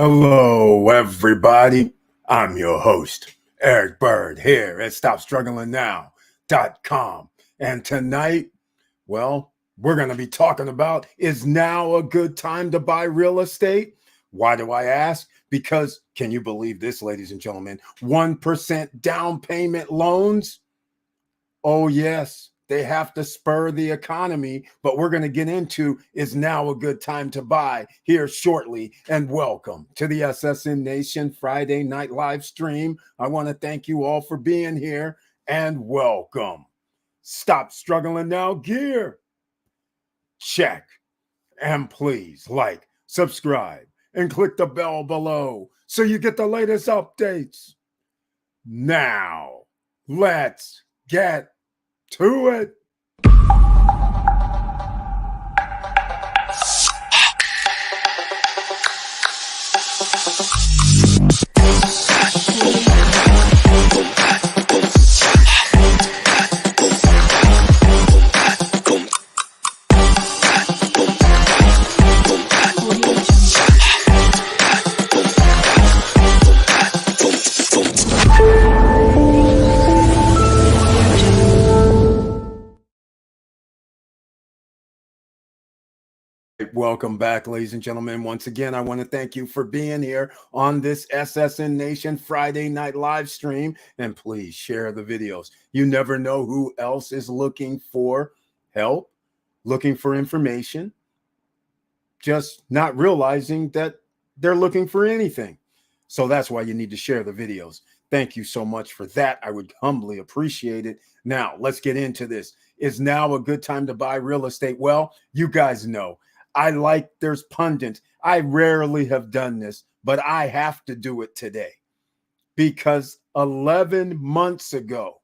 Hello, everybody. I'm your host, Eric Bird, here at StopStrugglingNow.com. And tonight, well, we're going to be talking about, is now a good time to buy real estate? Why do I ask? Because can you believe this, ladies and gentlemen? 1% down payment loans? Oh, yes, they have to spur the economy, but we're going to get into, is now a good time to buy, here shortly. And welcome to the SSN Nation Friday night live stream. I want to thank you all for being here and welcome. Stop struggling now, gear. Check. And please like, subscribe, and click the bell below so you get the latest updates. Now, let's get to it. Welcome back, ladies and gentlemen. Once again, I want to thank you for being here on this SSN Nation Friday night live stream. And please share the videos. You never know who else is looking for help, looking for information, just not realizing that they're looking for anything. So that's why you need to share the videos. Thank you so much for that. I would humbly appreciate it. Now, let's get into this. Is now a good time to buy real estate? Well, you guys know. There's pundits. I rarely have done this, but I have to do it today because 11 months ago,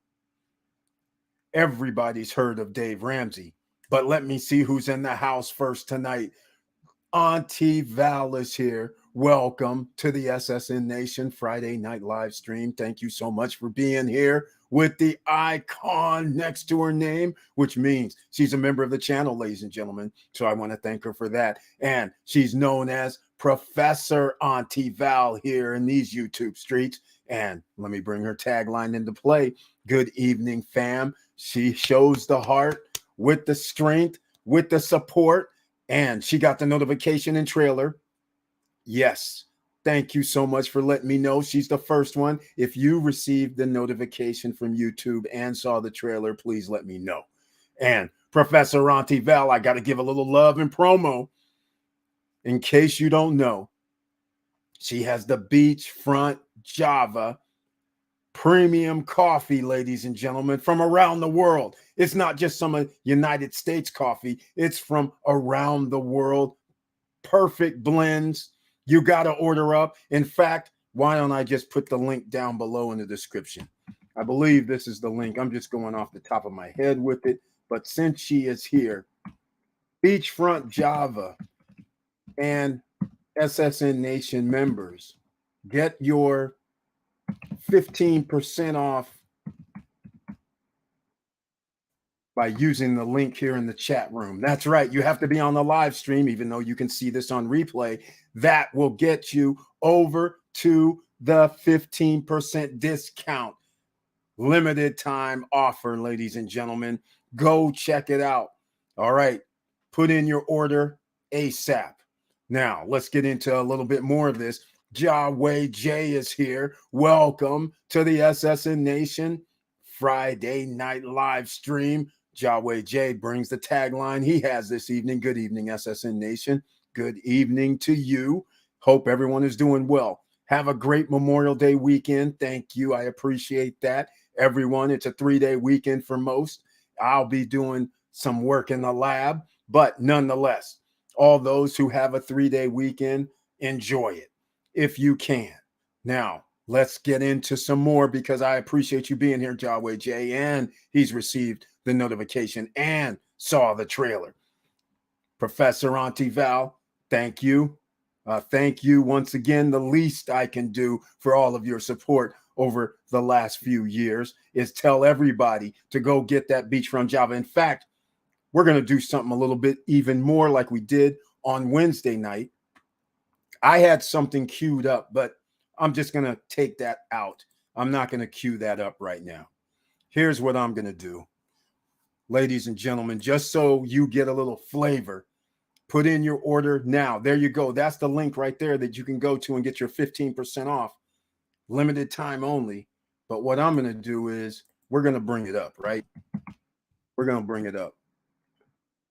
everybody's heard of Dave Ramsey. But let me see who's in the house first tonight. Auntie Val is here. Welcome to the SSN Nation Friday night live stream. Thank you so much for being here with the icon next to her name, which means she's a member of the channel, ladies and gentlemen. So I want to thank her for that. And she's known as Professor Auntie Val here in these YouTube streets. And let me bring her tagline into play. Good evening, fam. She shows the heart with the strength, with the support. And she got the notification and trailer. Yes. Thank you so much for letting me know. She's the first one. If you received the notification from YouTube and saw the trailer, please let me know. And Professor Auntie Val, I got to give a little love and promo. In case you don't know, she has the beachfront Java premium coffee, ladies and gentlemen, from around the world. It's not just some United States coffee. It's from around the world. Perfect blends. You got to order up. In fact, why don't I just put the link down below in the description? I believe this is the link. I'm just going off the top of my head with it. But since she is here, Beachfront Java and SSN Nation members, get your 15% off by using the link here in the chat room. That's right. You have to be on the live stream, even though you can see this on replay. That will get you over to the 15% discount. Limited time offer, ladies and gentlemen. Go check it out. All right. Put in your order ASAP. Now, let's get into a little bit more of this. Yahweh J is here. Welcome to the SSN Nation Friday night live stream. Yahweh J brings the tagline he has this evening. Good evening, SSN Nation. Good evening to you. Hope everyone is doing well. Have a great Memorial Day weekend. Thank you. I appreciate that. Everyone, it's a 3-day weekend for most. I'll be doing some work in the lab, but nonetheless, all those who have a 3-day weekend, enjoy it if you can. Now, let's get into some more because I appreciate you being here, Yahweh J, and he's received the notification and saw the trailer. Professor Auntie Val, thank you. Thank you once again. The least I can do for all of your support over the last few years is tell everybody to go get that beachfront Java. In fact, we're going to do something a little bit even more like we did on Wednesday night. I had something queued up, but I'm just going to take that out. I'm not going to queue that up right now. Here's what I'm going to do. Ladies and gentlemen, just so you get a little flavor, put in your order now. There you go. That's the link right there that you can go to and get your 15% off. Limited time only. But what I'm going to do is we're going to bring it up, right? We're going to bring it up.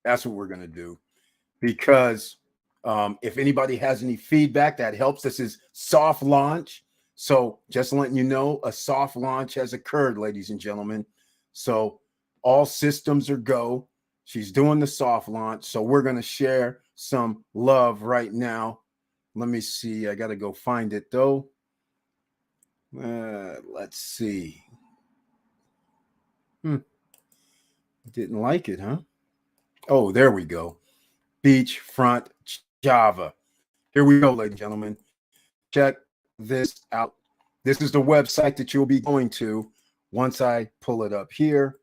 That's what we're going to do. Because if anybody has any feedback, that helps. This is soft launch. So just letting you know, a soft launch has occurred, ladies and gentlemen. So all systems are go. She's doing the soft launch. So we're going to share some love right now. Let me see. I got to go find it, though. Let's see. Didn't like it, huh? Oh, there we go. Beachfront Java. Here we go, ladies and gentlemen. Check this out. This is the website that you'll be going to once I pull it up here.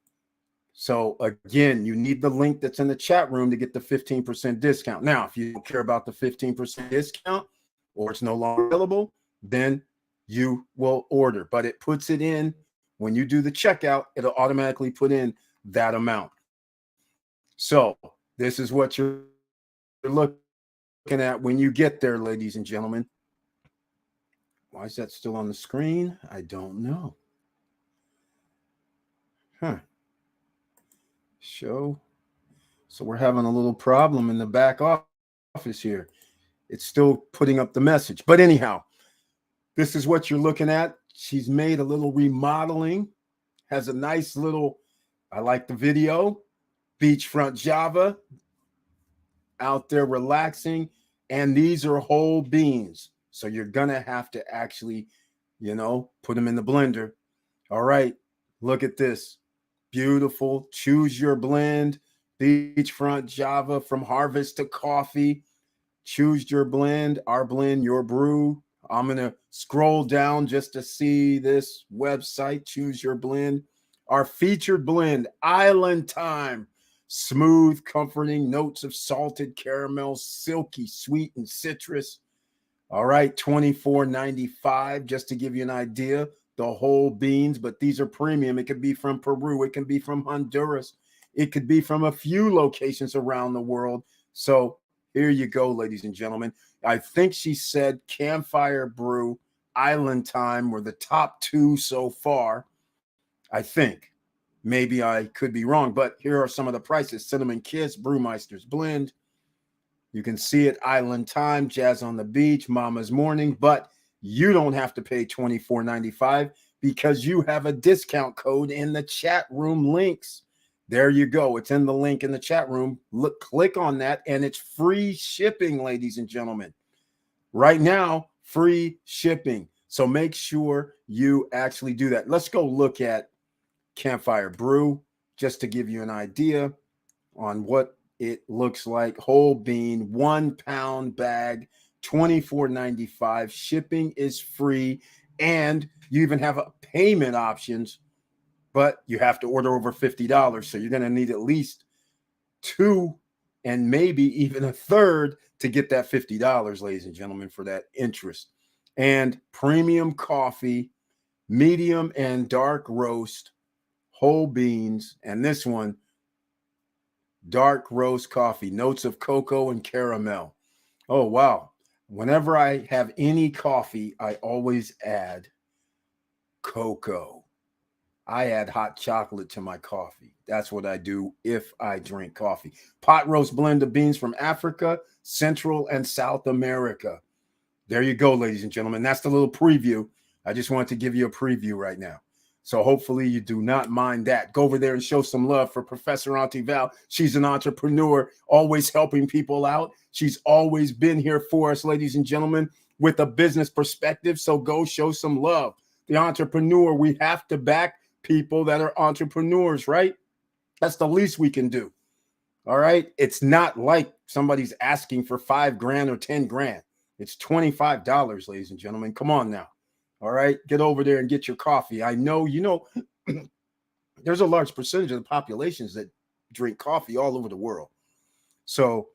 So again, you need the link that's in the chat room to get the 15% discount. Now, if you don't care about the 15% discount or it's no longer available, then you will order. But it puts it in when you do the checkout, it'll automatically put in that amount. So this is what you're looking at when you get there, ladies and gentlemen. Why is that still on the screen? I don't know. Show. So we're having a little problem in the back office here. It's still putting up the message. But anyhow, this is what you're looking at. She's made a little remodeling. Has a nice little, I like the video, beachfront Java out there relaxing. And these are whole beans. So you're going to have to actually, put them in the blender. All right. Look at this. Beautiful. Choose your blend. Beachfront Java, from harvest to coffee. Choose your blend. Our blend, your brew. I'm going to scroll down just to see this website. Choose your blend. Our featured blend, Island Time. Smooth, comforting notes of salted caramel, silky, sweet, and citrus. All right, $24.95, just to give you an idea. The whole beans, but these are premium. It could be from Peru. It can be from Honduras. It could be from a few locations around the world. So here you go, ladies and gentlemen. I think she said Campfire Brew, Island Time were the top two so far. I think. Maybe I could be wrong, but here are some of the prices. Cinnamon Kiss, Brewmeister's Blend. You can see it, Island Time, Jazz on the Beach, Mama's Morning, but you don't have to pay $24.95 because you have a discount code in the chat room links. There you go. It's in the link in the chat room. Look, click on that, and it's free shipping, ladies and gentlemen. Right now, free shipping. So make sure you actually do that. Let's go look at Campfire Brew just to give you an idea on what it looks like. Whole bean, 1 pound bag, $24.95. Shipping is free, and you even have a payment options, but you have to order over $50. So you're going to need at least 2 and maybe even a third to get that $50, ladies and gentlemen, for that interest. And premium coffee, medium and dark roast, whole beans, and this one, dark roast coffee, notes of cocoa and caramel. Oh, wow. Whenever I have any coffee, I always add cocoa. I add hot chocolate to my coffee. That's what I do if I drink coffee. Pot roast blend of beans from Africa, Central and South America. There you go, ladies and gentlemen. That's the little preview. I just wanted to give you a preview right now. So hopefully you do not mind that. Go over there and show some love for Professor Auntie Val. She's an entrepreneur, always helping people out. She's always been here for us, ladies and gentlemen, with a business perspective. So go show some love. The entrepreneur, we have to back people that are entrepreneurs, right? That's the least we can do. All right. It's not like somebody's asking for $5,000 or $10,000. It's $25, ladies and gentlemen. Come on now. All right. Get over there and get your coffee. I know, there's a large percentage of the populations that drink coffee all over the world. So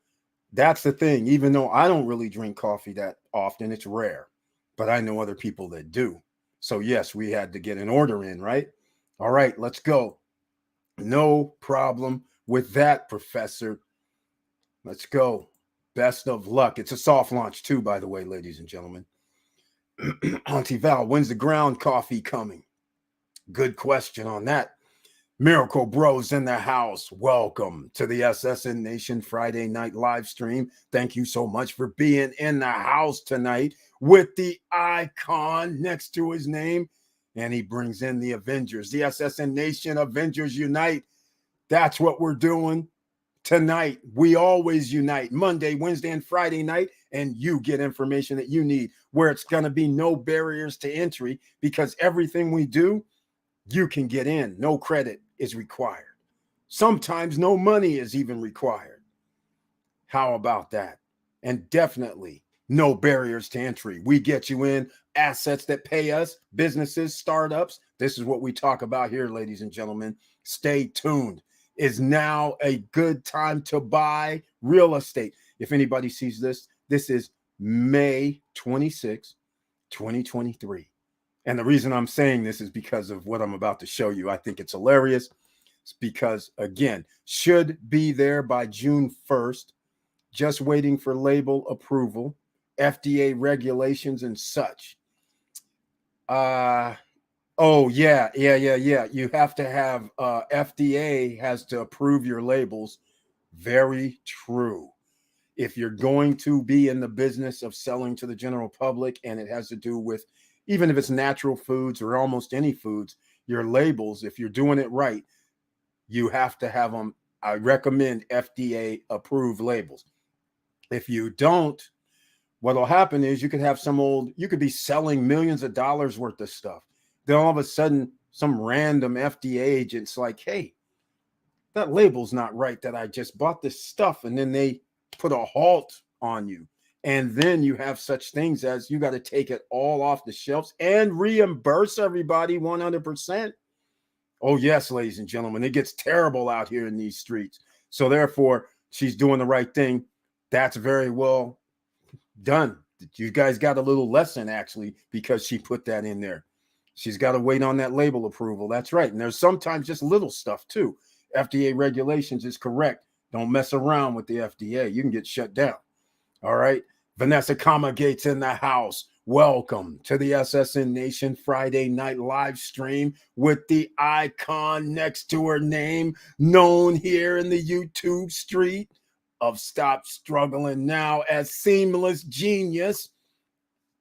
that's the thing. Even though I don't really drink coffee that often. It's rare, but I know other people that do. So yes, we had to get an order in, right? All right, let's go. No problem with that, Professor. Let's go. Best of luck. It's a soft launch too, by the way, ladies and gentlemen. Auntie Val, when's the ground coffee coming? Good question on that. Miracle Bros in the house. Welcome to the SSN Nation Friday night live stream. Thank you so much for being in the house tonight with the icon next to his name. And he brings in the Avengers, the SSN Nation Avengers Unite. That's what we're doing tonight. We always unite Monday, Wednesday, and Friday night, and you get information that you need where it's going to be no barriers to entry because everything we do, you can get in. No credit is required. Sometimes no money is even required. How about that? And definitely no barriers to entry. We get you in assets that pay us, businesses, startups. This is what we talk about here, ladies and gentlemen. Stay tuned. Is now a good time to buy real estate. If anybody sees this, this is May 26, 2023. And the reason I'm saying this is because of what I'm about to show you. I think it's hilarious. It's because, again, should be there by June 1st, just waiting for label approval, FDA regulations and such. Oh, yeah. You have to have FDA has to approve your labels. Very true. If you're going to be in the business of selling to the general public and it has to do with, even if it's natural foods or almost any foods, your labels, if you're doing it right, you have to have them. I recommend FDA approved labels. If you don't, what'll happen is you could have you could be selling millions of dollars worth of stuff. Then all of a sudden, some random FDA agent's like, hey, that label's not right that I just bought this stuff. And then they put a halt on you. And then you have such things as you got to take it all off the shelves and reimburse everybody 100%. Oh, yes, ladies and gentlemen, it gets terrible out here in these streets. So therefore, she's doing the right thing. That's very well done. You guys got a little lesson, actually, because she put that in there. She's got to wait on that label approval. That's right. And there's sometimes just little stuff, too. FDA regulations is correct. Don't mess around with the FDA. You can get shut down. All right. Vanessa Comma Gates in the house. Welcome to the SSN Nation Friday night live stream with the icon next to her name, known here in the YouTube street of Stop Struggling Now as Seamless Genius.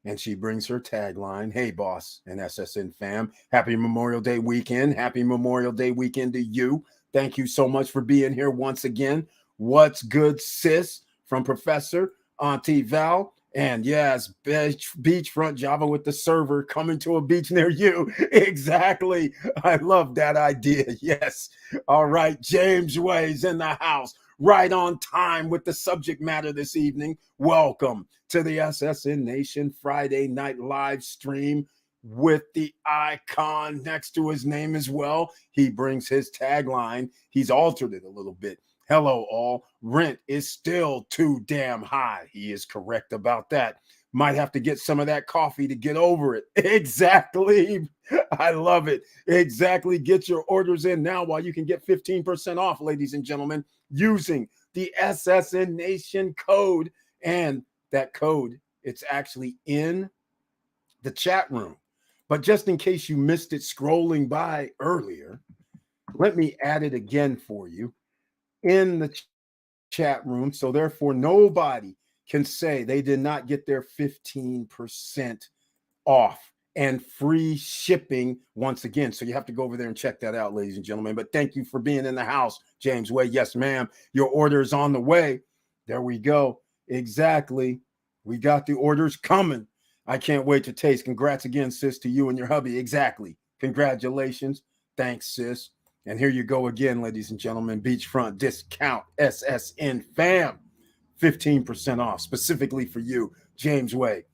And she brings her tagline, hey, boss and SSN fam, happy Memorial Day weekend. Happy Memorial Day weekend to you. Thank you so much for being here once again. What's good, sis? From Professor, Auntie Val, and yes, beachfront Java with the server coming to a beach near you. Exactly. I love that idea. Yes. All right. James Way's in the house, right on time with the subject matter this evening. Welcome to the SSN Nation Friday night live stream with the icon next to his name as well. He brings his tagline. He's altered it a little bit. Hello, all. Rent is still too damn high. He is correct about that. Might have to get some of that coffee to get over it. Exactly. I love it. Exactly. Get your orders in now while you can get 15% off, ladies and gentlemen, using the SSN Nation code. And that code, it's actually in the chat room. But just in case you missed it scrolling by earlier, let me add it again for you in the chat room. So therefore, nobody can say they did not get their 15% off and free shipping once again. So you have to go over there and check that out, ladies and gentlemen. But thank you for being in the house, James Way. Yes, ma'am. Your order is on the way. There we go. Exactly. We got the orders coming. I can't wait to taste. Congrats again, sis, to you and your hubby. Exactly. Congratulations. Thanks, sis. And here you go again, ladies and gentlemen. Beachfront discount SSN fam. 15% off specifically for you, James Way.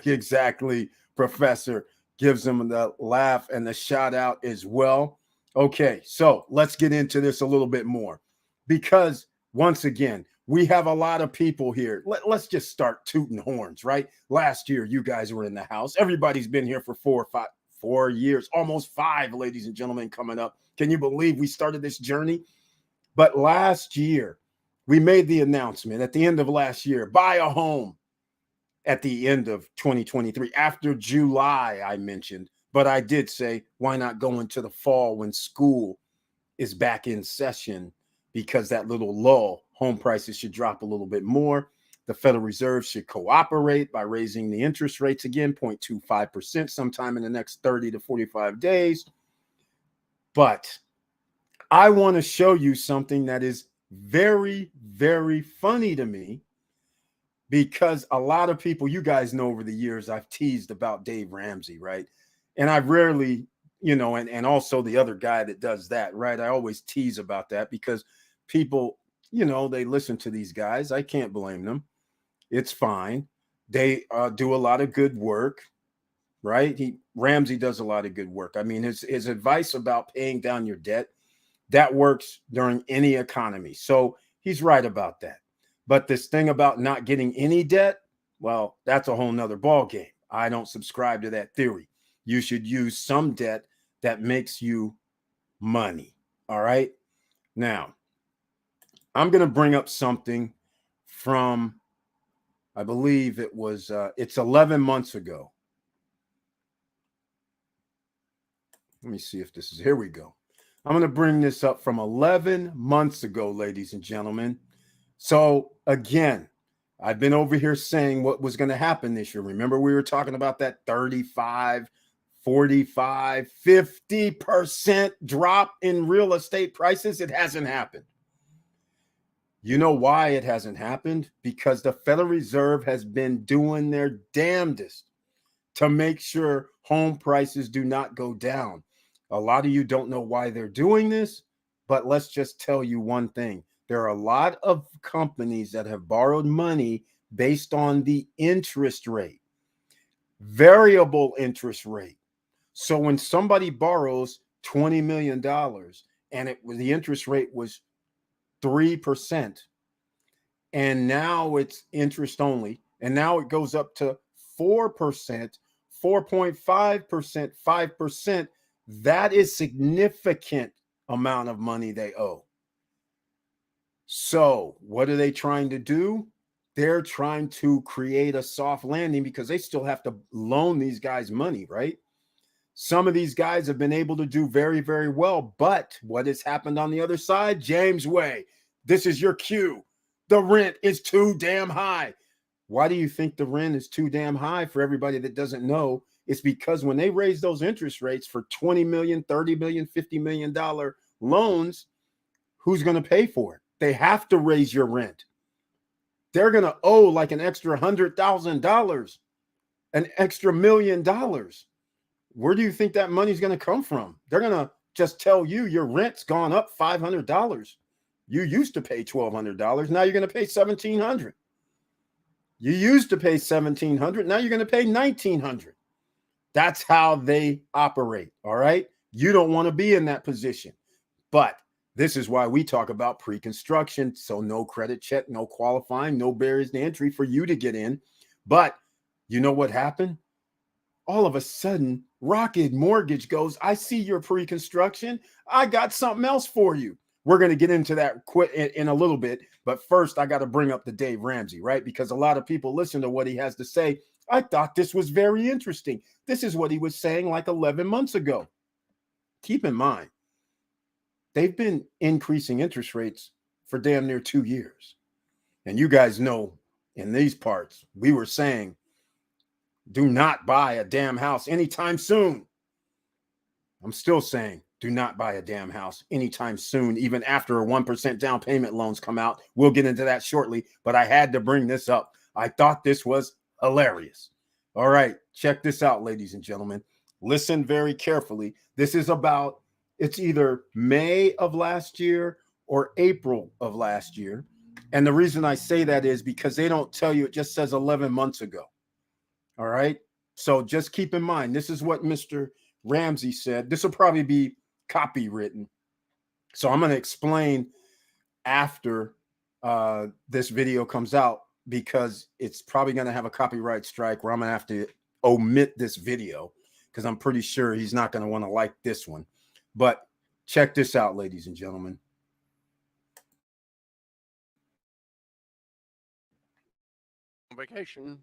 Exactly, Professor. Gives him the laugh and the shout out as well. Okay, so let's get into this a little bit more because once again, We have a lot of people here. Let's just start tooting horns, right? Last year, you guys were in the house. Everybody's been here for 4 years, almost 5, ladies and gentlemen, coming up. Can you believe we started this journey? But last year, we made the announcement at the end of last year, buy a home at the end of 2023. After July, I mentioned, but I did say, why not go into the fall when school is back in session? Because that little lull, home prices should drop a little bit more. The Federal Reserve should cooperate by raising the interest rates again, 0.25% sometime in the next 30 to 45 days. But I want to show you something that is very, very funny to me, because a lot of people, you guys know over the years, I've teased about Dave Ramsey, right? And I rarely, and also the other guy that does that, right? I always tease about that because people, they listen to these guys. I can't blame them. It's fine. They do a lot of good work, right? Ramsey does a lot of good work. I mean, his advice about paying down your debt, that works during any economy. So he's right about that. But this thing about not getting any debt, well, that's a whole nother ball game. I don't subscribe to that theory. You should use some debt that makes you money. All right. Now, I'm going to bring up something from, I believe it's 11 months ago. Let me see if this is, here we go. I'm going to bring this up from 11 months ago, ladies and gentlemen. So again, I've been over here saying what was going to happen this year. Remember, we were talking about that 35, 45, 50% drop in real estate prices. It hasn't happened. You know why it hasn't happened? Because the Federal Reserve has been doing their damnedest to make sure home prices do not go down. A lot of you don't know why they're doing this, but let's just tell you one thing. There are a lot of companies that have borrowed money based on the interest rate, variable interest rate. So when somebody borrows $20 million and the interest rate was 3%, and now it's interest only, and now it goes up to 4%, 4.5%, 5%, that is significant amount of money they owe. So what are they trying to do? They're trying to create a soft landing because they still have to loan these guys money, right? Some of these guys have been able to do very, very well. But what has happened on the other side? James Way, this is your cue. The rent is too damn high. Why do you think the rent is too damn high? For everybody that doesn't know, it's because when they raise those interest rates for $20 million, $30 million, $50 million loans, who's going to pay for it? They have to raise your rent. They're going to owe like an extra $100,000, an extra $1 million. Where do you think that money's going to come from? They're going to just tell you your rent's gone up $500. You used to pay $1,200. Now you're going to pay $1,700. You used to pay $1,700. Now you're going to pay $1,900. That's how they operate. All right. You don't want to be in that position. But this is why we talk about pre-construction. So no credit check, no qualifying, no barriers to entry for you to get in. But you know what happened? All of a sudden, Rocket Mortgage goes, I see your pre-construction. I got something else for you. We're going to get into that in a little bit. But first, I got to bring up the Dave Ramsey, right? Because a lot of people listen to what he has to say. I thought this was very interesting. This is what he was saying like 11 months ago. Keep in mind, they've been increasing interest rates for damn near 2 years. And you guys know in these parts, we were saying, do not buy a damn house anytime soon. I'm still saying, do not buy a damn house anytime soon, even after a 1% down payment loans come out. We'll get into that shortly, but I had to bring this up. I thought this was hilarious. All right, check this out, ladies and gentlemen. Listen very carefully. This is about, it's either May of last year or April of last year. And the reason I say that is because they don't tell you, it just says 11 months ago. All right. So just keep in mind, this is what Mr. Ramsey said. This will probably be copywritten. So I'm going to explain after this video comes out, because it's probably going to have a copyright strike where I'm going to have to omit this video, because I'm pretty sure he's not going to want to like this one. But check this out, ladies and gentlemen. Vacation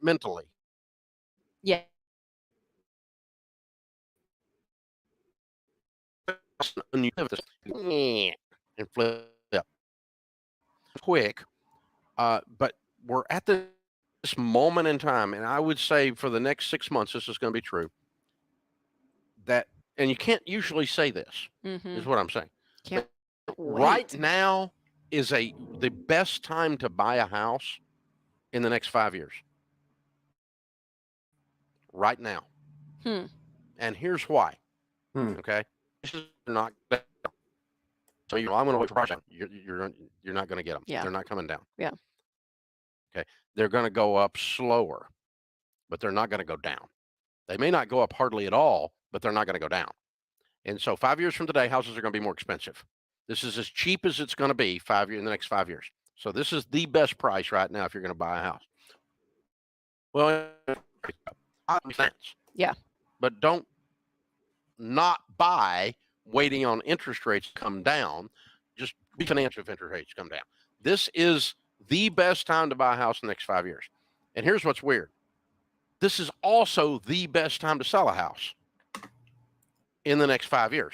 mentally. Yeah. And you have this and flip quick. But we're at this moment in time, and I would say for the next 6 months, this is going to be true. That, and you can't usually say this, is what I'm saying. Can't right now is the best time to buy a house in the next 5 years. Right now. And here's why. Okay. This is not. So I'm going to wait for price down. You're not going to get them. Yeah. They're not coming down. Yeah. Okay. They're going to go up slower, but they're not going to go down. They may not go up hardly at all, but they're not going to go down. And so 5 years from today, houses are going to be more expensive. This is as cheap as it's going to be in the next 5 years. So this is the best price right now if you're going to buy a house. Well, yeah. But don't not buy waiting on interest rates to come down. Just refinance if interest rates come down. This is the best time to buy a house in the next 5 years. And here's what's weird. This is also the best time to sell a house in the next 5 years.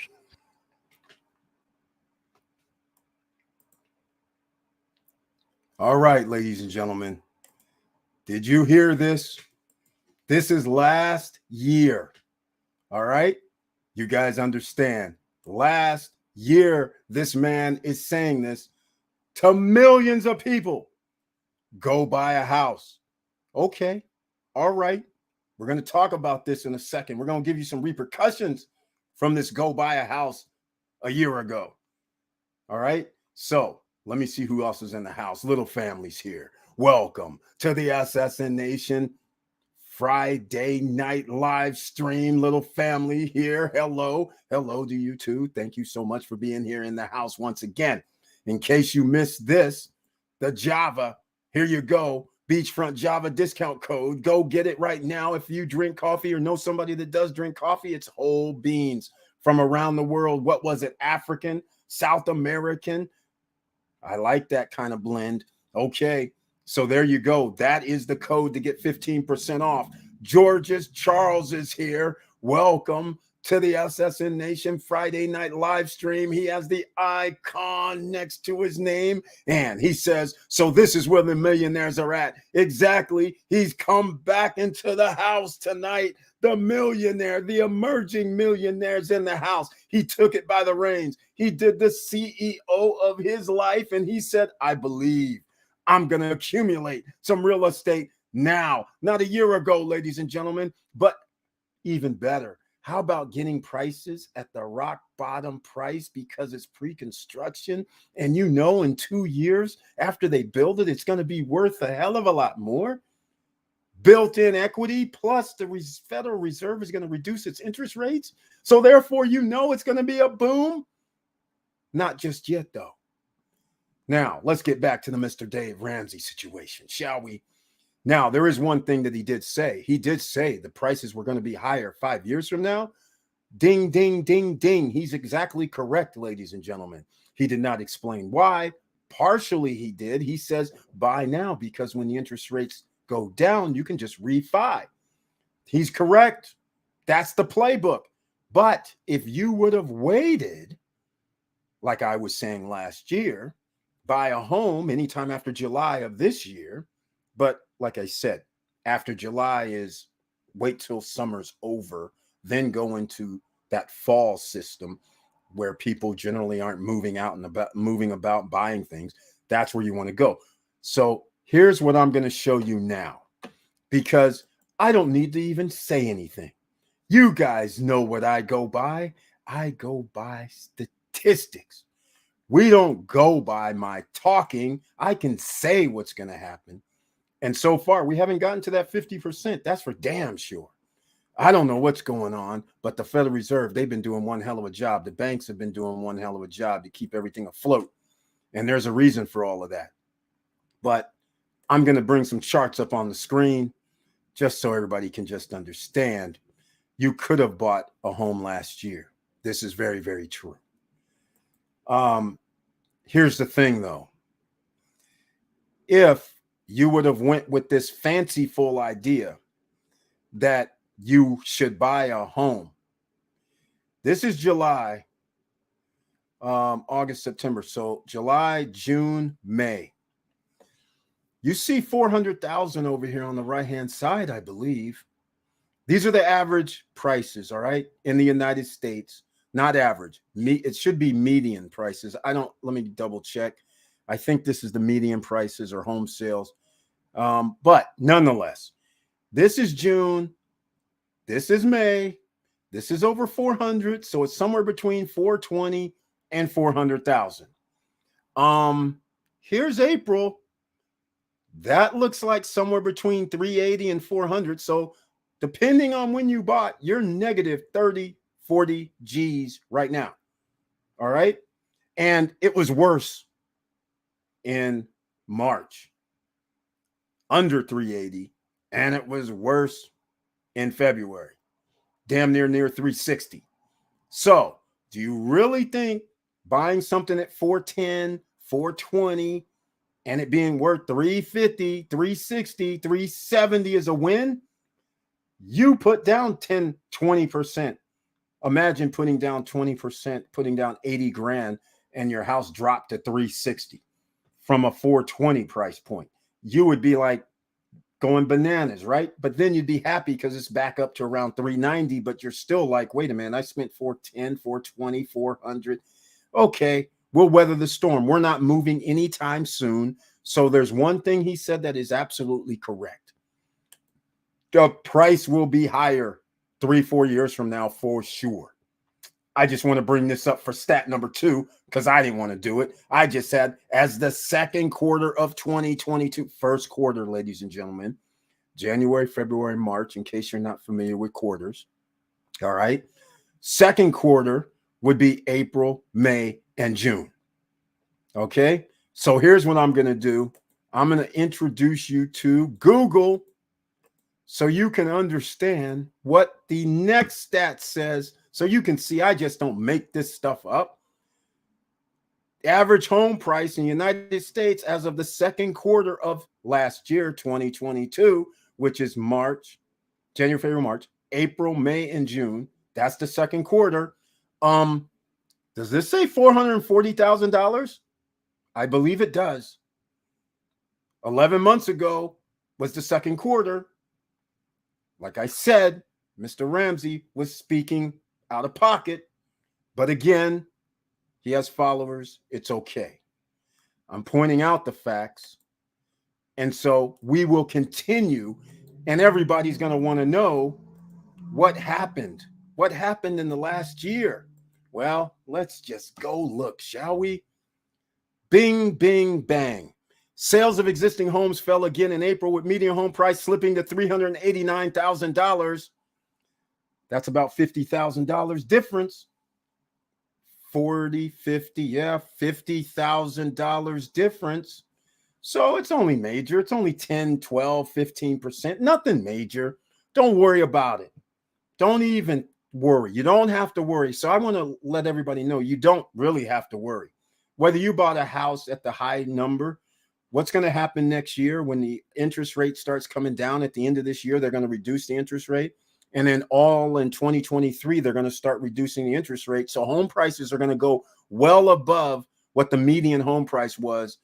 All right, ladies and gentlemen. Did you hear this? This is last year. All right? You guys understand. Last year, this man is saying this to millions of people. Go buy a house. Okay. All right. We're going to talk about this in a second. We're going to give you some repercussions from this go buy a house a year ago. All right. So let me see who else is in the house. Little families here. Welcome to the SSN Nation Friday night live stream. Little family here. Hello. Hello to you too. Thank you so much for being here in the house once again. In case you missed this, the Java, here you go. Beachfront Java discount code. Go get it right now. If you drink coffee or know somebody that does drink coffee, it's whole beans from around the world. What was it? African, South American. I like that kind of blend. Okay. So there you go. That is the code to get 15% off. Charles is here. Welcome to the SSN Nation Friday night live stream. He has the icon next to his name. And he says, so this is where the millionaires are at. Exactly. He's come back into the house tonight. The millionaire, the emerging millionaires in the house. He took it by the reins. He did the CEO of his life. And he said, I believe I'm going to accumulate some real estate now. Not a year ago, ladies and gentlemen, but even better. How about getting prices at the rock bottom price because it's pre-construction? And you know, in 2 years after they build it, it's going to be worth a hell of a lot more. Built-in equity, plus the Federal Reserve is going to reduce its interest rates. So therefore, you know it's going to be a boom. Not just yet, though. Now, let's get back to the Mr. Dave Ramsey situation, shall we? Now, there is one thing that he did say. He did say the prices were going to be higher 5 years from now. Ding, ding, ding, ding. He's exactly correct, ladies and gentlemen. He did not explain why. Partially, he did. He says, buy now, because when the interest rates go down, you can just refi. He's correct. That's the playbook. But if you would have waited, like I was saying last year, buy a home anytime after July of this year. But like I said, after July is wait till summer's over, then go into that fall system where people generally aren't moving about buying things. That's where you want to go. So here's what I'm going to show you now, because I don't need to even say anything. You guys know what I go by. I go by statistics. We don't go by my talking. I can say what's going to happen. And so far, we haven't gotten to that 50%. That's for damn sure. I don't know what's going on, but the Federal Reserve, they've been doing one hell of a job. The banks have been doing one hell of a job to keep everything afloat. And there's a reason for all of that. But I'm going to bring some charts up on the screen just so everybody can just understand. You could have bought a home last year. This is very, very true. Here's the thing, though. If you would have went with this fanciful idea that you should buy a home, this is July, August, September. So July, June, May. You see 400,000 over here on the right-hand side, I believe. These are the average prices, all right, in the United States. Not average. It should be median prices. Let me double check. I think this is the median prices or home sales. But nonetheless, this is June. This is May. This is over 400. So it's somewhere between 420 and 400,000. Here's April. That looks like somewhere between 380 and 400. So depending on when you bought, you're negative 30, 40 G's right now. All right. And it was worse in March, under 380. And it was worse in February, damn near 360. So do you really think buying something at 410, 420, and it being worth 350, 360, 370 is a win? You put down 10, 20%. Imagine putting down 20%, putting down 80 grand, and your house dropped to 360 from a 420 price point. You would be like going bananas, right? But then you'd be happy because it's back up to around 390, but you're still like, wait a minute, I spent 410, 420, 400. Okay, we'll weather the storm. We're not moving anytime soon. So there's one thing he said that is absolutely correct. The price will be higher 3-4 years from now for sure. I just want to bring this up for stat number 2 because I didn't want to do it. I just said as the second quarter of 2022, first quarter, ladies and gentlemen, January, February, March, in case you're not familiar with quarters. All right. Second quarter would be April, May, and June. Okay. So here's what I'm going to do. I'm going to introduce you to Google so you can understand what the next stat says. So you can see I just don't make this stuff up. The average home price in the United States as of the second quarter of last year, 2022, which is March, January, February, March, April, May, and June. That's the second quarter. Does this say $440,000? I believe it does. 11 months ago was the second quarter. Like I said, Mr. Ramsey was speaking out of pocket. But again, he has followers. It's okay. I'm pointing out the facts. And so we will continue. And everybody's going to want to know what happened. What happened in the last year? Well, let's just go look, shall we? Bing, bing, bang. Sales of existing homes fell again in April with median home price slipping to $389,000. That's about $50,000 difference. 40, 50, yeah, $50,000 difference. So it's only major. It's only 10, 12, 15%. Nothing major. Don't worry about it. Don't even worry. You don't have to worry. So I want to let everybody know you don't really have to worry. Whether you bought a house at the high number, what's going to happen next year when the interest rate starts coming down at the end of this year, they're going to reduce the interest rate. And then all in 2023, they're going to start reducing the interest rate. So home prices are going to go well above what the median home price was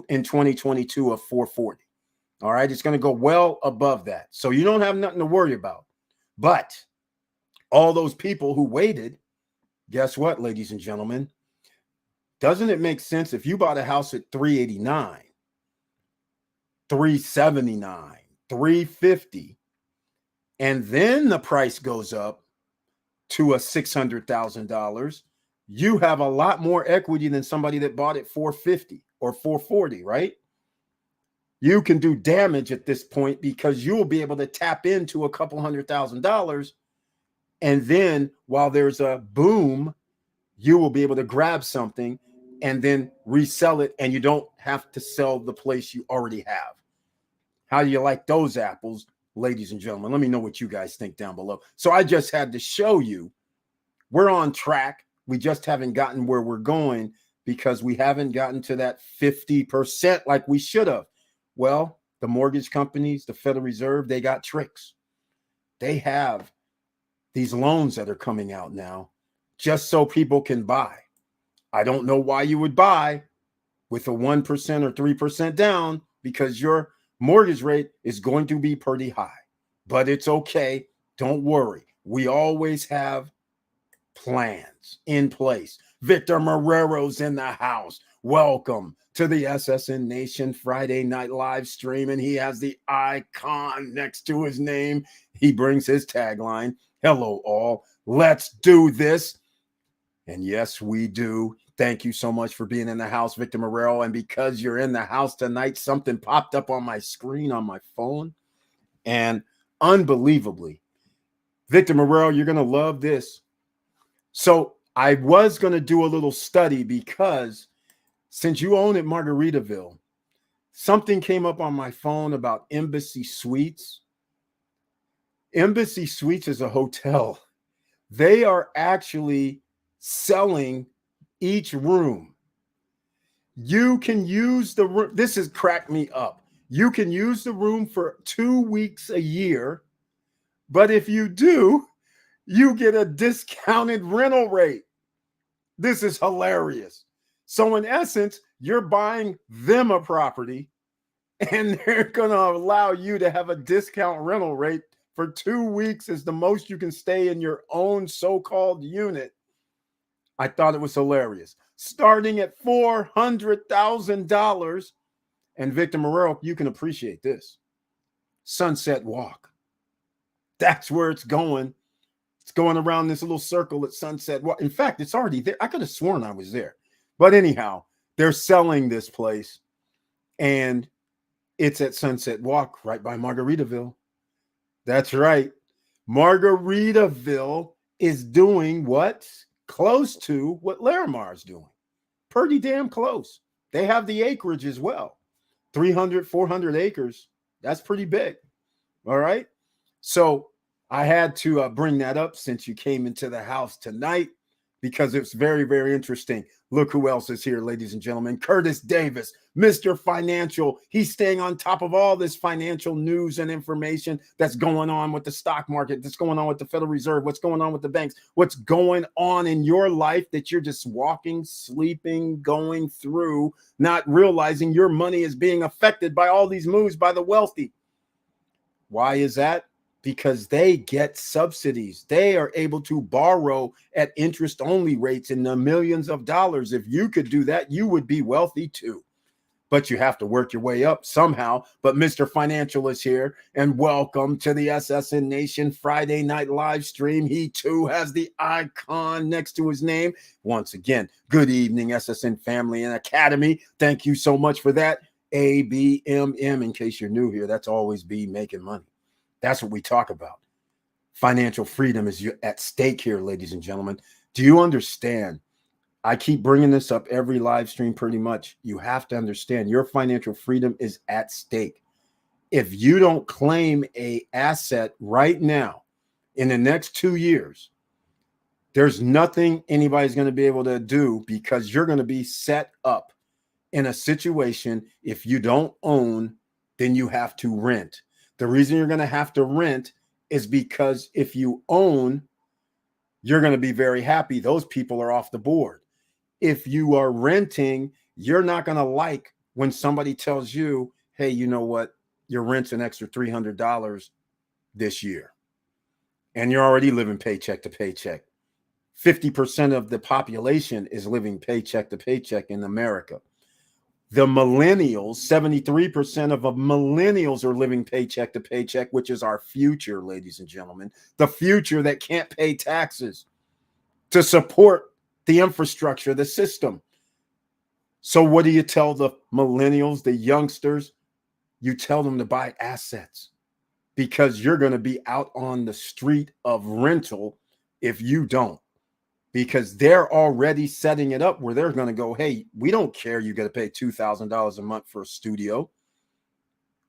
in 2022 of 440. All right. It's going to go well above that. So you don't have nothing to worry about. But all those people who waited, guess what, ladies and gentlemen? Doesn't it make sense if you bought a house at 389, 379, 350, and then the price goes up to a $600,000, you have a lot more equity than somebody that bought it 450 or 440, right? You can do damage at this point because you will be able to tap into a couple $100,000. And then while there's a boom, you will be able to grab something and then resell it, and you don't have to sell the place you already have. How do you like those apples, ladies and gentlemen? Let me know what you guys think down below. So I just had to show you we're on track. We just haven't gotten where we're going because we haven't gotten to that 50% like we should have. Well, the mortgage companies, the Federal Reserve, they got tricks. They have these loans that are coming out now just so people can buy. I don't know why you would buy with a 1% or 3% down because your mortgage rate is going to be pretty high. But it's okay. Don't worry. We always have plans in place. Victor Marrero's in the house. Welcome to the SSN Nation Friday night live stream. And he has the icon next to his name. He brings his tagline. Hello, all. Let's do this. And yes, we do. Thank you so much for being in the house, Victor Marrero. And because you're in the house tonight, something popped up on my screen on my phone. And unbelievably, Victor Marrero, you're going to love this. So I was going to do a little study because since you own it, Margaritaville, something came up on my phone about Embassy Suites. Embassy Suites is a hotel. They are actually selling each room. You can use the room. This has cracked me up. You can use the room for 2 weeks a year, but if you do, you get a discounted rental rate. This is hilarious. So in essence, you're buying them a property and they're going to allow you to have a discount rental rate for 2 weeks is the most you can stay in your own so-called unit. I thought it was hilarious. Starting at $400,000. And Victor Marrero, you can appreciate this. Sunset Walk. That's where it's going. It's going around this little circle at Sunset Walk. In fact, it's already there. I could have sworn I was there. But anyhow, they're selling this place. And it's at Sunset Walk right by Margaritaville. That's right. Margaritaville is doing what's close to what Larimar is doing. Pretty damn close. They have the acreage as well. 300, 400 acres. That's pretty big. All right. So I had to bring that up since you came into the house tonight because it's very, very interesting. Look who else is here, ladies and gentlemen. Curtis Davis, Mr. Financial. He's staying on top of all this financial news and information that's going on with the stock market, that's going on with the Federal Reserve, what's going on with the banks, what's going on in your life that you're just walking, sleeping, going through, not realizing your money is being affected by all these moves by the wealthy. Why is that? Because they get subsidies. They are able to borrow at interest-only rates in the millions of dollars. If you could do that, you would be wealthy too. But you have to work your way up somehow. But Mr. Financial is here, and welcome to the SSN Nation Friday night live stream. He too has the icon next to his name. Once again, good evening, SSN family and academy. Thank you so much for that. ABMM, in case you're new here, that's always be making money. That's what we talk about. Financial freedom is at stake here, ladies and gentlemen. Do you understand? I keep bringing this up every live stream pretty much. You have to understand your financial freedom is at stake. If you don't claim an asset right now in the next 2 years, there's nothing anybody's going to be able to do because you're going to be set up in a situation. If you don't own, then you have to rent. The reason you're going to have to rent is because if you own, you're going to be very happy. Those people are off the board. If you are renting, you're not going to like when somebody tells you, hey, you know what? Your rent's an extra $300 this year. And you're already living paycheck to paycheck. 50% of the population is living paycheck to paycheck in America. The millennials, 73% of millennials are living paycheck to paycheck, which is our future, ladies and gentlemen. The future that can't pay taxes to support the infrastructure, the system. So what do you tell the millennials, the youngsters? You tell them to buy assets because you're going to be out on the street of rental if you don't. because they're already setting it up where they're going to go, hey, we don't care. You got to pay $2,000 a month for a studio.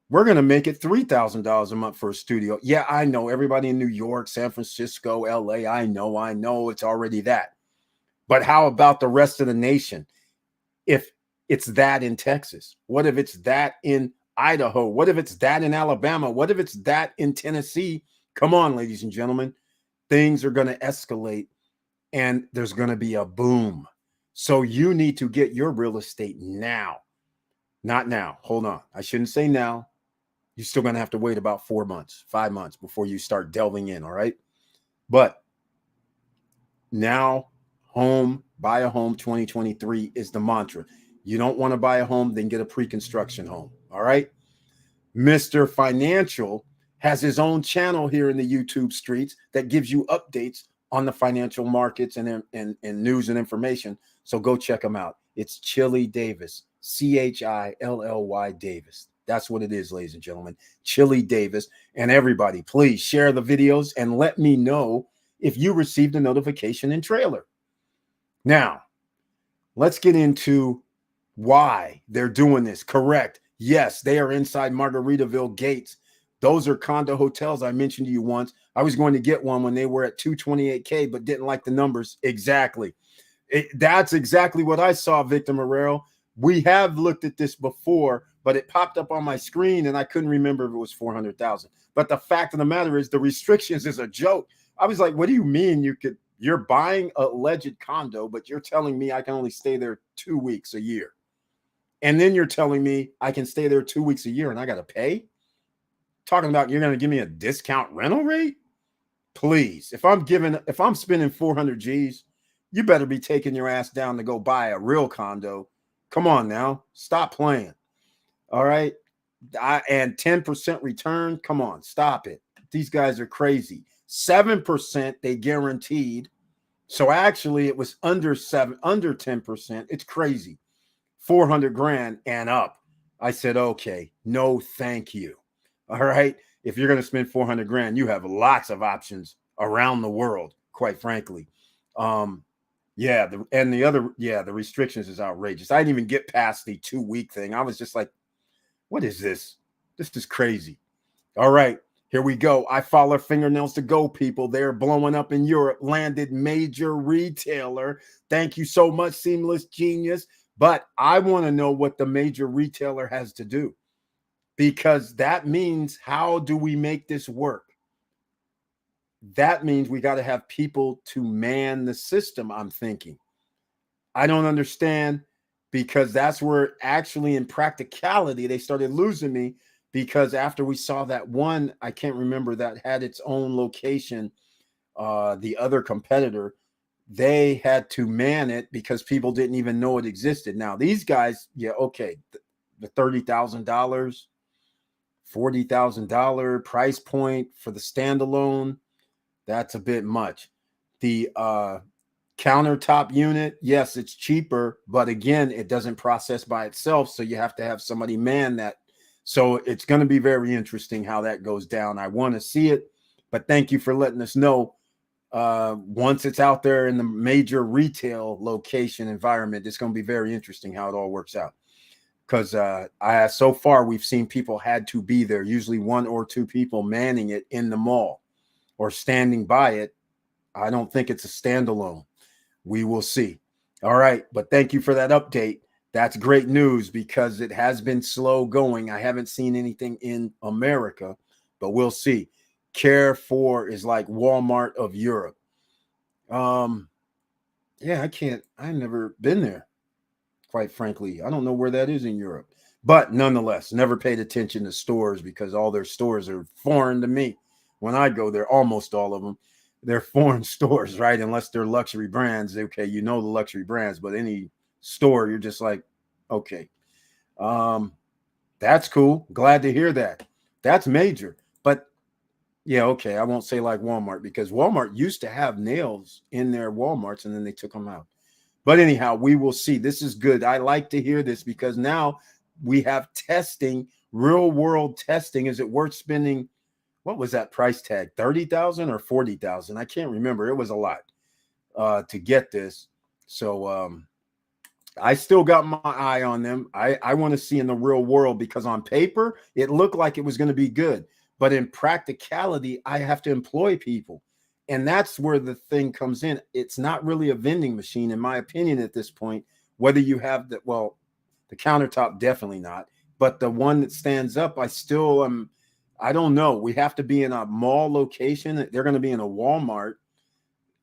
We're going to make it $3,000 a month for a studio. Yeah, I know everybody in New York, San Francisco, LA. I know it's already that. But how about the rest of the nation? If it's that in Texas, what if it's that in Idaho? What if it's that in Alabama? What if it's that in Tennessee? Come on, ladies and gentlemen, things are going to escalate and there's going to be a boom. So you need to get your real estate now. Not now. Hold on. I shouldn't say now. You're still going to have to wait about 4 months, 5 months before you start delving in. All right. But now, buy a home 2023 is the mantra. You don't want to buy a home, then get a pre-construction home. All right. Mr. Financial has his own channel here in the YouTube streets that gives you updates on the financial markets and news and information. So go check him out. It's Chili Davis, Chilly Davis. That's what it is, ladies and gentlemen. Chili Davis. And everybody, please share the videos and let me know if you received a notification in trailer. Now, let's get into why they're doing this. Correct. Yes, they are inside Margaritaville gates. Those are condo hotels I mentioned to you once. I was going to get one when they were at 228K, but didn't like the numbers. Exactly. That's exactly what I saw, Victor Morero. We have looked at this before, but it popped up on my screen and I couldn't remember if it was 400,000. But the fact of the matter is the restrictions is a joke. I was like, what do you mean you're buying a alleged condo, but you're telling me I can only stay there 2 weeks a year? And then you're telling me I can stay there 2 weeks a year and I got to pay? Talking about you're going to give me a discount rental rate? Please, if I'm spending 400 G's, you better be taking your ass down to go buy a real condo. Come on now, stop playing. All right. And 10% return. Come on, stop it. These guys are crazy. 7% they guaranteed. So actually it was under 10%. It's crazy. 400 grand and up. I said, okay, no, thank you. All right. If you're going to spend 400 grand, you have lots of options around the world, quite frankly. The restrictions is outrageous. I didn't even get past the 2-week thing. I was just like, what is this? This is crazy. All right, here we go. I follow fingernails to go, people. They're blowing up in Europe. Landed major retailer. Thank you so much, Seamless Genius. But I want to know what the major retailer has to do, because that means how do we make this work? That means we got to have people to man the system, I'm thinking. I don't understand, because that's where actually in practicality they started losing me, because after we saw that one, I can't remember, that had its own location, the other competitor, they had to man it because people didn't even know it existed. Now these guys, yeah, okay, the $30,000, $40,000 price point for the standalone, that's a bit much. The countertop unit, yes, it's cheaper, but again, it doesn't process by itself, so you have to have somebody man that. So it's going to be very interesting how that goes down. I want to see it, but thank you for letting us know. Once it's out there in the major retail location environment, it's going to be very interesting how it all works out. Because so far we've seen people had to be there, usually 1 or 2 people manning it in the mall or standing by it. I don't think it's a standalone. We will see. All right. But thank you for that update. That's great news, because it has been slow going. I haven't seen anything in America, but we'll see. Care4 is like Walmart of Europe. Yeah, I've never been there, quite frankly. I don't know where that is in Europe, but nonetheless, never paid attention to stores, because all their stores are foreign to me. When I go there, almost all of them, they're foreign stores, right? Unless they're luxury brands. Okay, you know the luxury brands, but any store, you're just like, okay. That's cool. Glad to hear that. That's major. But yeah, okay, I won't say like Walmart, because Walmart used to have nails in their Walmarts and then they took them out. But anyhow, we will see. This is good. I like to hear this, because now we have testing, real world testing. Is it worth spending? What was that price tag? 30,000 or 40,000? I can't remember. It was a lot. to get this. So I still got my eye on them. I want to see in the real world, because on paper it looked like it was going to be good, but in practicality I have to employ people, and that's where the thing comes in. It's not really a vending machine, in my opinion, at this point. Whether you have the, well, the countertop, definitely not, but the one that stands up, I still am. I don't know. We have to be in a mall location. They're going to be in a Walmart.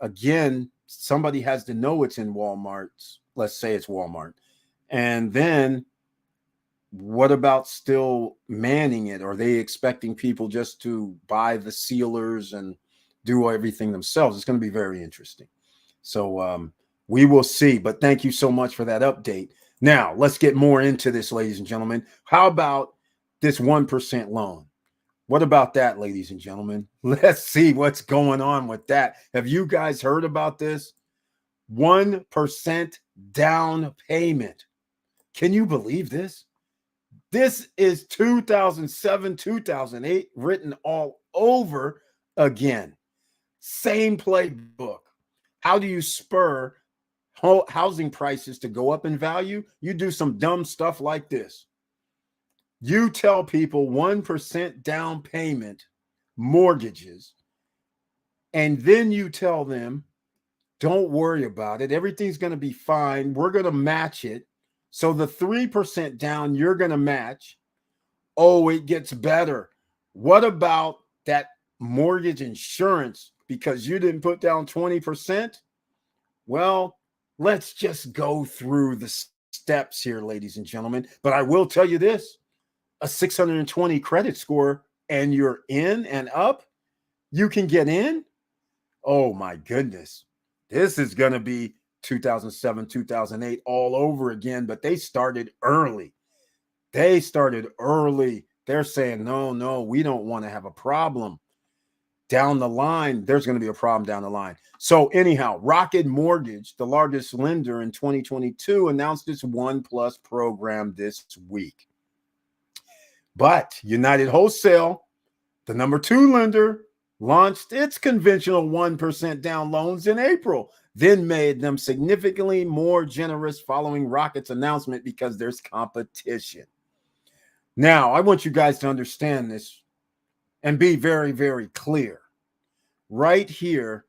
Again, somebody has to know it's in Walmart's. Let's say it's Walmart. And then what about still manning it? Are they expecting people just to buy the sealers and do everything themselves? It's going to be very interesting. So we will see. But thank you so much for that update. Now, let's get more into this, ladies and gentlemen. How about this 1% loan? What about that, ladies and gentlemen? Let's see what's going on with that. Have you guys heard about this? 1% down payment. Can you believe this? This is 2007, 2008 written all over again. Same playbook. How do you spur housing prices to go up in value? You do some dumb stuff like this. You tell people 1% down payment mortgages, and then you tell them, don't worry about it. Everything's going to be fine. We're going to match it. So the 3% down, you're going to match. Oh, it gets better. What about that mortgage insurance? Because you didn't put down 20%? Well, let's just go through the steps here, ladies and gentlemen. But I will tell you this. A 620 credit score and you're in and up, you can get in. Oh my goodness. This is going to be 2007, 2008 all over again, but they started early. They're saying, no, we don't want to have a problem down the line. There's going to be a problem down the line. So anyhow, Rocket Mortgage, the largest lender in 2022, announced its 1+ program this week. But United Wholesale, the number 2 lender, launched its conventional 1% down loans in April, then made them significantly more generous following Rocket's announcement because there's competition. Now, I want you guys to understand this and be very, very clear. Right here,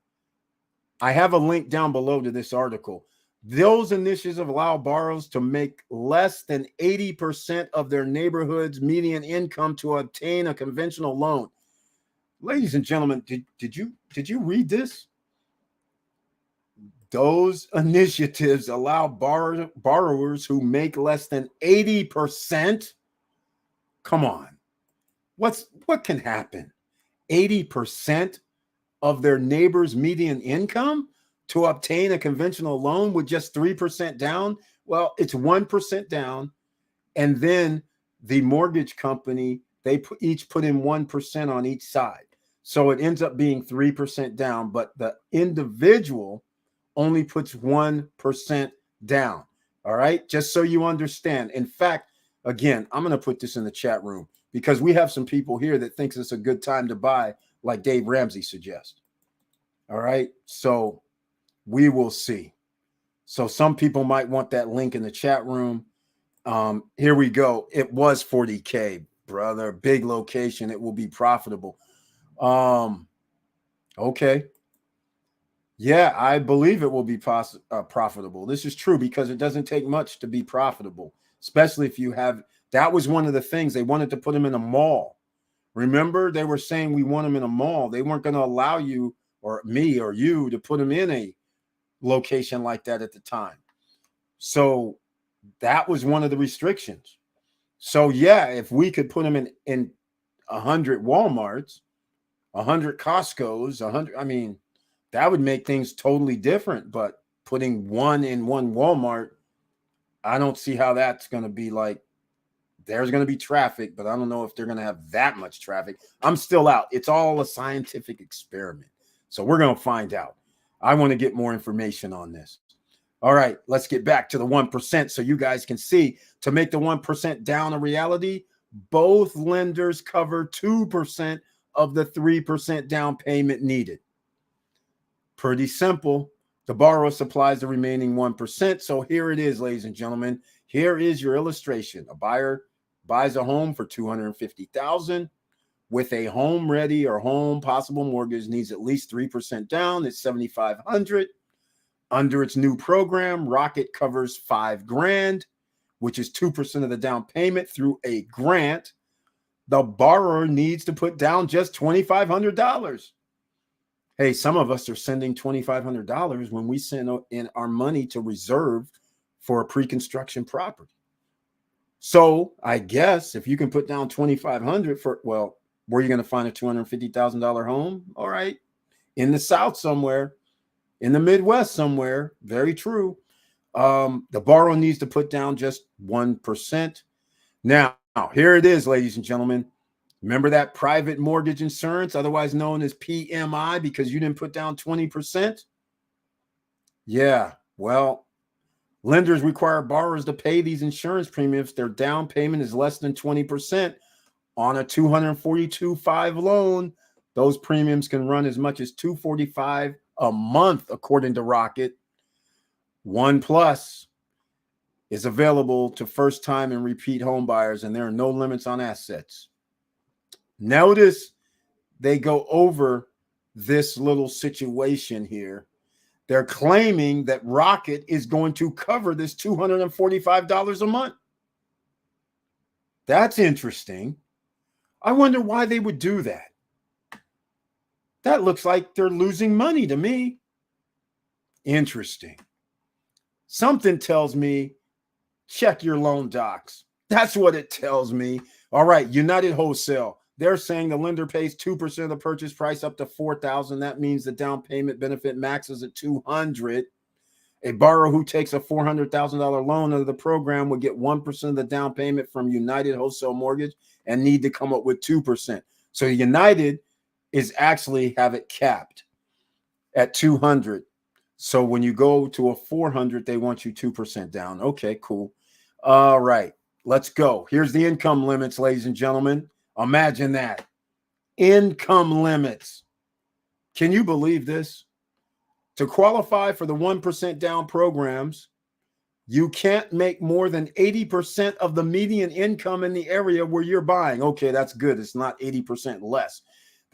I have a link down below to this article. Those initiatives allow borrowers to make less than 80% of their neighborhood's median income to obtain a conventional loan. Ladies and gentlemen, did you read this? Those initiatives allow borrowers who make less than 80%. Come on. What can happen? 80% of their neighbor's median income to obtain a conventional loan with just 3% down? Well, it's 1% down, and then the mortgage company, they each put in 1% on each side. So it ends up being 3% down, but the individual only puts 1% down. All right, just so you understand. In fact, again, I'm going to put this in the chat room because we have some people here that thinks it's a good time to buy, like Dave Ramsey suggests. All right, so we will see. So some people might want that link in the chat room. Here we go. It was 40K, brother. Big location. It will be profitable. Okay. Yeah, I believe it will be profitable. This is true because it doesn't take much to be profitable, especially if you have. That was one of the things they wanted to put them in a mall. Remember, they were saying we want them in a mall. They weren't going to allow you or me or you to put them in a location like that at the time. So that was one of the restrictions. So yeah, if we could put them in 100 Walmarts, 100 Costco's, 100, I mean, that would make things totally different. But putting one in one Walmart, I don't see how that's going to be like. There's going to be traffic, but I don't know if they're going to have that much traffic. I'm still out. It's all a scientific experiment. So we're going to find out. I want to get more information on this. All right, let's get back to the 1% so you guys can see. To make the 1% down a reality, both lenders cover 2% of the 3% down payment needed. Pretty simple. The borrower supplies the remaining 1%. So here it is, ladies and gentlemen. Here is your illustration. A buyer buys a home for $250,000 with a home ready or home possible mortgage, needs at least 3% down. It's $7,500. Under its new program, Rocket covers $5,000, which is 2% of the down payment through a grant. The borrower needs to put down just $2,500. Hey, some of us are sending $2,500 when we send in our money to reserve for a pre-construction property. So I guess if you can put down $2,500 for, well, where are you going to find a $250,000 home? All right. In the South somewhere, in the Midwest somewhere. Very true. The borrower needs to put down just 1%. Now, here it is, ladies and gentlemen. Remember that private mortgage insurance, otherwise known as PMI, because you didn't put down 20%? Yeah, well, lenders require borrowers to pay these insurance premiums. Their down payment is less than 20% on a $242,500 loan. Those premiums can run as much as $245 a month, according to Rocket. One Plus is available to first-time and repeat home buyers, and there are no limits on assets. Notice they go over this little situation here. They're claiming that Rocket is going to cover this $245 a month. That's interesting. I wonder why they would do that. That looks like they're losing money to me. Interesting. Something tells me check your loan docs. That's what it tells me. All right, United Wholesale. They're saying the lender pays 2% of the purchase price up to $4,000. That means the down payment benefit maxes at $200. A borrower who takes a $400,000 loan under the program would get 1% of the down payment from United Wholesale Mortgage and need to come up with 2%. So United is actually have it capped at $200. So when you go to a $400, they want you 2% down. Okay, cool. All right, let's go. Here's the income limits, ladies and gentlemen. Imagine that. Income limits. Can you believe this? To qualify for the 1% down programs, you can't make more than 80% of the median income in the area where you're buying. Okay, that's good. It's not 80% less.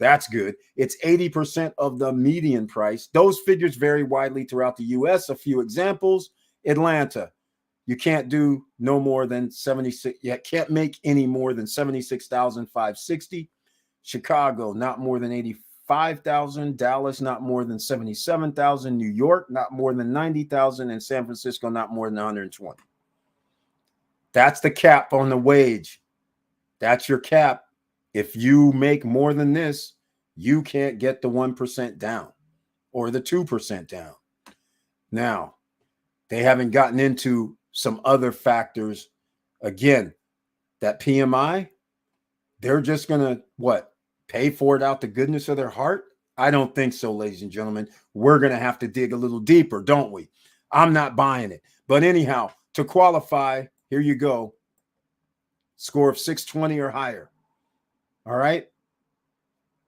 That's good. It's 80% of the median price. Those figures vary widely throughout the U.S. A few examples. Atlanta, you can't do no more than 76. You can't make any more than 76,560. Chicago, not more than 85,000. Dallas, not more than 77,000. New York, not more than 90,000. And San Francisco, not more than 120. That's the cap on the wage. That's your cap. If you make more than this, you can't get the 1% down or the 2% down. Now, they haven't gotten into some other factors. Again, that PMI, they're just going to, what, pay for it out the goodness of their heart? I don't think so, ladies and gentlemen. We're going to have to dig a little deeper, don't we? I'm not buying it. But anyhow, to qualify, here you go. Score of 620 or higher. All right.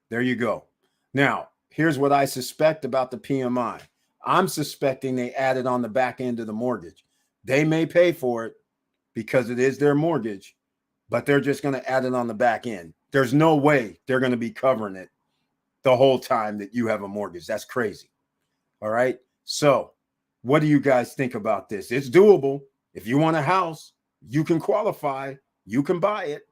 There you go. Now, here's what I suspect about the PMI. I'm suspecting they added on the back end of the mortgage. They may pay for it because it is their mortgage, but they're just going to add it on the back end. There's no way they're going to be covering it the whole time that you have a mortgage. That's crazy. All right. So what do you guys think about this? It's doable. If you want a house, you can qualify. You can buy it.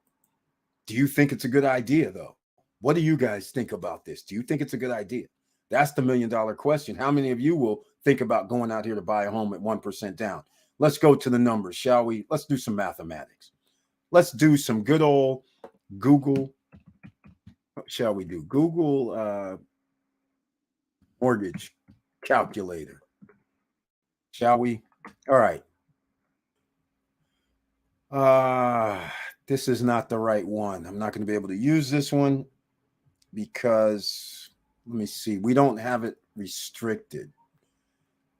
Do you think it's a good idea, though? What do you guys think about this? Do you think it's a good idea? That's the $1 million question. How many of you will think about going out here to buy a home at 1% down? Let's go to the numbers, shall we? Let's do some mathematics. Let's do some good old Google. What shall we do? Google mortgage calculator. Shall we? All right. This is not the right one. I'm not going to be able to use this one because, let me see, we don't have it restricted.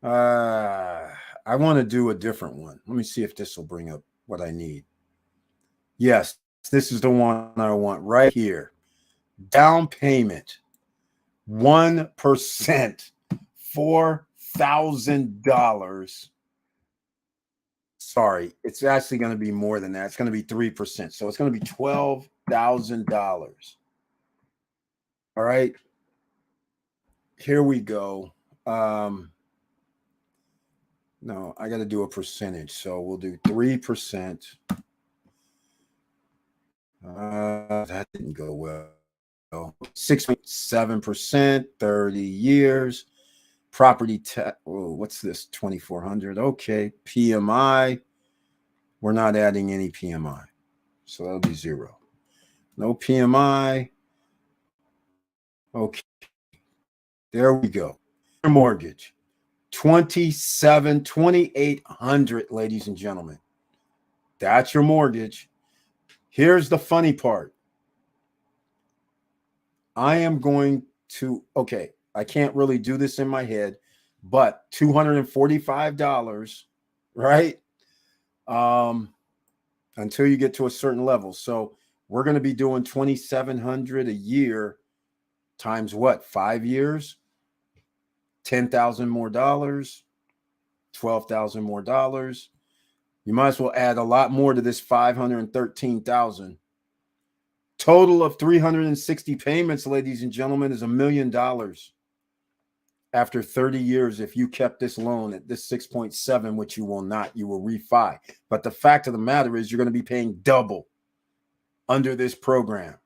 I want to do a different one. Let me see if this will bring up what I need. Yes, this is the one I want right here. Down payment, 1% for $12,000. Sorry, it's actually going to be more than that. It's going to be 3%. So it's going to be $12,000. All right. Here we go. No, I got to do a percentage. So we'll do 3%. That didn't go well. 6.7%, 30 years. Property tax. Oh, what's this? 2,400. Okay. PMI. We're not adding any PMI. So that'll be 0. No PMI. Okay. There we go. Mortgage. 2,800, ladies and gentlemen. That's your mortgage. Here's the funny part. I am going to, okay, I can't really do this in my head, but $245, right? Until you get to a certain level. So we're going to be doing $2,700 a year times what? 5 years? 10,000 more dollars, 12,000 more dollars. You might as well add a lot more to this 513,000. Total of 360 payments, ladies and gentlemen, is $1 million. After 30 years, if you kept this loan at this 6.7, which you will not, you will refi. But the fact of the matter is you're going to be paying double under this program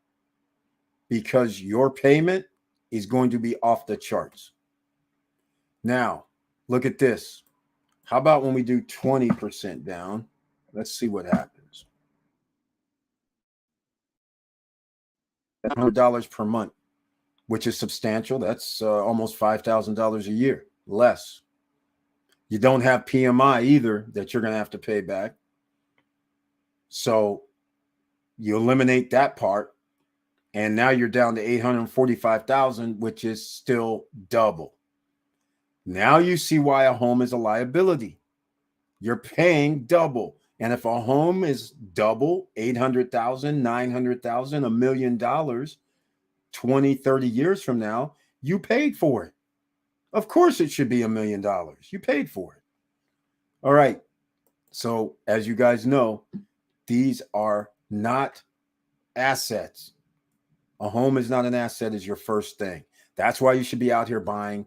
because your payment is going to be off the charts. Now, look at this. How about when we do 20% down? Let's see what happens. $100 per month, which is substantial. That's almost $5,000 a year less. You don't have PMI either that you're going to have to pay back. So you eliminate that part. And now you're down to $845,000, which is still double. Now you see why a home is a liability. You're paying double. And if a home is double, $800,000, $900,000, $1 million, 20, 30 years from now, you paid for it. Of course it should be $1 million. You paid for it. All right. So as you guys know, these are not assets. A home is not an asset, is your first thing. That's why you should be out here buying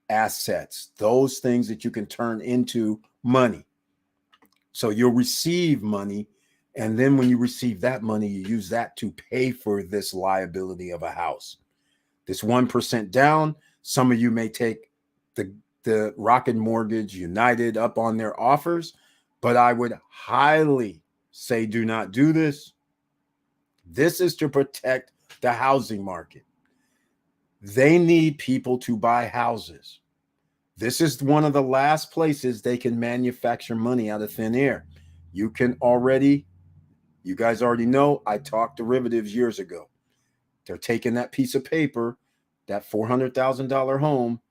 assets, those things that you can turn into money. So you'll receive money. And then when you receive that money, you use that to pay for this liability of a house. This 1% down, some of you may take the Rocket Mortgage United up on their offers, but I would highly say do not do this. This is to protect the housing market. They need people to buy houses. This is one of the last places they can manufacture money out of thin air. You guys already know, I talked derivatives years ago. They're taking that piece of paper, that $400,000 home.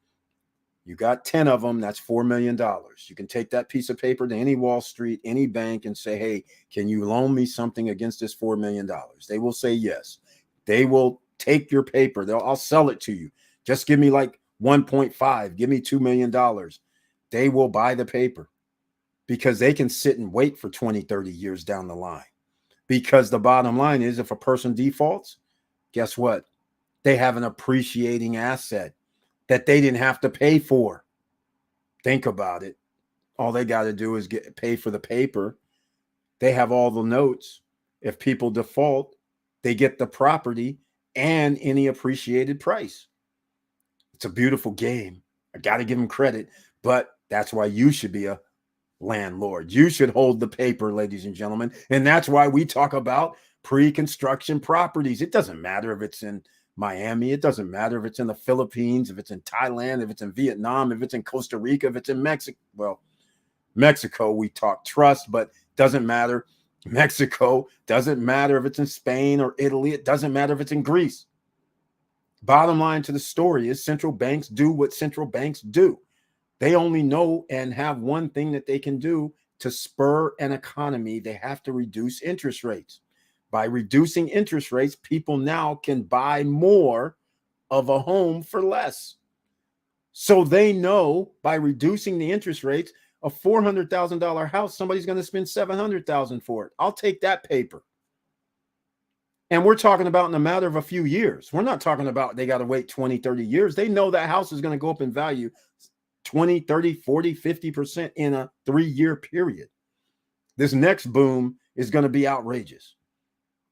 You got 10 of them, that's $4 million. You can take that piece of paper to any Wall Street, any bank, and say, hey, can you loan me something against this $4 million? They will say yes. They will take your paper. I'll sell it to you. Just give me like 1.5, give me $2 million. They will buy the paper because they can sit and wait for 20, 30 years down the line. Because the bottom line is if a person defaults, guess what? They have an appreciating asset that they didn't have to pay for. Think about it. All they got to do is pay for the paper. They have all the notes. If people default, they get the property and any appreciated price. It's a beautiful game. I got to give them credit, but that's why you should be a landlord. You should hold the paper, ladies and gentlemen. And that's why we talk about pre-construction properties. It doesn't matter if it's in Miami. It doesn't matter if it's in the Philippines, if it's in Thailand, if it's in Vietnam, if it's in Costa Rica, if it's in Mexico. Well, Mexico, we talk trust, but doesn't matter. Mexico, doesn't matter if it's in Spain or Italy. It doesn't matter if it's in Greece. Bottom line to the story is central banks do what central banks do. They only know and have one thing that they can do to spur an economy. They have to reduce interest rates. By reducing interest rates, people now can buy more of a home for less. So they know by reducing the interest rates, a $400,000 house, somebody's going to spend $700,000 for it. I'll take that paper. And we're talking about in a matter of a few years. We're not talking about they got to wait 20, 30 years. They know that house is going to go up in value 20, 30, 40, 50% in a 3-year period. This next boom is going to be outrageous.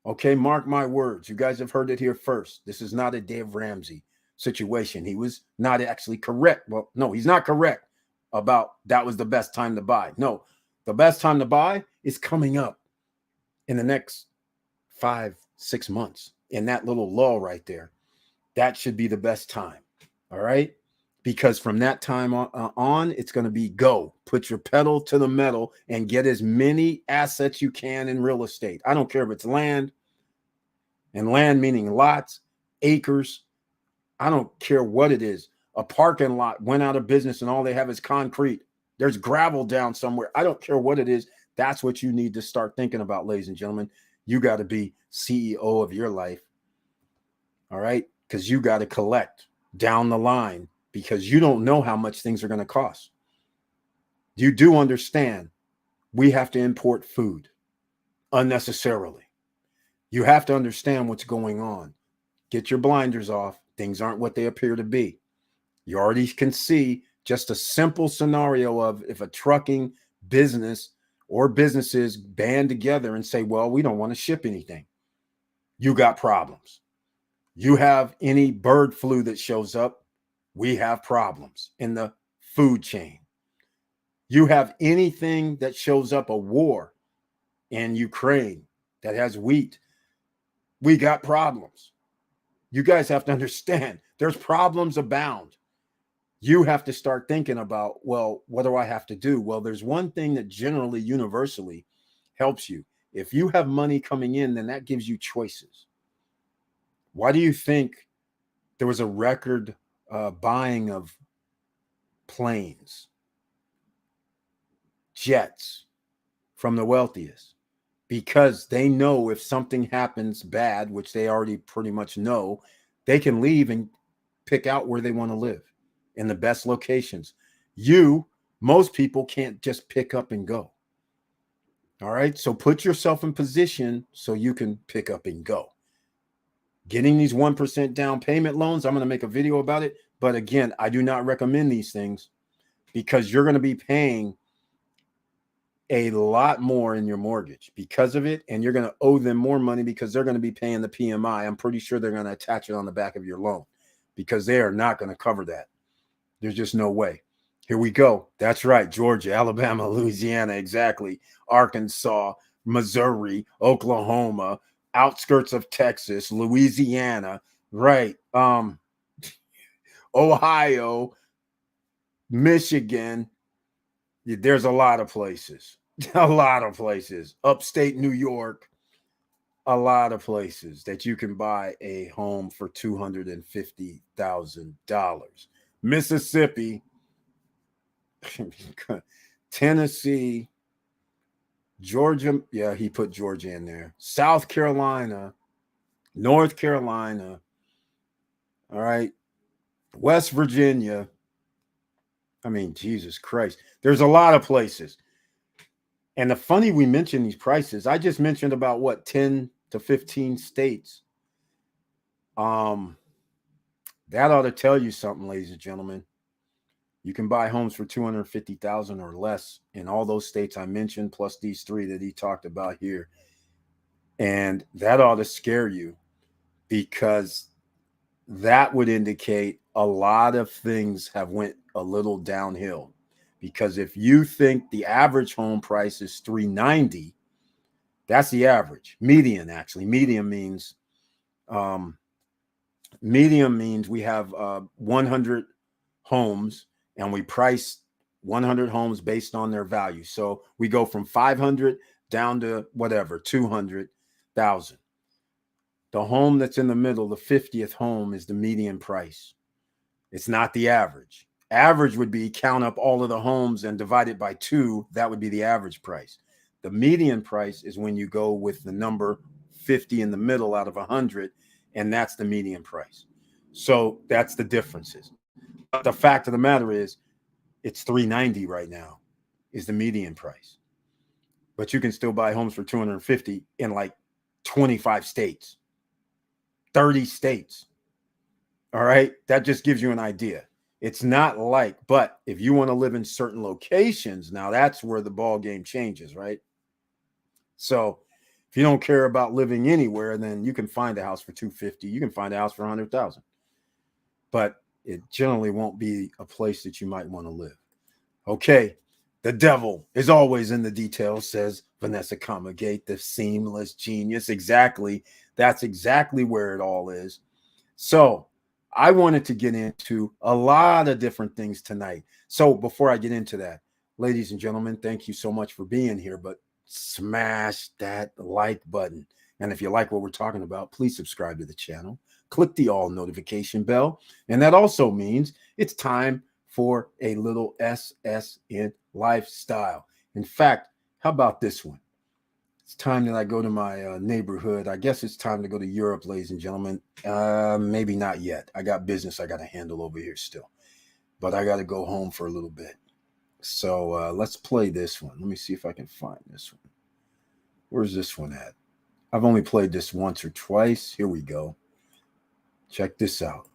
Okay, mark my words. You guys have heard it here first. This is not a Dave Ramsey situation. He was not actually correct. Well, no, he's not correct about that was the best time to buy. No, the best time to buy is coming up in the next 5-6 months. In that little lull right there, that should be the best time. All right. Because from that time on, it's going to be go. Put your pedal to the metal and get as many assets you can in real estate. I don't care if it's land, and land meaning lots, acres. I don't care what it is. A parking lot went out of business and all they have is concrete. There's gravel down somewhere. I don't care what it is. That's what you need to start thinking about, ladies and gentlemen. You got to be CEO of your life. All right. Because you got to collect down the line because you don't know how much things are going to cost. You do understand we have to import food unnecessarily. You have to understand what's going on. Get your blinders off. Things aren't what they appear to be. You already can see just a simple scenario of if a trucking business or businesses band together and say, well, we don't want to ship anything. You got problems. You have any bird flu that shows up, we have problems in the food chain. You have anything that shows up, a war in Ukraine that has wheat, we got problems. You guys have to understand there's problems abound. You have to start thinking about, well, what do I have to do? Well, there's one thing that generally, universally helps you. If you have money coming in, then that gives you choices. Why do you think there was a record buying of planes, jets from the wealthiest? Because they know if something happens bad, which they already pretty much know, they can leave and pick out where they want to live in the best locations. Most people can't just pick up and go. All right. So put yourself in position so you can pick up and go. Getting these 1% down payment loans, I'm going to make a video about it. But again, I do not recommend these things because you're going to be paying a lot more in your mortgage because of it. And you're going to owe them more money because they're going to be paying the PMI. I'm pretty sure they're going to attach it on the back of your loan because they are not going to cover that. There's just no way. Here we go. That's right. Georgia, Alabama, Louisiana, exactly. Arkansas, Missouri, Oklahoma, outskirts of Texas, Louisiana, right. Ohio, Michigan. There's a lot of places. A lot of places. Upstate New York. A lot of places that you can buy a home for $250,000. Mississippi, Tennessee, Georgia. Yeah, he put Georgia in there. South Carolina, North Carolina. All right. West Virginia. I mean, Jesus Christ. There's a lot of places. And the funny we mentioned these prices, I just mentioned about what, 10 to 15 states. That ought to tell you something, ladies and gentlemen. You can buy homes for $250,000 or less in all those states I mentioned, plus these 3 that he talked about here. And that ought to scare you because that would indicate a lot of things have went a little downhill. Because if you think the average home price is $390,000, that's the average. Median, actually. Median means we have 100 homes and we price 100 homes based on their value. So we go from 500 down to whatever, 200,000. The home that's in the middle, the 50th home, is the median price. It's not the average. Average would be count up all of the homes and divide it by 2. That would be the average price. The median price is when you go with the number 50 in the middle out of 100, and that's the median price. So that's the differences. But the fact of the matter is, it's $390 right now is the median price. But you can still buy homes for $250 in like 25 states, 30 states. All right. That just gives you an idea. It's not like, but if you want to live in certain locations, now that's where the ball game changes, right? So if you don't care about living anywhere, then you can find a house for $250. You can find a house for $100,000. But it generally won't be a place that you might want to live. Okay. The devil is always in the details, says Vanessa Comagate, the seamless genius. Exactly. That's exactly where it all is. So I wanted to get into a lot of different things tonight. So before I get into that, ladies and gentlemen, thank you so much for being here, but smash that like button. And if you like what we're talking about, please subscribe to the channel. Click the all notification bell. And that also means it's time for a little SSN lifestyle. In fact, how about this one? It's time that I go to my neighborhood. I guess it's time to go to Europe, ladies and gentlemen. Maybe not yet. I got business I got to handle over here still. But I got to go home for a little bit. So let's play this one. Let me see if I can find this one. Where's this one at? I've only played this once or twice. Here we go. Check this out.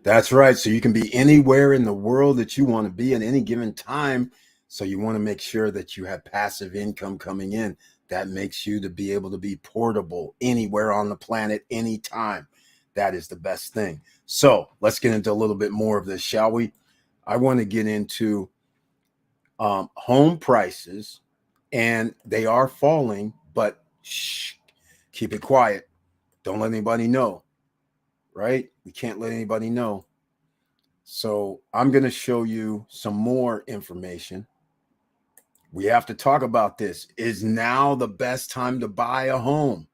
That's right. So you can be anywhere in the world that you want to be at any given time. So you want to make sure that you have passive income coming in. That makes you to be able to be portable anywhere on the planet, anytime. That is the best thing. So let's get into a little bit more of this, shall we? I want to get into home prices, and they are falling, but shh, keep it quiet. Don't let anybody know. Right? We can't let anybody know. So I'm going to show you some more information. We have to talk about this. Is now the best time to buy a home?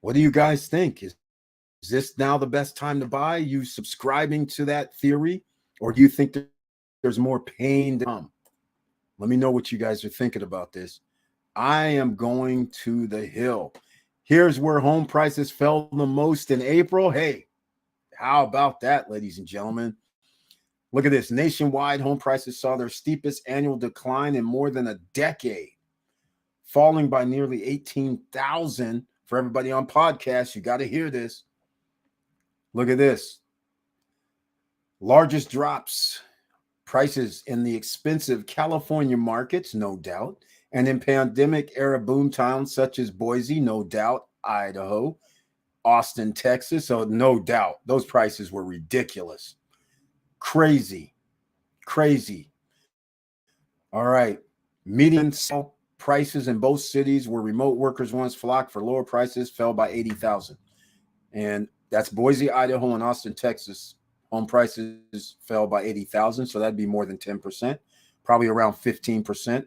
What do you guys think? Is this now the best time to buy? You subscribing to that theory? Or do you think there's more pain to come? Let me know what you guys are thinking about this. I am going to the hill. Here's where home prices fell the most in April. Hey, how about that, ladies and gentlemen? Look at this. Nationwide, home prices saw their steepest annual decline in more than a decade, falling by nearly 18,000. For everybody on podcasts, you got to hear this. Look at this. Largest drops, prices in the expensive California markets, no doubt, and in pandemic-era boom towns such as Boise, no doubt, Idaho, Austin, Texas. So no doubt those prices were ridiculous. Crazy. All right. Median sale prices in both cities where remote workers once flocked for lower prices fell by 80,000. And that's Boise, Idaho, and Austin, Texas. Home prices fell by 80,000. So that'd be more than 10%, probably around 15%.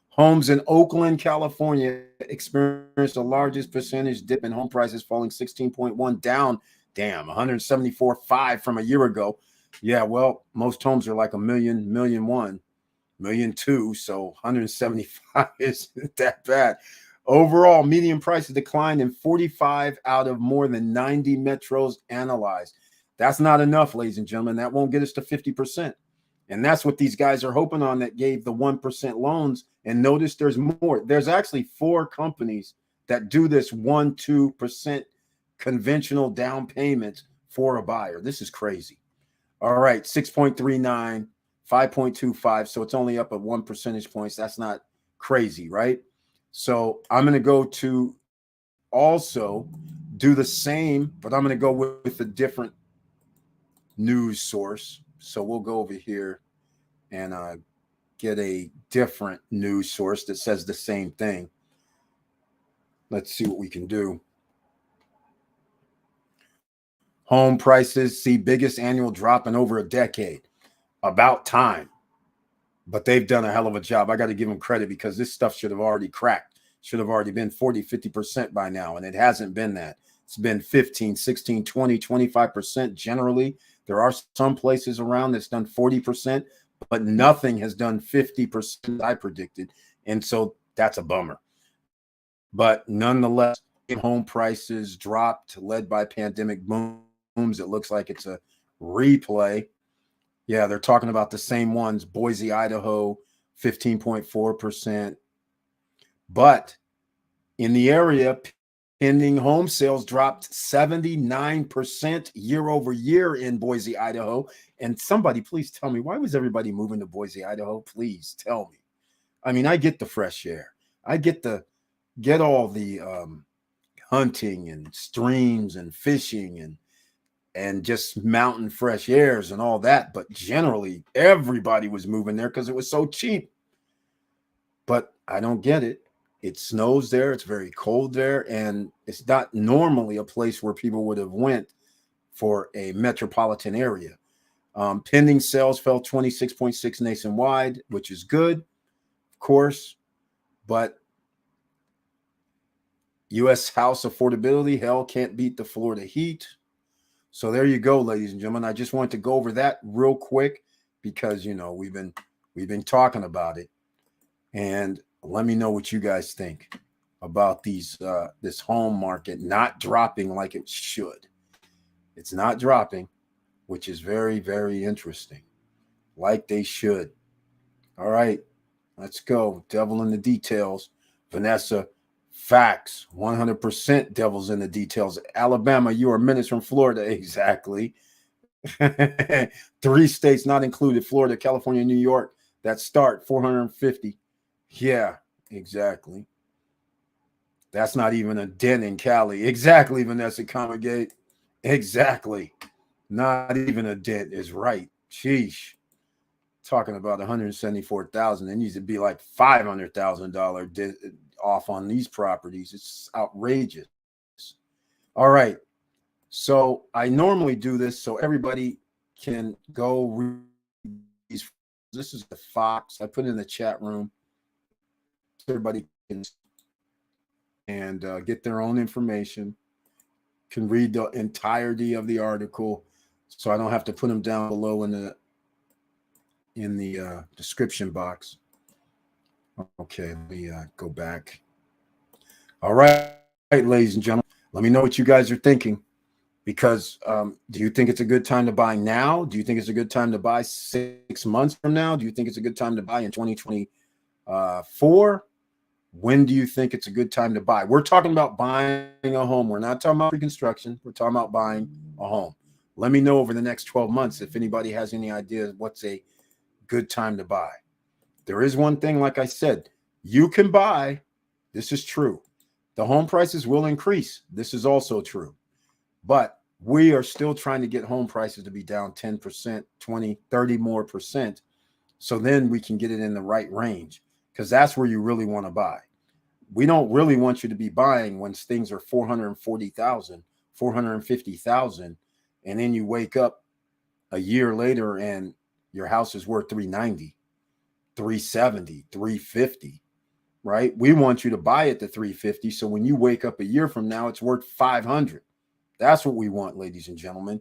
Homes in Oakland, California experienced the largest percentage dip in home prices, falling 16.1 down, 174.5 from a year ago. Yeah, well, most homes are like $1 million, $1.1 million, $1.2 million. So 175 isn't that bad. Overall, median prices declined in 45 out of more than 90 metros analyzed. That's not enough, ladies and gentlemen. That won't get us to 50%. And that's what these guys are hoping on that gave the 1% loans. And notice there's more. There's actually 4 companies that do this 1-2% conventional down payments for a buyer. This is crazy. All right, 6.39, 5.25. So it's only up at 1 percentage points. That's not crazy, right? So I'm going to go to also do the same, but I'm going to go with a different news source. So we'll go over here and get a different news source that says the same thing. Let's see what we can do. Home prices see biggest annual drop in over a decade. About time. But they've done a hell of a job. I got to give them credit because this stuff should have already cracked. Should have already been 40, 50% by now. And it hasn't been that. It's been 15, 16, 20, 25% generally. There are some places around that's done 40%, but nothing has done 50% I predicted. And so that's a bummer. But nonetheless, home prices dropped, led by pandemic booms. It looks like it's a replay. Yeah, they're talking about the same ones. Boise, Idaho, 15.4%. But in the area, pending home sales dropped 79% year over year in Boise, Idaho. And somebody, please tell me, why was everybody moving to Boise, Idaho? Please tell me. I mean, I get the fresh air. I get all the hunting and streams and fishing and just mountain fresh airs and all that. But generally, everybody was moving there because it was so cheap. But I don't get it. It snows there. It's very cold there. And it's not normally a place where people would have went for a metropolitan area. Pending sales fell 26.6 nationwide, which is good, of course. But U.S. house affordability, hell can't beat the Florida heat. So there you go, ladies and gentlemen. I just wanted to go over that real quick because we've been talking about it, and let me know what you guys think about this home market not dropping like it should. It's not dropping, which is very, very interesting, like they should. All right, let's go. Devil in the details. Vanessa, facts. 100% devil's in the details. Alabama, you are minutes from Florida. Exactly. 3 states not included: Florida, California, New York, that start 450. Yeah, exactly. That's not even a dent in Cali. Exactly, Vanessa Comagate. Exactly. Not even a dent is right. Sheesh. Talking about 174,000. It needs to be like $500,000 off on these properties. It's outrageous. All right. So I normally do this so everybody can go read these. This is the Fox. I put it in the chat room. Everybody can and get their own information. Can read the entirety of the article, so I don't have to put them down below in the description box. Okay, let me go back. All right, ladies and gentlemen, let me know what you guys are thinking. Because do you think it's a good time to buy now? Do you think it's a good time to buy 6 months from now? Do you think it's a good time to buy in 2024? When do you think it's a good time to buy? We're talking about buying a home. We're not talking about pre-construction. We're talking about buying a home. Let me know over the next 12 months if anybody has any ideas what's a good time to buy. There is one thing, like I said, you can buy. This is true. The home prices will increase. This is also true. But we are still trying to get home prices to be down 10%, 20, 30 more percent. So then we can get it in the right range, because that's where you really want to buy. We don't really want you to be buying when things are 440,000, 450,000, and then you wake up a year later and your house is worth 390, 370, 350, right? We want you to buy at the 350. So when you wake up a year from now, it's worth 500. That's what we want, ladies and gentlemen.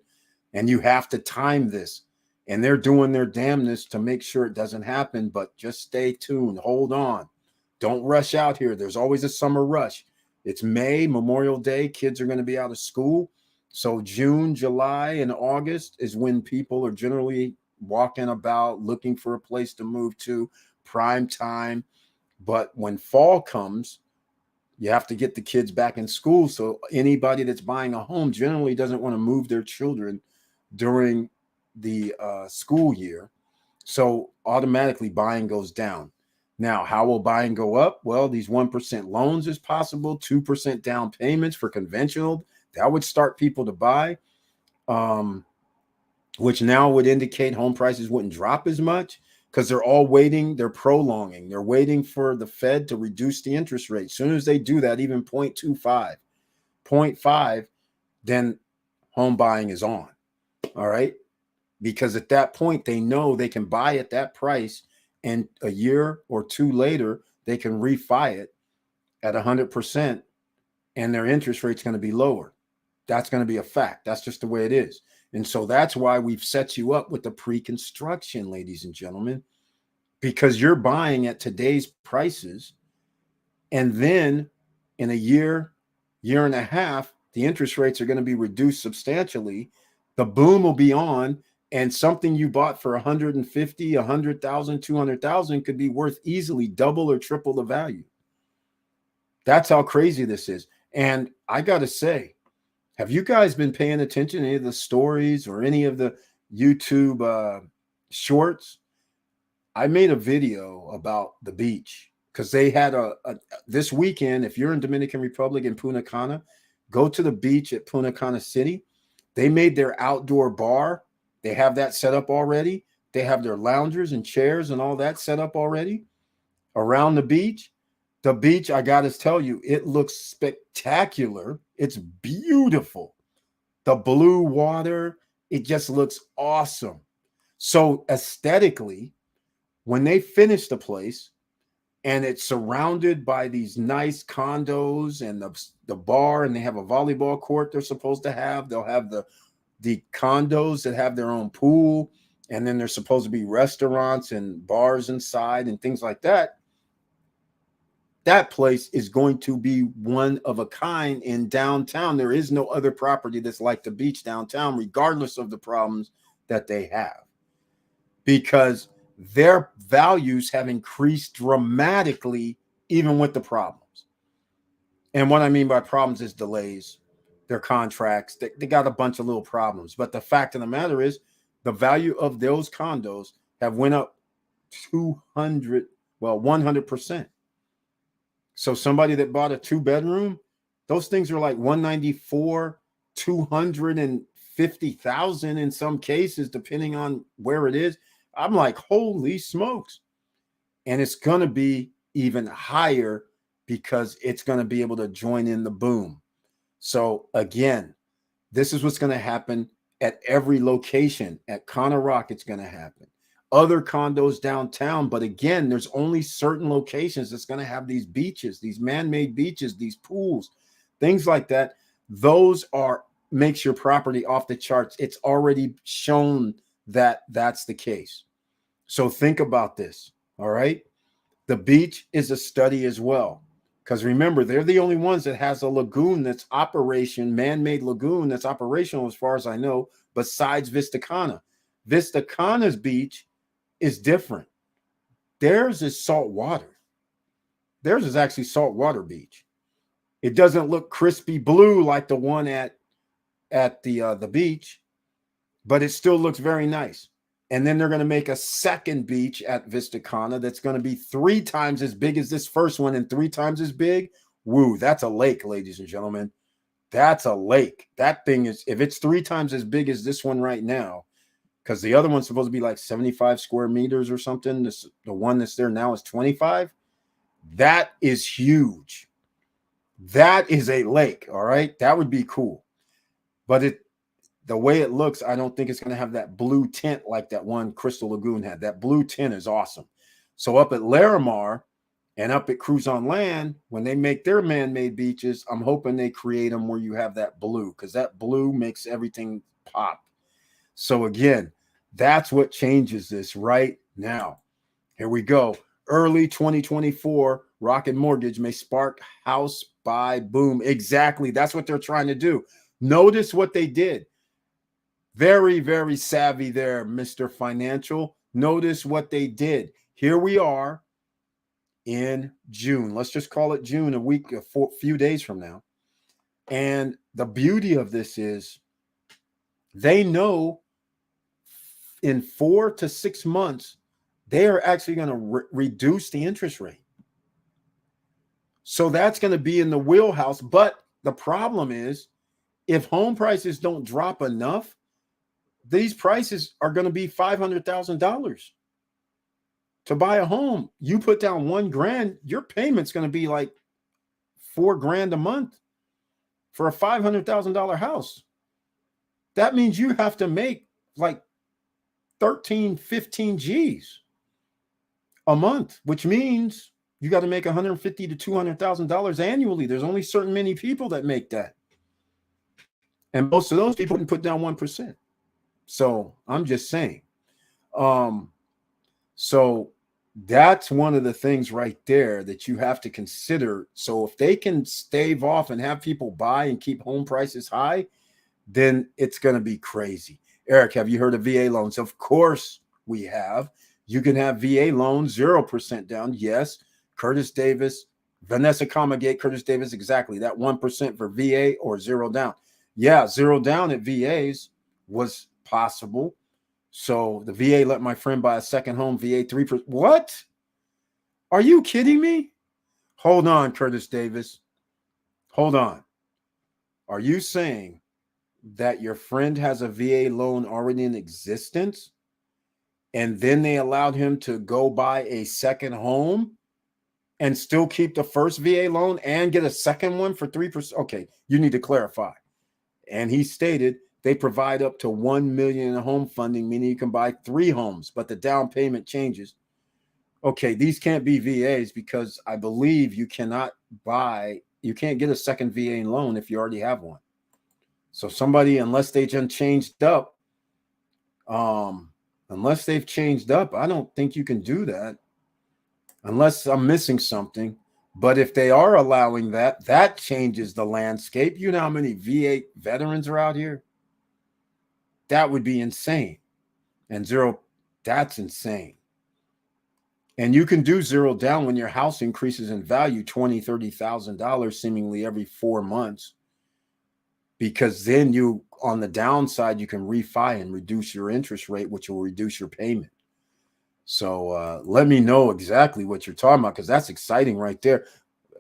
And you have to time this. And they're doing their damnness to make sure it doesn't happen. But just stay tuned. Hold on. Don't rush out here. There's always a summer rush. It's May, Memorial Day. Kids are going to be out of school. So June, July, and August is when people are generally walking about looking for a place to move to, prime time. But when fall comes, You have to get the kids back in school. So anybody that's buying a home generally doesn't want to move their children during the school year. So automatically buying goes down. Now, how will buying go up? Well, these 1% loans is possible, 2% down payments for conventional. That would start people to buy, which now would indicate home prices wouldn't drop as much because they're all waiting. They're prolonging. They're waiting for the Fed to reduce the interest rate. As soon as they do that, even 0.25, 0.5, then home buying is on. All right. Because at that point, they know they can buy at that price, and a year or two later, they can refi it at 100%, and their interest rate's going to be lower. That's going to be a fact. That's just the way it is. And so that's why we've set you up with the pre-construction, ladies and gentlemen, because you're buying at today's prices. And then in a year, year and a half, the interest rates are going to be reduced substantially. The boom will be on, and something you bought for 150, 100,000, 200,000 could be worth easily double or triple the value. That's how crazy this is. And I got to say, have you guys been paying attention to any of the stories or any of the YouTube shorts? I made a video about the beach because they had this weekend. If you're in Dominican Republic in Punta Cana, go to the beach at Punta Cana City. They made their outdoor bar. They have that set up already. They have their loungers and chairs and all that set up already around the beach. The beach, I got to tell you, it looks spectacular. It's beautiful. The blue water, it just looks awesome. So aesthetically, when they finish the place and it's surrounded by these nice condos and the bar, and they have a volleyball court they're supposed to have, they'll have the condos that have their own pool, and then there's supposed to be restaurants and bars inside and things like that. That place is going to be one of a kind in downtown. There is no other property that's like the beach downtown, regardless of the problems that they have, because their values have increased dramatically, even with the problems. And what I mean by problems is delays, their contracts. They got a bunch of little problems. But the fact of the matter is, the value of those condos have went up 100%. So somebody that bought a 2-bedroom, those things are like 194, 250,000 in some cases, depending on where it is. I'm like, holy smokes. And it's going to be even higher because it's going to be able to join in the boom. So again, this is what's going to happen at every location. At Cana Rock, it's going to happen. Other condos downtown, but again, there's only certain locations that's going to have these beaches, these man-made beaches, these pools, things like that. Those makes your property off the charts. It's already shown that that's the case. So think about this. All right. The beach is a study as well, because remember, they're the only ones that has a lagoon that's man-made lagoon that's operational, as far as I know, besides Vista Cana. Vista Cana's beach is different. Theirs is salt water. Theirs is actually saltwater beach. It doesn't look crispy blue like the one at the beach, but it still looks very nice. And then they're going to make a second beach at Vista Cana that's going to be 3 times as big as this first one and 3 times as big. Woo, that's a lake, ladies and gentlemen. That's a lake. That thing is, if it's 3 times as big as this one right now, because the other one's supposed to be like 75 square meters or something. The one that's there now is 25. That is huge. That is a lake, all right? That would be cool. But the way it looks, I don't think it's going to have that blue tint like that one Crystal Lagoon had. That blue tint is awesome. So up at Larimar and up at Cruise on Land, when they make their man-made beaches, I'm hoping they create them where you have that blue, because that blue makes everything pop. So again, that's what changes this right now. Here we go. Early 2024, Rocket Mortgage may spark house buy boom. Exactly. That's what they're trying to do. Notice what they did. Very, very savvy there, Mr. Financial. Notice what they did. Here we are in June. Let's just call it June, a few days from now. And the beauty of this is they know in 4 to 6 months, they are actually going to reduce the interest rate. So that's going to be in the wheelhouse. But the problem is, if home prices don't drop enough, these prices are going to be $500,000 to buy a home. You put down $1,000, your payment's going to be like $4,000 a month for a $500,000 house. That means you have to make like 13, 15 G's a month, which means you got to make $150,000 to $200,000 annually. There's only certain many people that make that. And most of those people can put down 1%. So I'm just saying. So that's one of the things right there that you have to consider. So if they can stave off and have people buy and keep home prices high, then it's going to be crazy. Eric, have you heard of VA loans? Of course we have. You can have VA loans, 0% down. Yes. Curtis Davis, Vanessa Comagate, Curtis Davis, exactly. That 1% for VA or 0 down. Yeah, 0 down at VAs was possible. So the VA let my friend buy a second home, VA 3%. What? Are you kidding me? Hold on, Curtis Davis. Hold on. Are you saying that your friend has a VA loan already in existence and then they allowed him to go buy a second home and still keep the first VA loan and get a second one for 3%? Okay, you need to clarify. And he stated they provide up to $1 million in home funding, meaning you can buy 3 homes, but the down payment changes. Okay, these can't be VAs because I believe you can't get a second VA loan if you already have one. So somebody, unless they've changed up, I don't think you can do that unless I'm missing something. But if they are allowing that, that changes the landscape. You know how many VA veterans are out here? That would be insane. And 0, that's insane. And you can do 0 down when your house increases in value $20,000, $30,000 seemingly every 4 months. Because then you, on the downside, you can refi and reduce your interest rate, which will reduce your payment. So let me know exactly what you're talking about, because that's exciting right there.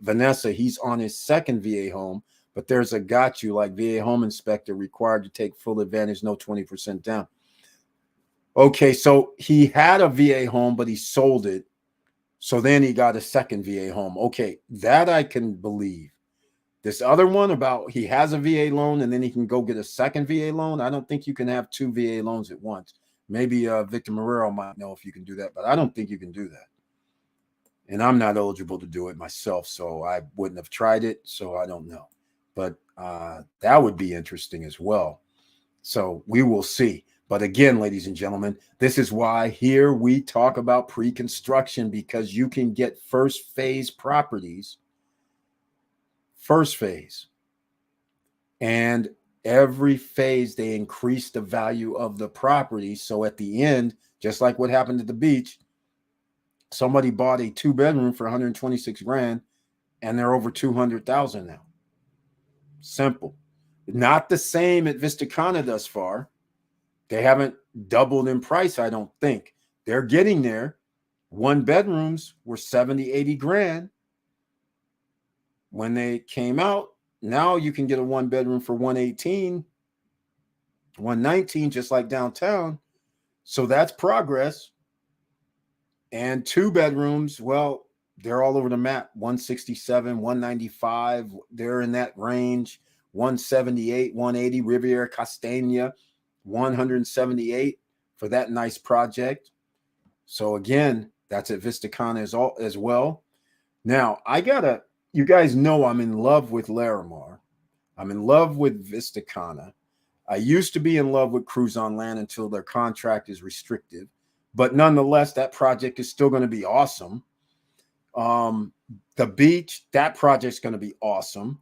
Vanessa, he's on his second VA home, but there's a got you like VA home inspector required to take full advantage, no 20% down. Okay, so he had a VA home, but he sold it. So then he got a second VA home. Okay, that I can believe. This other one about he has a VA loan and then he can go get a second VA loan, I don't think you can have 2 VA loans at once. Maybe Victor Marrero might know if you can do that, but I don't think you can do that. And I'm not eligible to do it myself, so I wouldn't have tried it, so I don't know. But that would be interesting as well. So we will see. But again, ladies and gentlemen, this is why here we talk about pre-construction, because you can get first phase properties, first phase. And every phase, they increase the value of the property. So at the end, just like what happened at the beach, somebody bought a 2-bedroom for 126 grand and they're over 200,000 now. Simple. Not the same at Vista Cana thus far. They haven't doubled in price, I don't think. They're getting there. 1-bedrooms were 70, 80 grand when they came out. Now you can get a 1-bedroom for 118, 119, just like downtown. So that's progress. And 2-bedrooms, well, they're all over the map. 167, 195, they're in that range. 178, 180, Riviera Castagna, 178 for that nice project. So again, that's at Vista Cana as well. Now, you guys know I'm in love with Larimar. I'm in love with Vista Cana. I used to be in love with Cruise on Land until their contract is restrictive. But nonetheless, that project is still going to be awesome. The beach, that project's going to be awesome.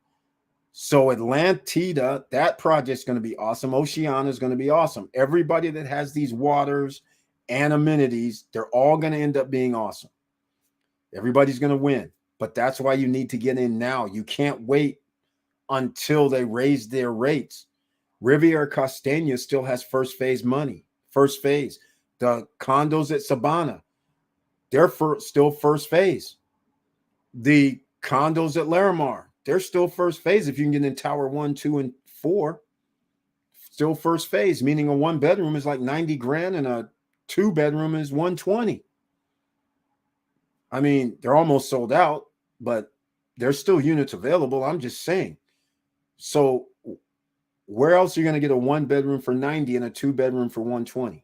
So Atlantida, that project's going to be awesome. Oceana is going to be awesome. Everybody that has these waters and amenities, they're all going to end up being awesome. Everybody's going to win. But that's why you need to get in now. You can't wait until they raise their rates. Riviera Costeña still has first phase money. First phase. The condos at Sabana, they're still first phase. The condos at Larimar, they're still first phase. If you can get in Tower 1, 2, and 4, still first phase, meaning a 1-bedroom is like 90 grand and a 2-bedroom is 120. I mean, they're almost sold out, but there's still units available. I'm just saying. So where else are you going to get a 1-bedroom for 90 and a 2-bedroom for 120?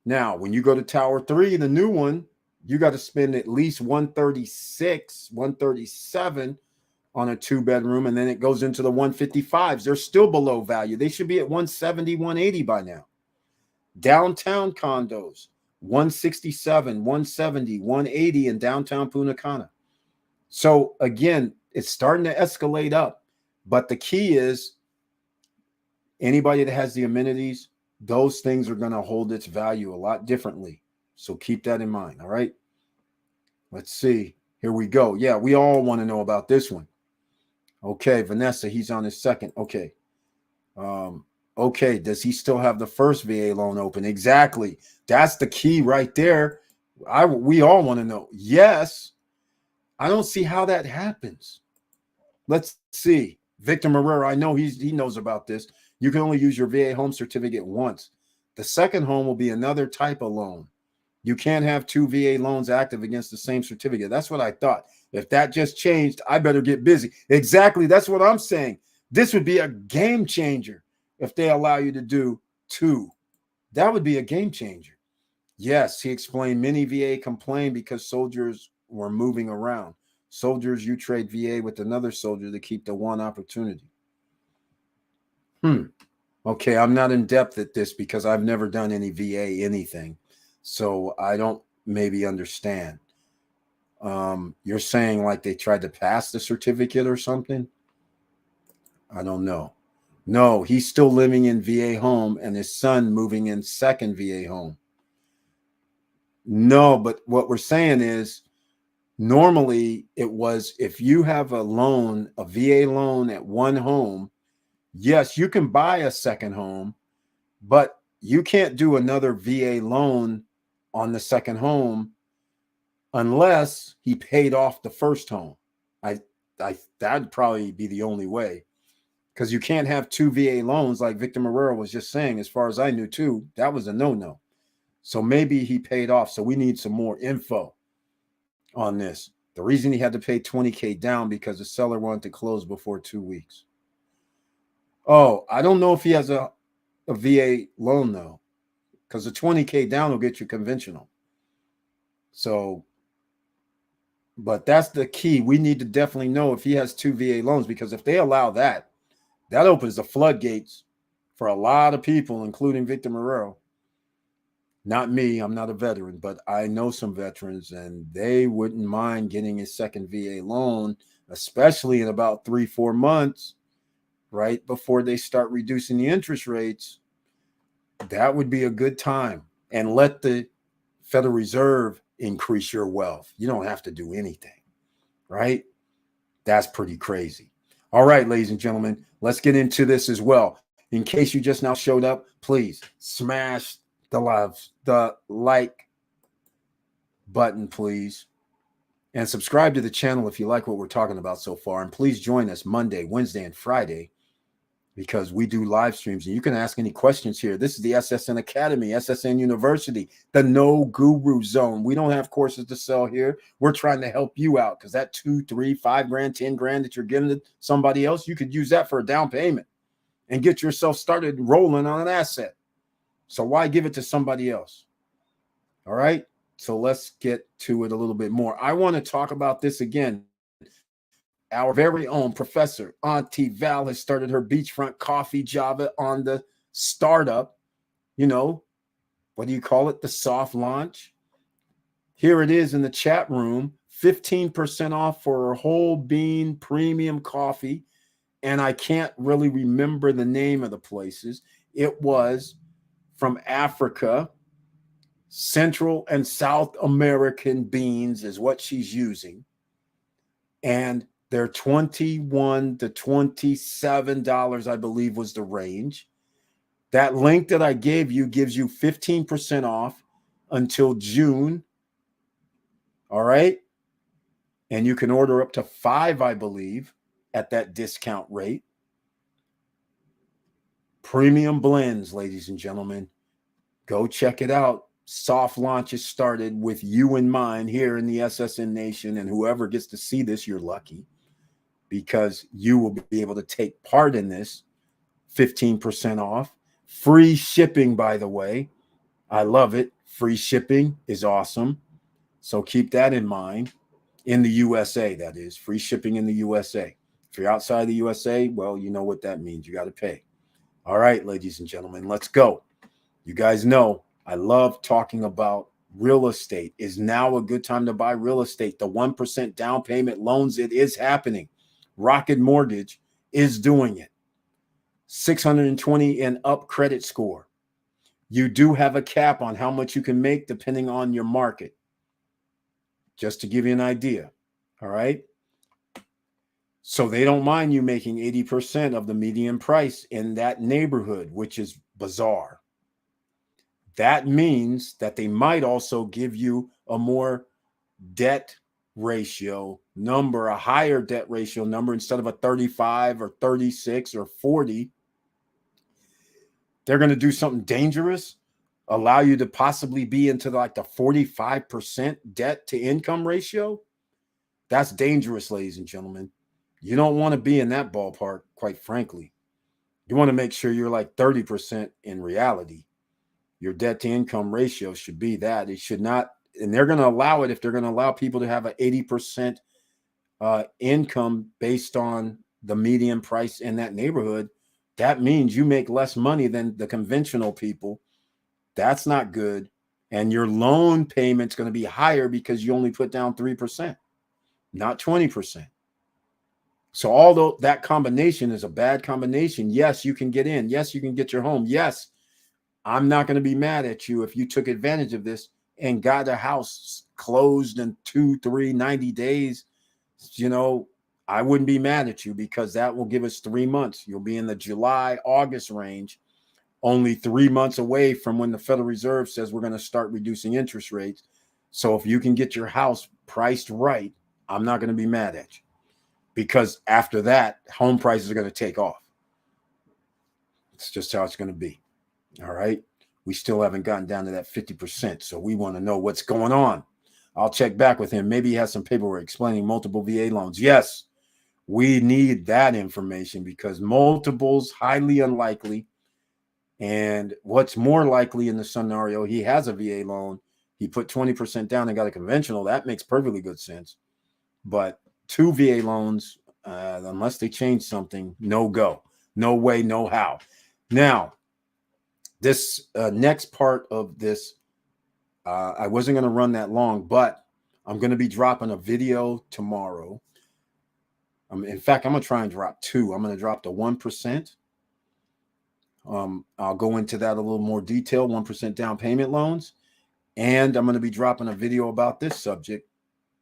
Now, when you go to Tower 3, the new one, you got to spend at least 136, 137 on a 2-bedroom, and then it goes into the 155s. They're still below value. They should be at 170, 180 by now. Downtown condos, 167, 170, 180 in downtown Punta Cana. So again, it's starting to escalate up. But the key is anybody that has the amenities, those things are going to hold its value a lot differently. So keep that in mind. All right. Let's see. Here we go. Yeah, we all want to know about this one. Okay, Vanessa, he's on his second. Okay. Okay, does he still have the first VA loan open? Exactly. That's the key right there. We all want to know. Yes. I don't see how that happens. Let's see. Victor Marrero, I know he knows about this. You can only use your VA home certificate once. The second home will be another type of loan. You can't have 2 VA loans active against the same certificate. That's what I thought. If that just changed, I better get busy. Exactly. That's what I'm saying. This would be a game changer if they allow you to do 2. That would be a game changer. Yes, he explained many VA complained because soldiers were moving around. Soldiers, you trade VA with another soldier to keep the one opportunity. Okay, I'm not in depth at this because I've never done any VA anything. So I don't maybe understand. You're saying like they tried to pass the certificate or something? I don't know. No, he's still living in VA home and his son moving in second VA home. No, but what we're saying is normally it was if you have a loan, a VA loan at one home, yes, you can buy a second home, but you can't do another VA loan on the second home unless he paid off the first home. That'd probably be the only way, because you can't have 2 VA loans like Victor Marrero was just saying. As far as I knew too, that was a no-no. So maybe he paid off. So we need some more info on this. The reason he had to pay 20K down because the seller wanted to close before 2 weeks. Oh, I don't know if he has a VA loan though, because the 20K down will get you conventional. So, but that's the key. We need to definitely know if he has 2 VA loans, because if they allow that, that opens the floodgates for a lot of people, including Victor Marrero. Not me, I'm not a veteran, but I know some veterans and they wouldn't mind getting a second VA loan, especially in about 3-4 months, right before they start reducing the interest rates. That would be a good time. And let the Federal Reserve increase your wealth. You don't have to do anything, right? That's pretty crazy. All right, ladies and gentlemen, let's get into this as well. In case you just now showed up, please smash the like button, please. And subscribe to the channel if you like what we're talking about so far. And please join us Monday, Wednesday, and Friday, because we do live streams and you can ask any questions here. This is the SSN Academy, SSN University, the No Guru Zone. We don't have courses to sell here. We're trying to help you out, because that 2, 3, 5 grand, 10 grand that you're giving to somebody else, you could use that for a down payment and get yourself started rolling on an asset. So why give it to somebody else? All right. So let's get to it a little bit more. I want to talk about this again. Our very own Professor Auntie Val has started her beachfront coffee Java on the startup. You know, what do you call it? The soft launch. Here it is in the chat room. 15% off for her whole bean premium coffee. And I can't really remember the name of the places. It was from Africa. Central and South American beans is what she's using. And they're $21 to $27, I believe was the range. That link that I gave you gives you 15% off until June. All right. And you can order up to 5, I believe, at that discount rate. Premium blends, ladies and gentlemen. Go check it out. Soft launch has started with you in mind here in the SSN Nation. And whoever gets to see this, you're lucky because you will be able to take part in this. 15% off. Free shipping, by the way. I love it. Free shipping is awesome. So keep that in mind. In the USA, that is. Free shipping in the USA. If you're outside the USA, well, you know what that means. You got to pay. All right, ladies and gentlemen, let's go. You guys know I love talking about real estate. Is now a good time to buy real estate? The 1% down payment loans, it is happening. Rocket Mortgage is doing it. 620 and up credit score. You do have a cap on how much you can make depending on your market. Just to give you an idea. All right. So they don't mind you making 80% of the median price in that neighborhood, which is bizarre. That means that they might also give you a more debt ratio number, a higher debt ratio number instead of a 35 or 36 or 40. They're going to do something dangerous, allow you to possibly be into like the 45% debt to income ratio. That's dangerous, ladies and gentlemen. You don't want to be in that ballpark, quite frankly. You want to make sure you're like 30% in reality. Your debt to income ratio should be that. It should not, and they're going to allow it if they're going to allow people to have an 80% income based on the median price in that neighborhood. That means you make less money than the conventional people. That's not good. And your loan payment's going to be higher because you only put down 3%, not 20%. So although that combination is a bad combination, yes, you can get in. Yes, you can get your home. Yes, I'm not going to be mad at you if you took advantage of this and got a house closed in 2, 3, 90 days. You know, I wouldn't be mad at you because that will give us 3 months. You'll be in the July, August range, only 3 months away from when the Federal Reserve says we're going to start reducing interest rates. So if you can get your house priced right, I'm not going to be mad at you because after that, home prices are going to take off. It's just how it's going to be. All right. We still haven't gotten down to that 50%. So we want to know what's going on. I'll check back with him. Maybe he has some paperwork explaining multiple VA loans. Yes, we need that information because multiples, highly unlikely. And what's more likely in the scenario, he has a VA loan. He put 20% down and got a conventional. That makes perfectly good sense. But 2 VA loans, unless they change something, no go. No way, no how. Now, this next part of this, I wasn't going to run that long, but I'm going to be dropping a video tomorrow. In fact, I'm going to try and drop 2. I'm going to drop the 1%. I'll go into that a little more detail, 1% down payment loans. And I'm going to be dropping a video about this subject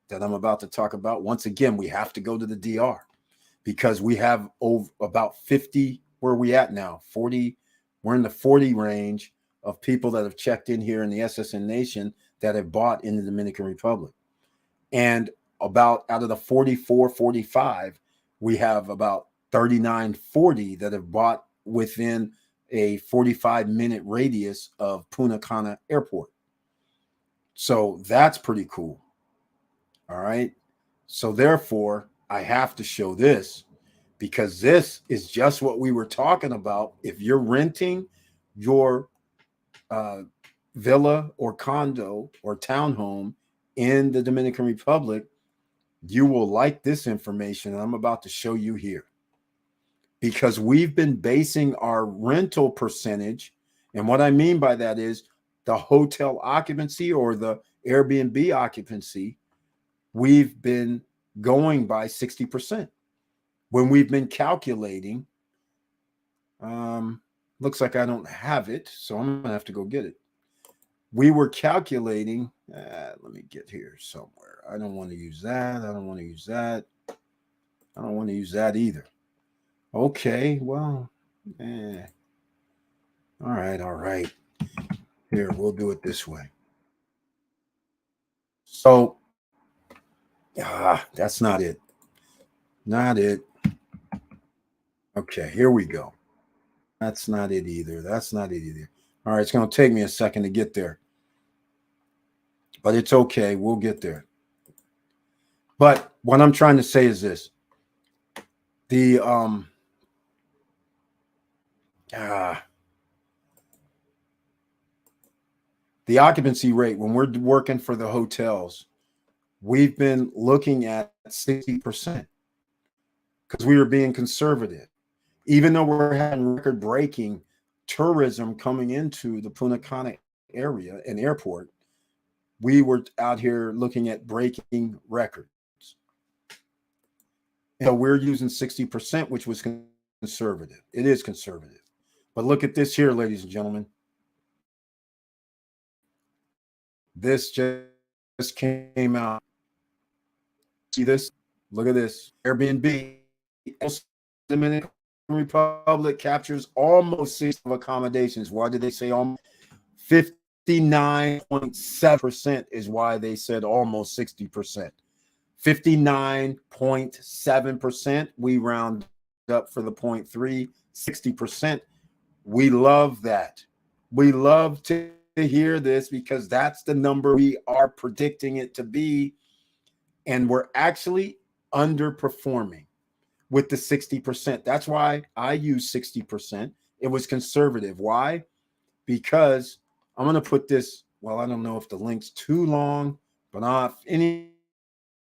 that I'm about to talk about. Once again, we have to go to the DR because we have about 50, where are we at now? 40. We're in the 40 range of people that have checked in here in the SSN Nation that have bought in the Dominican Republic. And about out of the 44, 45, we have about 39, 40 that have bought within a 45-minute radius of Punta Cana Airport. So that's pretty cool. All right. So therefore, I have to show this because this is just what we were talking about. If you're renting your villa or condo or townhome in the Dominican Republic, you will like this information I'm about to show you here. Because we've been basing our rental percentage, and what I mean by that is the hotel occupancy or the Airbnb occupancy, we've been going by 60%. When we've been calculating, looks like I don't have it, so I'm going to have to go get it. we were calculating. Let me get here somewhere. I don't want to use that. I don't want to use that. I don't want to use that either. Okay, well, eh. All right, all right. Here, we'll do it this way. So, that's not it. Not it. Okay, here we go. That's not it either. That's not it either. All right, it's going to take me a second to get there. But it's okay. We'll get there. But what I'm trying to say is this. The the occupancy rate when we're working for the hotels, we've been looking at 60% because we were being conservative. Even though we're having record breaking tourism coming into the Punta Cana area and airport, we were out here looking at breaking records. And so we're using 60%, which was conservative. It is conservative. But look at this here, ladies and gentlemen. This just came out. See this? Look at this. Airbnb, Dominican Republic captures almost 6 of accommodations. Why did they say almost? 59.7% is why they said almost 60%. 59.7%. We round up for the 0.3, 60%. We love that. We love to hear this because that's the number we are predicting it to be. And we're actually underperforming with the 60%. That's why I use 60%. It was conservative. Why? Because I'm going to put this, well, I don't know if the link's too long, but if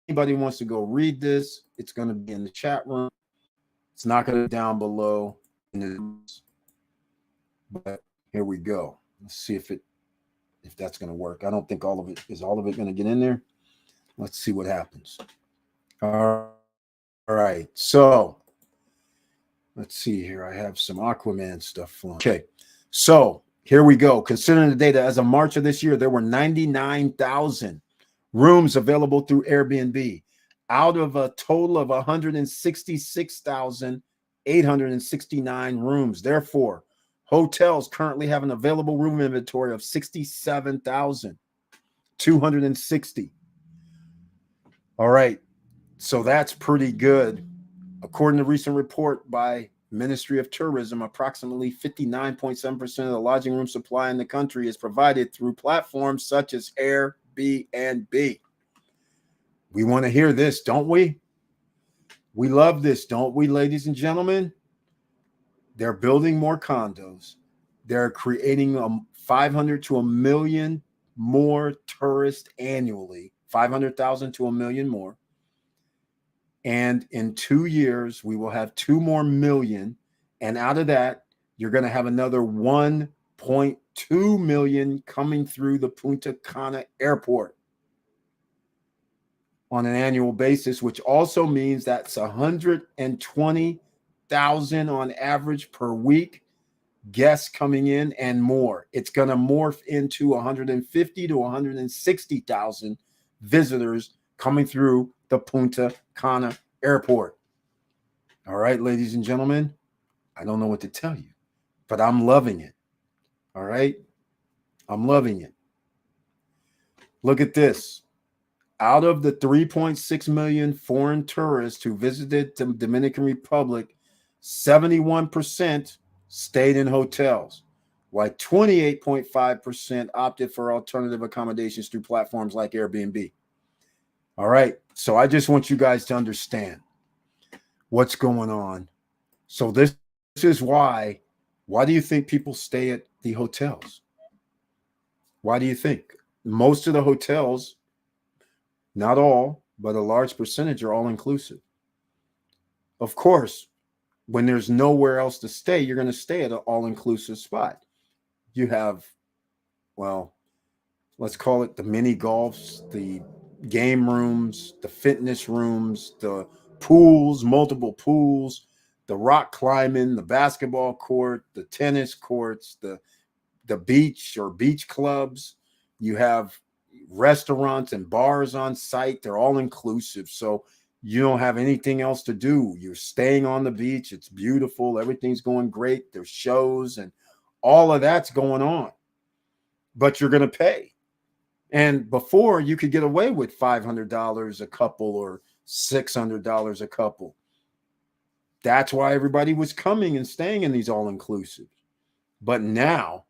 anybody wants to go read this, it's going to be in the chat room. It's not going to be down below. But here we go. Let's see if that's going to work. I don't think all of it going to get in there. Let's see what happens. All right. So let's see here. I have some Aquaman stuff flowing. Okay. So here we go. Considering the data as of March of this year, there were 99,000 rooms available through Airbnb out of a total of 166,869 rooms. Therefore, hotels currently have an available room inventory of 67,260. All right. So that's pretty good. According to a recent report by Ministry of Tourism, approximately 59.7% of the lodging room supply in the country is provided through platforms such as Airbnb. We want to hear this, don't we? We love this, don't we, ladies and gentlemen? They're building more condos. They're creating 500 to a million more tourists annually, 500,000 to a million more. And in 2 years, we will have 2 more million. And out of that, you're going to have another 1.2 million coming through the Punta Cana airport on an annual basis, which also means that's 120,000 on average per week guests coming in and more. It's going to morph into 150 to 160,000 visitors coming through the Punta Cana airport. All right, ladies and gentlemen, I don't know what to tell you, but I'm loving it. All right, I'm loving it. Look at this. Out of the 3.6 million foreign tourists who visited the Dominican Republic, 71% stayed in hotels, while 28.5% opted for alternative accommodations through platforms like Airbnb. All right. So I just want you guys to understand what's going on. So this is why do you think people stay at the hotels? Why do you think? Most of the hotels, not all, but a large percentage are all inclusive. Of course, when there's nowhere else to stay, you're going to stay at an all-inclusive spot. You have, well, let's call it the mini golfs, the game rooms, the fitness rooms, the pools, multiple pools, the rock climbing, the basketball court, the tennis courts, the beach or beach clubs. You have restaurants and bars on site. They're all inclusive. So you don't have anything else to do. You're staying on the beach. It's beautiful. Everything's going great. There's shows and all of that's going on. But you're going to pay. And before you could get away with $500 a couple or $600 a couple. That's why everybody was coming and staying in these all inclusive. But now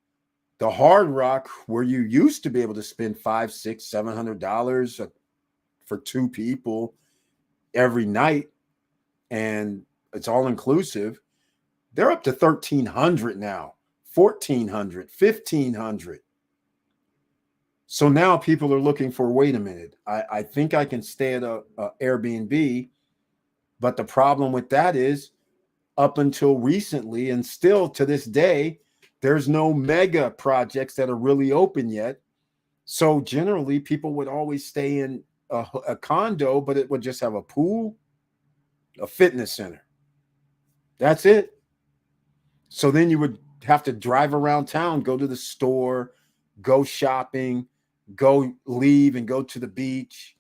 the Hard Rock, where you used to be able to spend $500, $600, $700 for two people every night, and it's all inclusive, they're up to $1,300 now, $1,400, $1,500. So now people are looking for, wait a minute, I think I can stay at a Airbnb, but the problem with that is up until recently and still to this day, there's no mega projects that are really open yet. So generally people would always stay in a condo, but it would just have a pool, a fitness center. That's it. So then you would have to drive around town, go to the store, go shopping, go leave and go to the beach,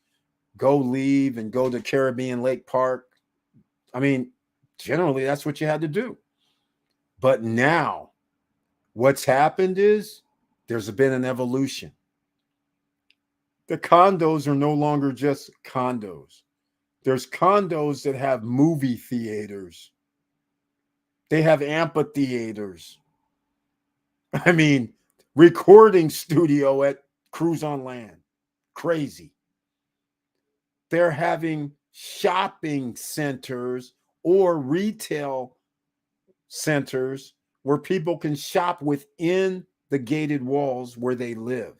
go leave and go to Caribbean Lake Park. I mean, generally that's what you had to do. But now what's happened is there's been an evolution. The condos are no longer just condos. There's condos that have movie theaters. They have amphitheaters. I mean, recording studio at Cruise on Land. Crazy. They're having shopping centers or retail centers where people can shop within the gated walls where they live.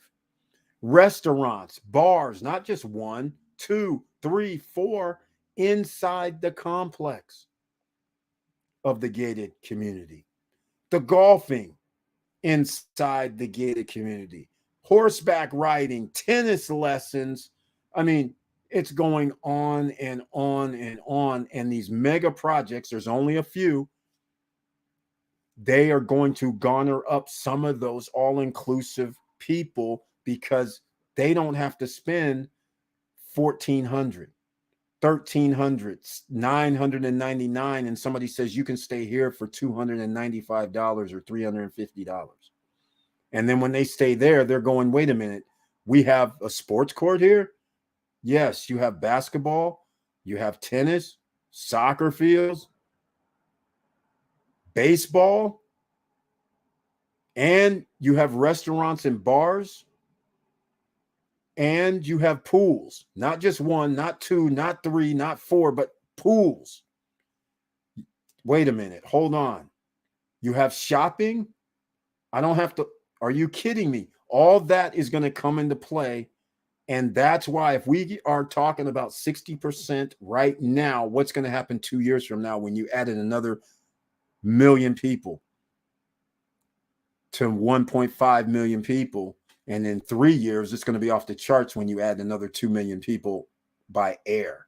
Restaurants, bars, not just 1, 2, 3, 4 inside the complex of the gated community. The golfing inside the gated community, horseback riding, tennis lessons. I mean, it's going on and on and on. And these mega projects, there's only a few, they are going to garner up some of those all-inclusive people because they don't have to spend $1,400, $1,300, $999, and somebody says you can stay here for $295 or $350. And then when they stay there, they're going, wait a minute, we have a sports court here? Yes, you have basketball, you have tennis, soccer fields, baseball, and you have restaurants and bars, and you have pools. Not just 1, not 2, not 3, not 4, but pools. Wait a minute, hold on. You have shopping? I don't have to. Are you kidding me? All that is going to come into play. And that's why if we are talking about 60% right now, what's going to happen 2 years from now when you added another million people to 1.5 million people? And in 3 years, it's going to be off the charts when you add another 2 million people by air.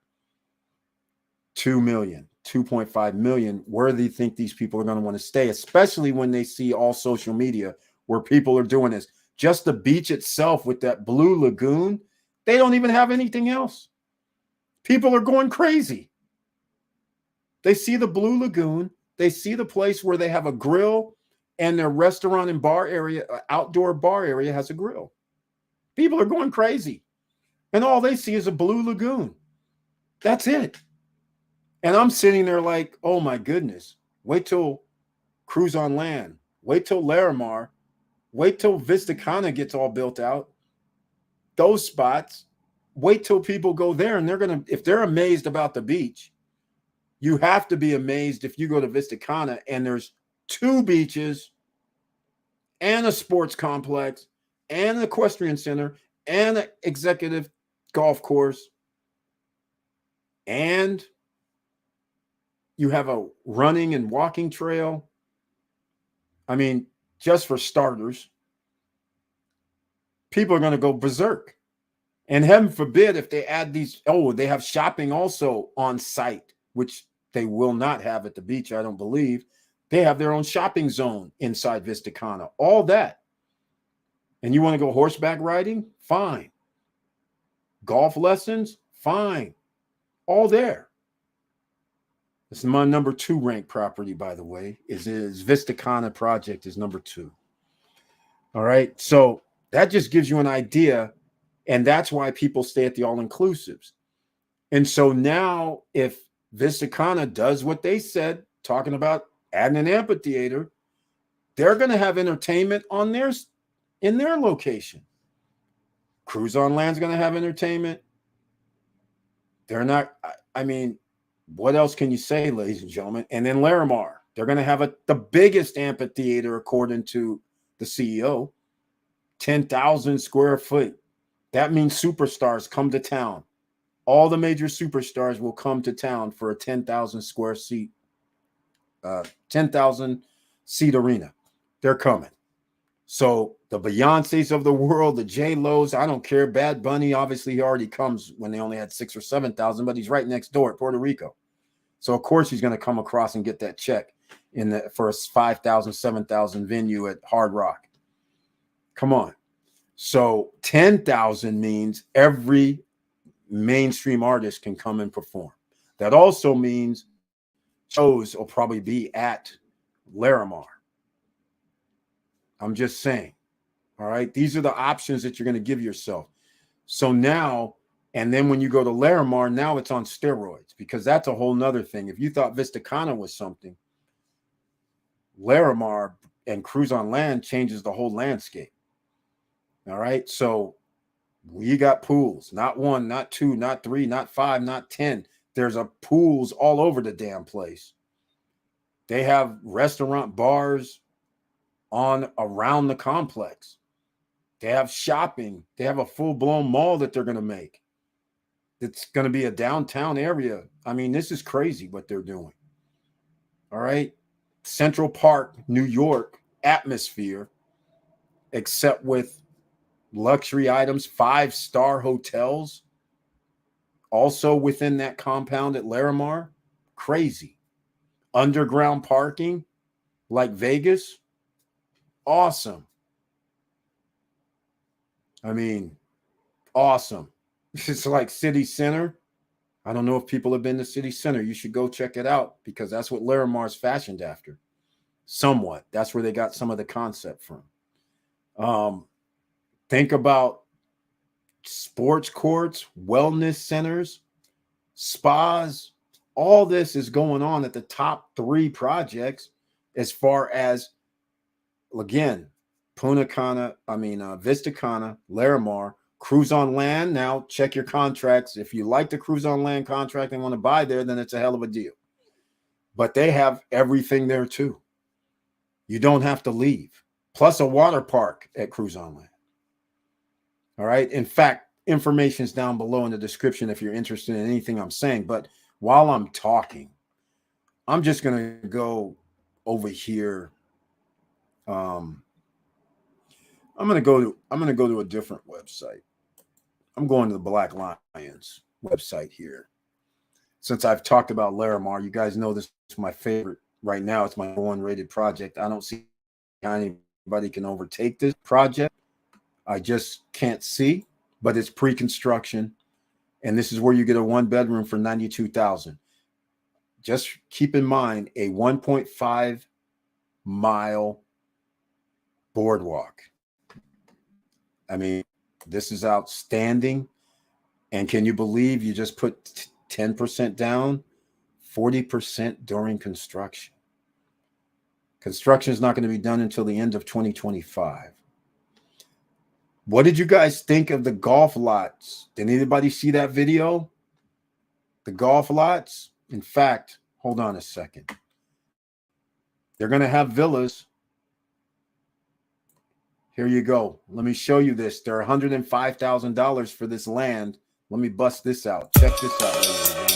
2 million, 2.5 million. Where do you think these people are going to want to stay, especially when they see all social media where people are doing this? Just the beach itself with that blue lagoon, they don't even have anything else. People are going crazy. They see the blue lagoon. They see the place where they have a grill and their restaurant and bar area, outdoor bar area has a grill. People are going crazy. And all they see is a blue lagoon. That's it. And I'm sitting there like, oh my goodness, wait till Cruise on Land. Wait till Larimar. Wait till Vista Cana gets all built out. Those spots, wait till people go there and they're going to, if they're amazed about the beach, you have to be amazed if you go to Vista Cana and there's 2 beaches and a sports complex and an equestrian center and an executive golf course. And you have a running and walking trail. I mean, just for starters, people are going to go berserk. And heaven forbid if they add these, they have shopping also on site, which they will not have at the beach, I don't believe. They have their own shopping zone inside Vista Cana, all that. And you want to go horseback riding? Fine. Golf lessons? Fine. All there. This is my number 2 ranked property, by the way. Is Vista Cana project is number 2. All right. So that just gives you an idea. And that's why people stay at the all-inclusives. And so now if Vista Cana does what they said, talking about adding an amphitheater, they're going to have entertainment on theirs in their location. Cruise on Land's going to have entertainment. They're not, I mean, what else can you say, ladies and gentlemen? And then Larimar, they're going to have the biggest amphitheater, according to the CEO, 10,000 square foot. That means superstars come to town. All the major superstars will come to town for a 10,000 seat arena. They're coming. So the Beyoncés of the world, the J-Lo's, I don't care. Bad Bunny, obviously he already comes when they only had 6,000 or 7,000, but he's right next door at Puerto Rico. So of course he's going to come across and get that check for a 5,000, 7,000 venue at Hard Rock. Come on. So 10,000 means every mainstream artist can come and perform. That also means shows will probably be at Larimar. I'm just saying. All right. These are the options that you're going to give yourself. So now, and then when you go to Larimar, now it's on steroids, because that's a whole nother thing. If you thought Vista Cana was something, Larimar and Cruise on Land changes the whole landscape. All right. So we got pools, not 1, not 2, not 3, not 5, not 10. There's pools all over the damn place. They have restaurant bars around the complex. They have shopping. They have a full-blown mall that they're going to make. It's going to be a downtown area. I mean, this is crazy what they're doing. All right. Central Park, New York atmosphere, except with luxury items, 5-star hotels also within that compound at Larimar. Crazy. Underground parking like Vegas. Awesome. I mean, awesome. It's like City Center. I don't know if people have been to City Center. You should go check it out, because that's what Larimar's fashioned after. Somewhat. That's where they got some of the concept from. Think about sports courts, wellness centers, spas. All this is going on at the top 3 projects as far as, again, Vista Cana, Larimar, Cruise on Land. Now check your contracts. If you like the Cruise on Land contract and want to buy there, then it's a hell of a deal. But they have everything there too. You don't have to leave. Plus a water park at Cruise on Land. All right. In fact, information is down below in the description if you're interested in anything I'm saying. But while I'm talking, I'm just going to go over here. I'm going to go to a different website. I'm going to the Black Lions website here. Since I've talked about Larimar, you guys know this is my favorite right now. It's my #1 rated project. I don't see how anybody can overtake this project. I just can't see, but it's pre-construction. And this is where you get a 1-bedroom for $92,000. Just keep in mind a 1.5 mile boardwalk. I mean, this is outstanding. And can you believe you just put 10% down, 40% during construction? Construction is not going to be done until the end of 2025. What did you guys think of the golf lots? Did anybody see that video? The golf lots? In fact, hold on a second. They're going to have villas. Here you go. Let me show you this. They're $105,000 for this land. Let me bust this out. Check this out, ladies and gentlemen.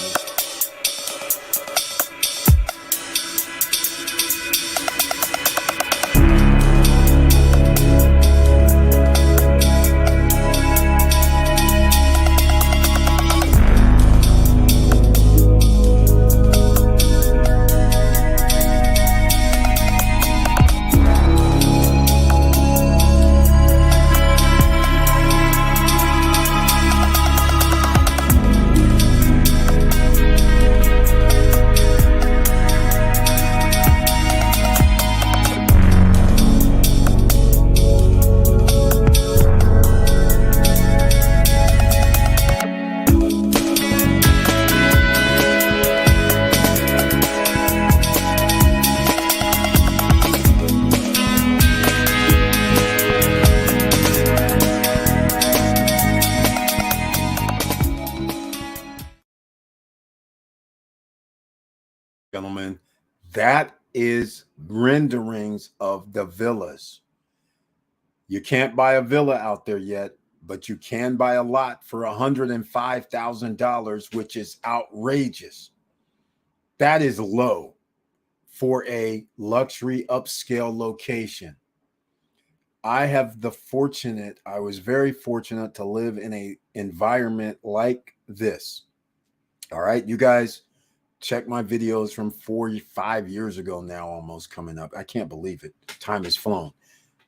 gentlemen, that is renderings of the villas. You can't buy a villa out there yet, but you can buy a lot for $105,000, which is outrageous. That is low for a luxury upscale location. I was very fortunate to live in a environment like this. All right, you guys check my videos from 5 years ago now, almost coming up. I can't believe it. Time has flown.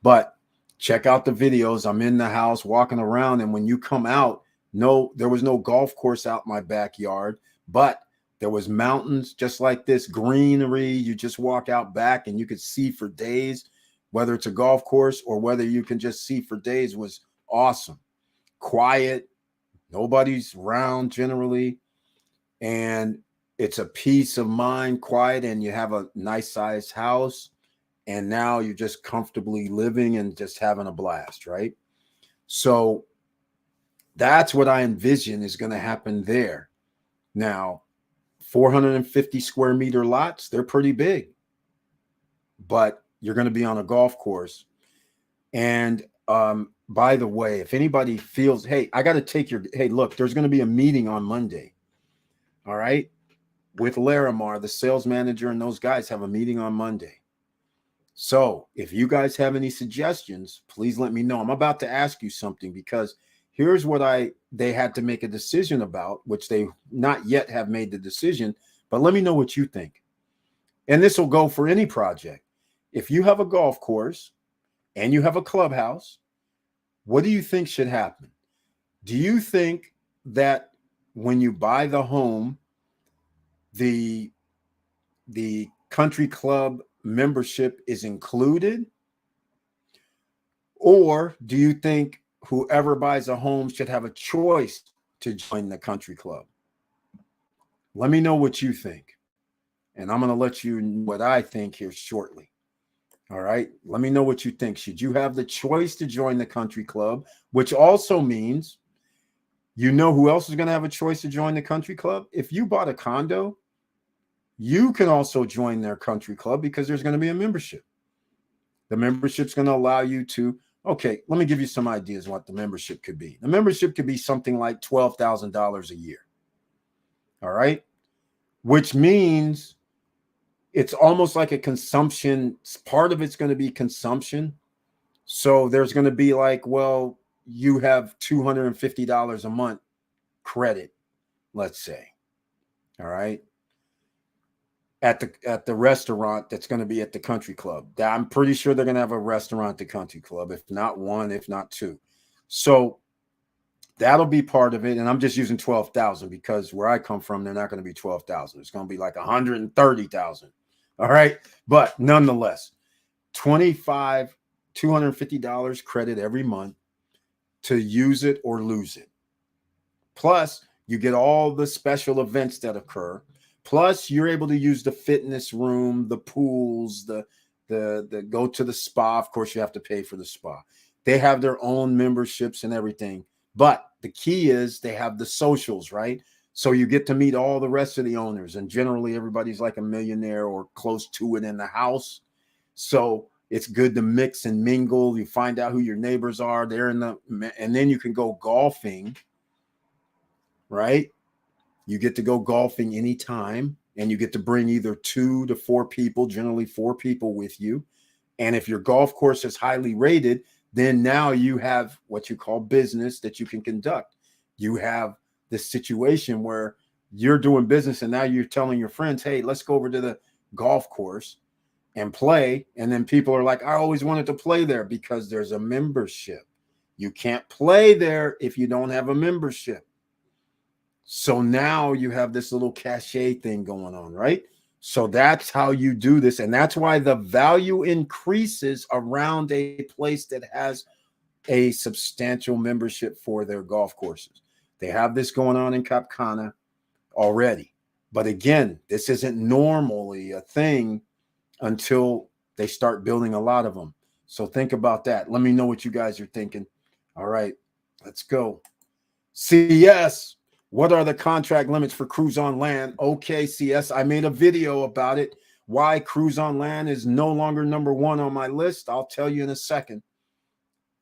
But check out the videos. I'm in the house walking around, and when you come out, no, there was no golf course out my backyard, but there was mountains just like this, greenery. You just walk out back and you could see for days. Whether it's a golf course or whether you can just see for days was awesome. Quiet, nobody's around generally, and it's a peace of mind, quiet, and you have a nice sized house, and now you're just comfortably living and just having a blast, right? So that's what I envision is going to happen there. Now, 450 square meter lots, they're pretty big, but you're going to be on a golf course. And by the way, if anybody feels, hey, I got to take your, hey, look, there's going to be a meeting on Monday. All right. With Larimar, the sales manager, and those guys have a meeting on Monday. So if you guys have any suggestions, please let me know. I'm about to ask you something because here's what they had to make a decision about, which they not yet have made the decision, but let me know what you think. And this will go for any project. If you have a golf course and you have a clubhouse, what do you think should happen? Do you think that when you buy the home, the country club membership is included? Or do you think whoever buys a home should have a choice to join the country club? Let me know what you think. And I'm going to let you know what I think here shortly. All right. Let me know what you think. Should you have the choice to join the country club, which also means you know who else is going to have a choice to join the country club? If you bought a condo, you can also join their country club because there's going to be a membership. The membership's going to allow you to, okay, let me give you some ideas what the membership could be. The membership could be something like $12,000 a year. All right. Which means it's almost like a consumption. Part of it's going to be consumption. So there's going to be like, well, you have $250 a month credit, let's say. All right. At the restaurant that's going to be at the country club. I'm pretty sure they're going to have a restaurant at the country club, if not one, if not two. So that'll be part of it. And I'm just using 12,000 because where I come from, they're not going to be 12,000. It's going to be like 130,000. All right. But nonetheless, $250 credit every month to use it or lose it. Plus, you get all the special events that occur. Plus, you're able to use the fitness room, the pools, the go to the spa. Of course, you have to pay for the spa. They have their own memberships and everything. But the key is they have the socials, right? So you get to meet all the rest of the owners. And generally, everybody's like a millionaire or close to it in the house. So it's good to mix and mingle. You find out who your neighbors are. And then you can go golfing, right? You get to go golfing anytime, and you get to bring either 2 to 4 people, generally 4 people with you. And if your golf course is highly rated, then now you have what you call business that you can conduct. You have this situation where you're doing business, and now you're telling your friends, hey, let's go over to the golf course and play. And then people are like, I always wanted to play there because there's a membership. You can't play there if you don't have a membership. So now you have this little cachet thing going on, right? So that's how you do this. And that's why the value increases around a place that has a substantial membership for their golf courses. They have this going on in Cana already. But again, this isn't normally a thing until they start building a lot of them. So think about that. Let me know what you guys are thinking. All right, let's go. CS. What are the contract limits for cruise on land? Okay, CS, I made a video about it. Why cruise on land is no longer number one on my list, I'll tell you in a second.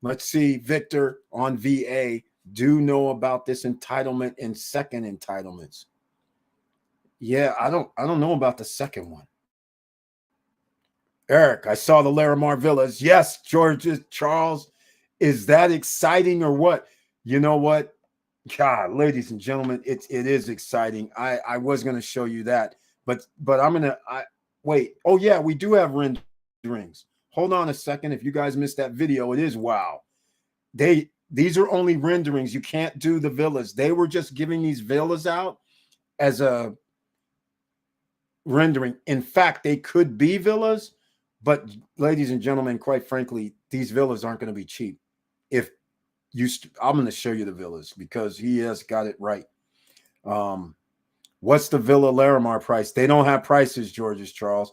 Let's see, Victor on VA. Do know about this entitlement and second entitlements. Yeah, I don't know about the second one. Eric, I saw the Larimar villas. Yes, George Charles. Is that exciting or what? You know what? God, ladies and gentlemen, it is exciting. I was going to show you that, but I'm going to wait. Oh yeah, we do have renderings. Hold on a second. If you guys missed that video, it is wow. These are only renderings. You can't do the villas. They were just giving these villas out as a rendering. In fact, they could be villas, but ladies and gentlemen, quite frankly, these villas aren't going to be cheap. If I'm going to show you the villas because he has got it right. What's the Villa Larimar price? They don't have prices, George's Charles.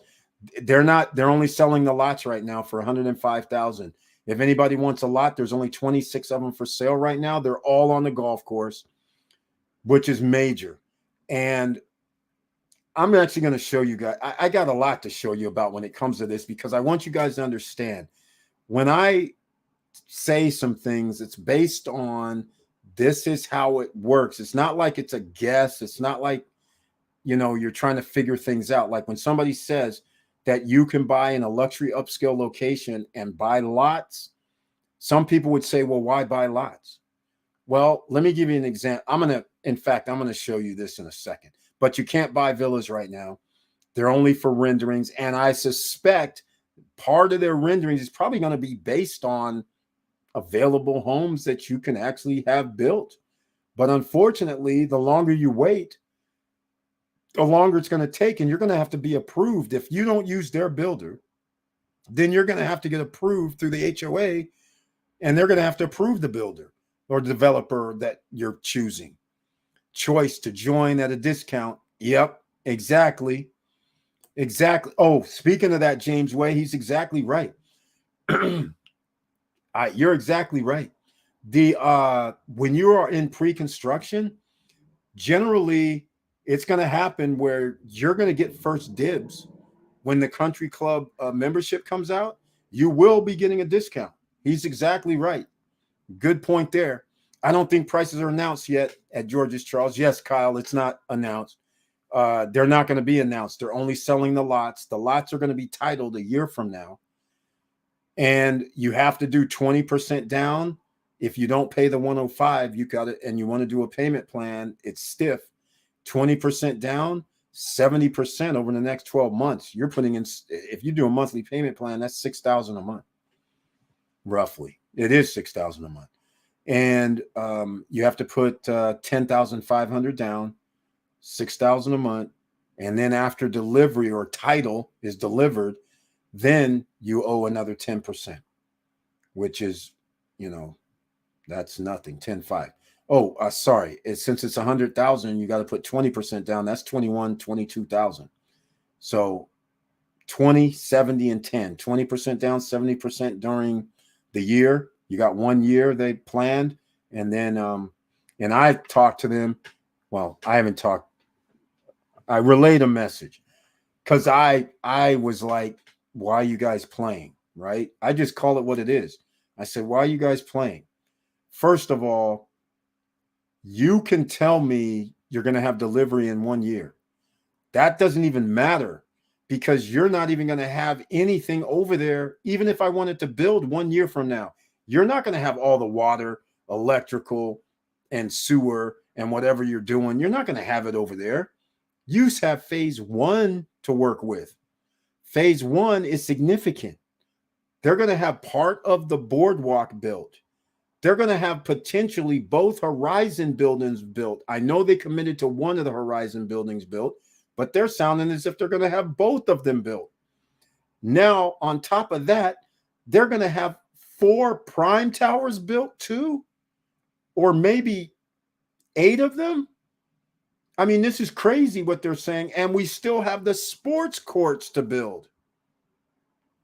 They're only selling the lots right now for $105,000. If anybody wants a lot, there's only 26 of them for sale right now. They're all on the golf course, which is major. And I'm actually going to show you guys. I got a lot to show you about when it comes to this because I want you guys to understand when I say some things, it's based on this is how it works. It's not like it's a guess. It's not like, you're trying to figure things out. Like when somebody says that you can buy in a luxury upscale location and buy lots, some people would say, well, why buy lots? Well, let me give you an example. I'm going to show you this in a second, but you can't buy villas right now. They're only for renderings. And I suspect part of their renderings is probably going to be based on available homes that you can actually have built. But unfortunately, the longer you wait, the longer it's going to take, and you're going to have to be approved. If you don't use their builder, then you're going to have to get approved through the HOA, and they're going to have to approve the builder or developer that you're choosing. Choice to join at a discount. Yep, exactly. Exactly. Oh, speaking of that, James Way, he's exactly right. You're exactly right. When you are in pre-construction, generally it's going to happen where you're going to get first dibs. When the country club membership comes out, you will be getting a discount. He's exactly right. Good point there. I don't think prices are announced yet at George's Charles. Yes, Kyle, it's not announced. They're not going to be announced. They're only selling the lots. The lots are going to be titled a year from now. And you have to do 20% down. If you don't pay the 105, you got it, and you want to do a payment plan, it's stiff. 20% down, 70% over the next 12 months. You're putting in, if you do a monthly payment plan, that's $6,000 a month. Roughly. It is $6,000 a month. And you have to put $10,500 down, $6,000 a month. And then after delivery or title is delivered, then you owe another 10%, which is, that's nothing. 10.5. Oh, sorry. Since it's 100,000, you got to put 20% down. That's 22,000. So 20, 70, and 10. 20% down, 70% during the year. You got 1 year they planned, and then and I talked to them. Well, I haven't talked. I relayed a message because I was like, why are you guys playing? Right? I just call it what it is. I said, why are you guys playing? First of all, you can tell me you're going to have delivery in 1 year. That doesn't even matter because you're not even going to have anything over there. Even if I wanted to build 1 year from now, you're not going to have all the water, electrical, and sewer and whatever you're doing. You're not going to have it over there. You have phase 1 to work with. Phase 1 is significant. They're going to have part of the boardwalk built. They're going to have potentially both Horizon buildings built. I know they committed to one of the Horizon buildings built, but they're sounding as if they're going to have both of them built. Now, on top of that, they're going to have 4 prime towers built too, or maybe 8 of them. I mean, this is crazy what they're saying. And we still have the sports courts to build.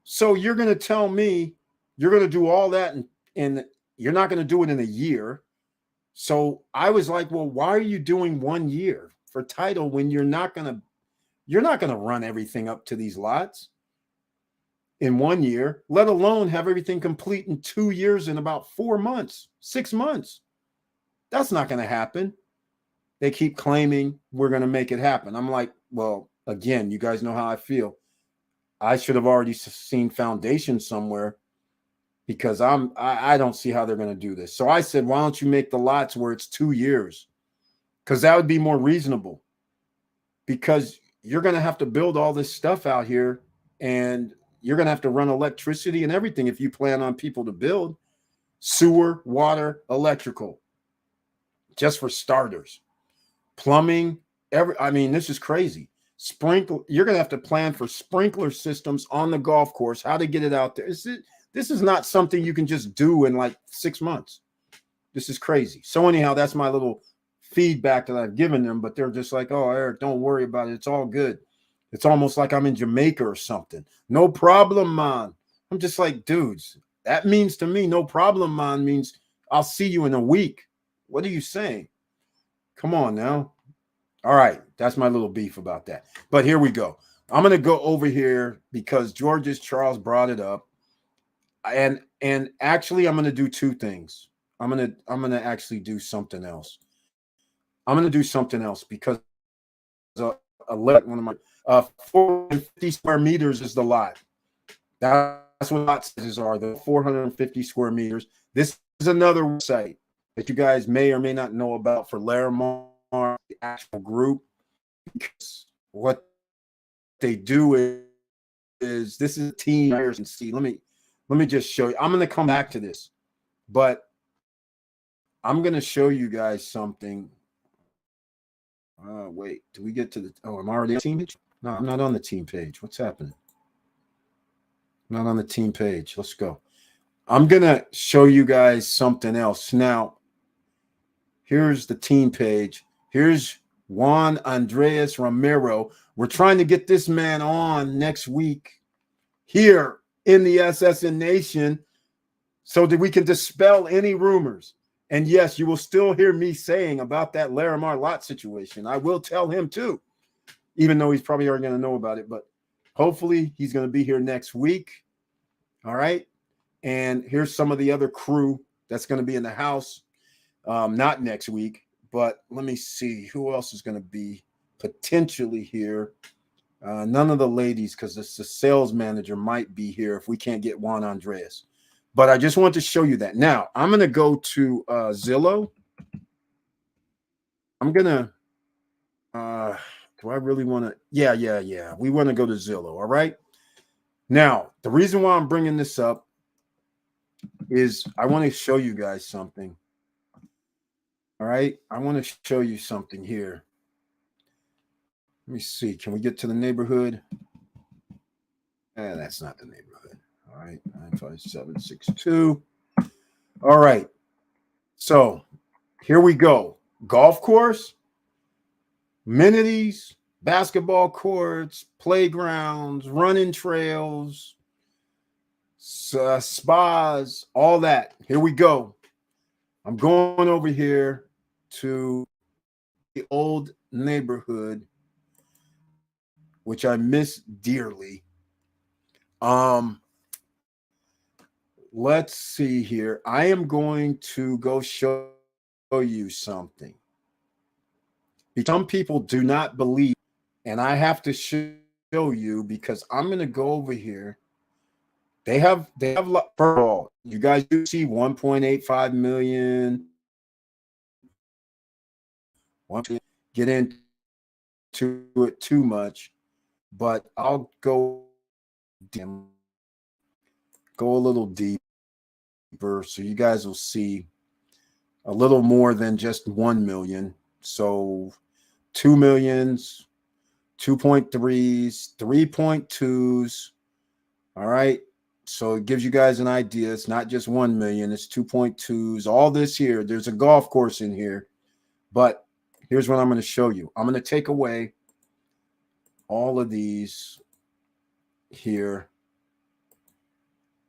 So you're going to tell me you're going to do all that and you're not going to do it in a year. So I was like, well, why are you doing 1 year for title when you're not gonna run everything up to these lots in 1 year, let alone have everything complete in 2 years in about 4 months, 6 months. That's not gonna happen. They keep claiming we're gonna make it happen. I'm like, well, again, you guys know how I feel. I should have already seen foundation somewhere because I don't see how they're going to do this. So I said, why don't you make the lots where it's 2 years? Because that would be more reasonable. Because you're going to have to build all this stuff out here, and you're going to have to run electricity and everything if you plan on people to build sewer, water, electrical, just for starters, plumbing. I mean, this is crazy. Sprinkle. You're going to have to plan for sprinkler systems on the golf course. How to get it out there. This is not something you can just do in like 6 months. This is crazy. So anyhow, that's my little feedback that I've given them, but they're just like, oh, Eric, don't worry about it. It's all good. It's almost like I'm in Jamaica or something. No problem, man. I'm just like, dudes, that means to me, no problem, man, means I'll see you in a week. What are you saying? Come on now. All right. That's my little beef about that. But here we go. I'm going to go over here because George's Charles brought it up. And actually, I'm going to do two things. I'm gonna actually do something else. I'm gonna do something else because one of my 450 square meters is the lot. That's what lot sizes are. The 450 square meters. This is another website that you guys may or may not know about for Larimar, the actual group. Because what they do is this is a team. And see, let me just show you. I'm gonna come back to this, but I'm gonna show you guys something. Wait, do we get to the? Oh, I'm already on the team page. No, I'm not on the team page. What's happening? I'm not on the team page. Let's go. I'm gonna show you guys something else now. Here's the team page. Here's Juan Andres Ramiro. We're trying to get this man on next week here in the SSN Nation so that we can dispel any rumors. And yes, you will still hear me saying about that Larimar lot situation. I will tell him too, even though he's probably already going to know about it. But hopefully he's going to be here next week. All right. And here's some of the other crew that's going to be in the house. Not next week, but let me see who else is going to be potentially here. None of the ladies, because the sales manager might be here if we can't get Juan Andres. But I just want to show you that. Now, I'm going to go to Zillow. I'm going to, do I really want to? Yeah. We want to go to Zillow. All right. Now, the reason why I'm bringing this up is I want to show you guys something. All right. I want to show you something here. Let me see. Can we get to the neighborhood? That's not the neighborhood. All right. 95762. All right. So here we go. Golf course, amenities, basketball courts, playgrounds, running trails, spas, all that. Here we go. I'm going over here to the old neighborhood, which I miss dearly. Let's see here. I am going to go show you something. Some people do not believe, and I have to show you because I'm going to go over here. They have first of all, you guys do see 1.85 million. Get into it too much, but I'll go a little deeper so you guys will see a little more than just 1 million. So 2 millions, 2.3s, 3.2s. All right. So it gives you guys an idea. It's not just 1 million, it's 2.2s. All this here, there's a golf course in here. But here's what I'm going to show you. I'm going to take away all of these here,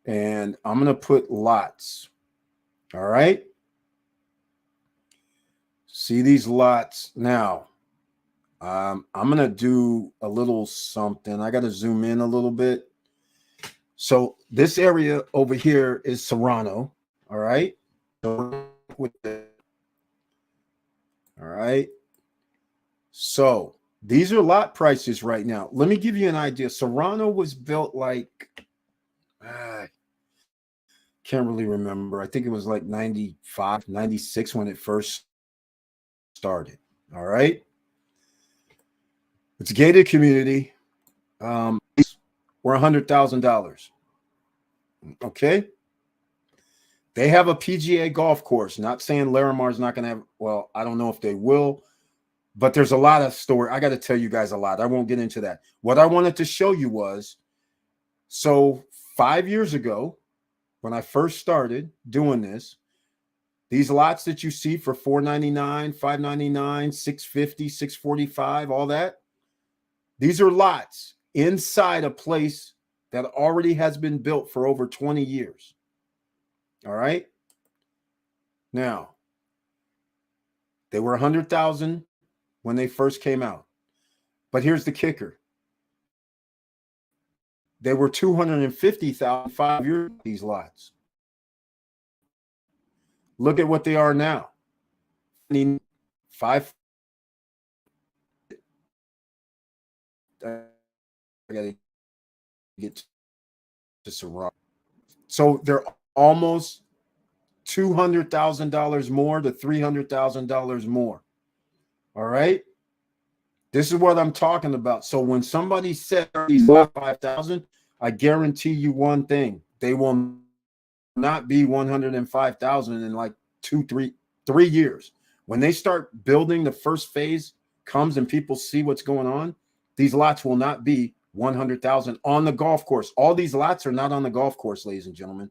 and I'm going to put lots. All right. See these lots now. I'm gonna do a little something. I got to zoom in a little bit. So this area over here is Serrano. All right. So with it. All right. So these are lot prices right now. Let me give you an idea. Serrano was built like, I can't really remember. I think it was like 95, 96 when it first started. All right. It's a gated community. We're $100,000. Okay. They have a PGA golf course. Not saying Larimar's not going to have, well, I don't know if they will, but there's a lot of story. I got to tell you guys a lot. I won't get into that. What I wanted to show you was, so 5 years ago, when I first started doing this, these lots that you see for $499, $599, $650, $645, all that, these are lots inside a place that already has been built for over 20 years. All right. Now, they were 100,000 when they first came out. But here's the kicker. They were 250,000 5 years, these lots. Look at what they are now. Five. I gotta get to Serrano. So they're almost $200,000 more to $300,000 more. All right. This is what I'm talking about. So when somebody said these 5,000, I guarantee you one thing: they will not be 105,000 in like 3 years. When they start building, the first phase comes and people see what's going on. These lots will not be 100,000 on the golf course. All these lots are not on the golf course, ladies and gentlemen.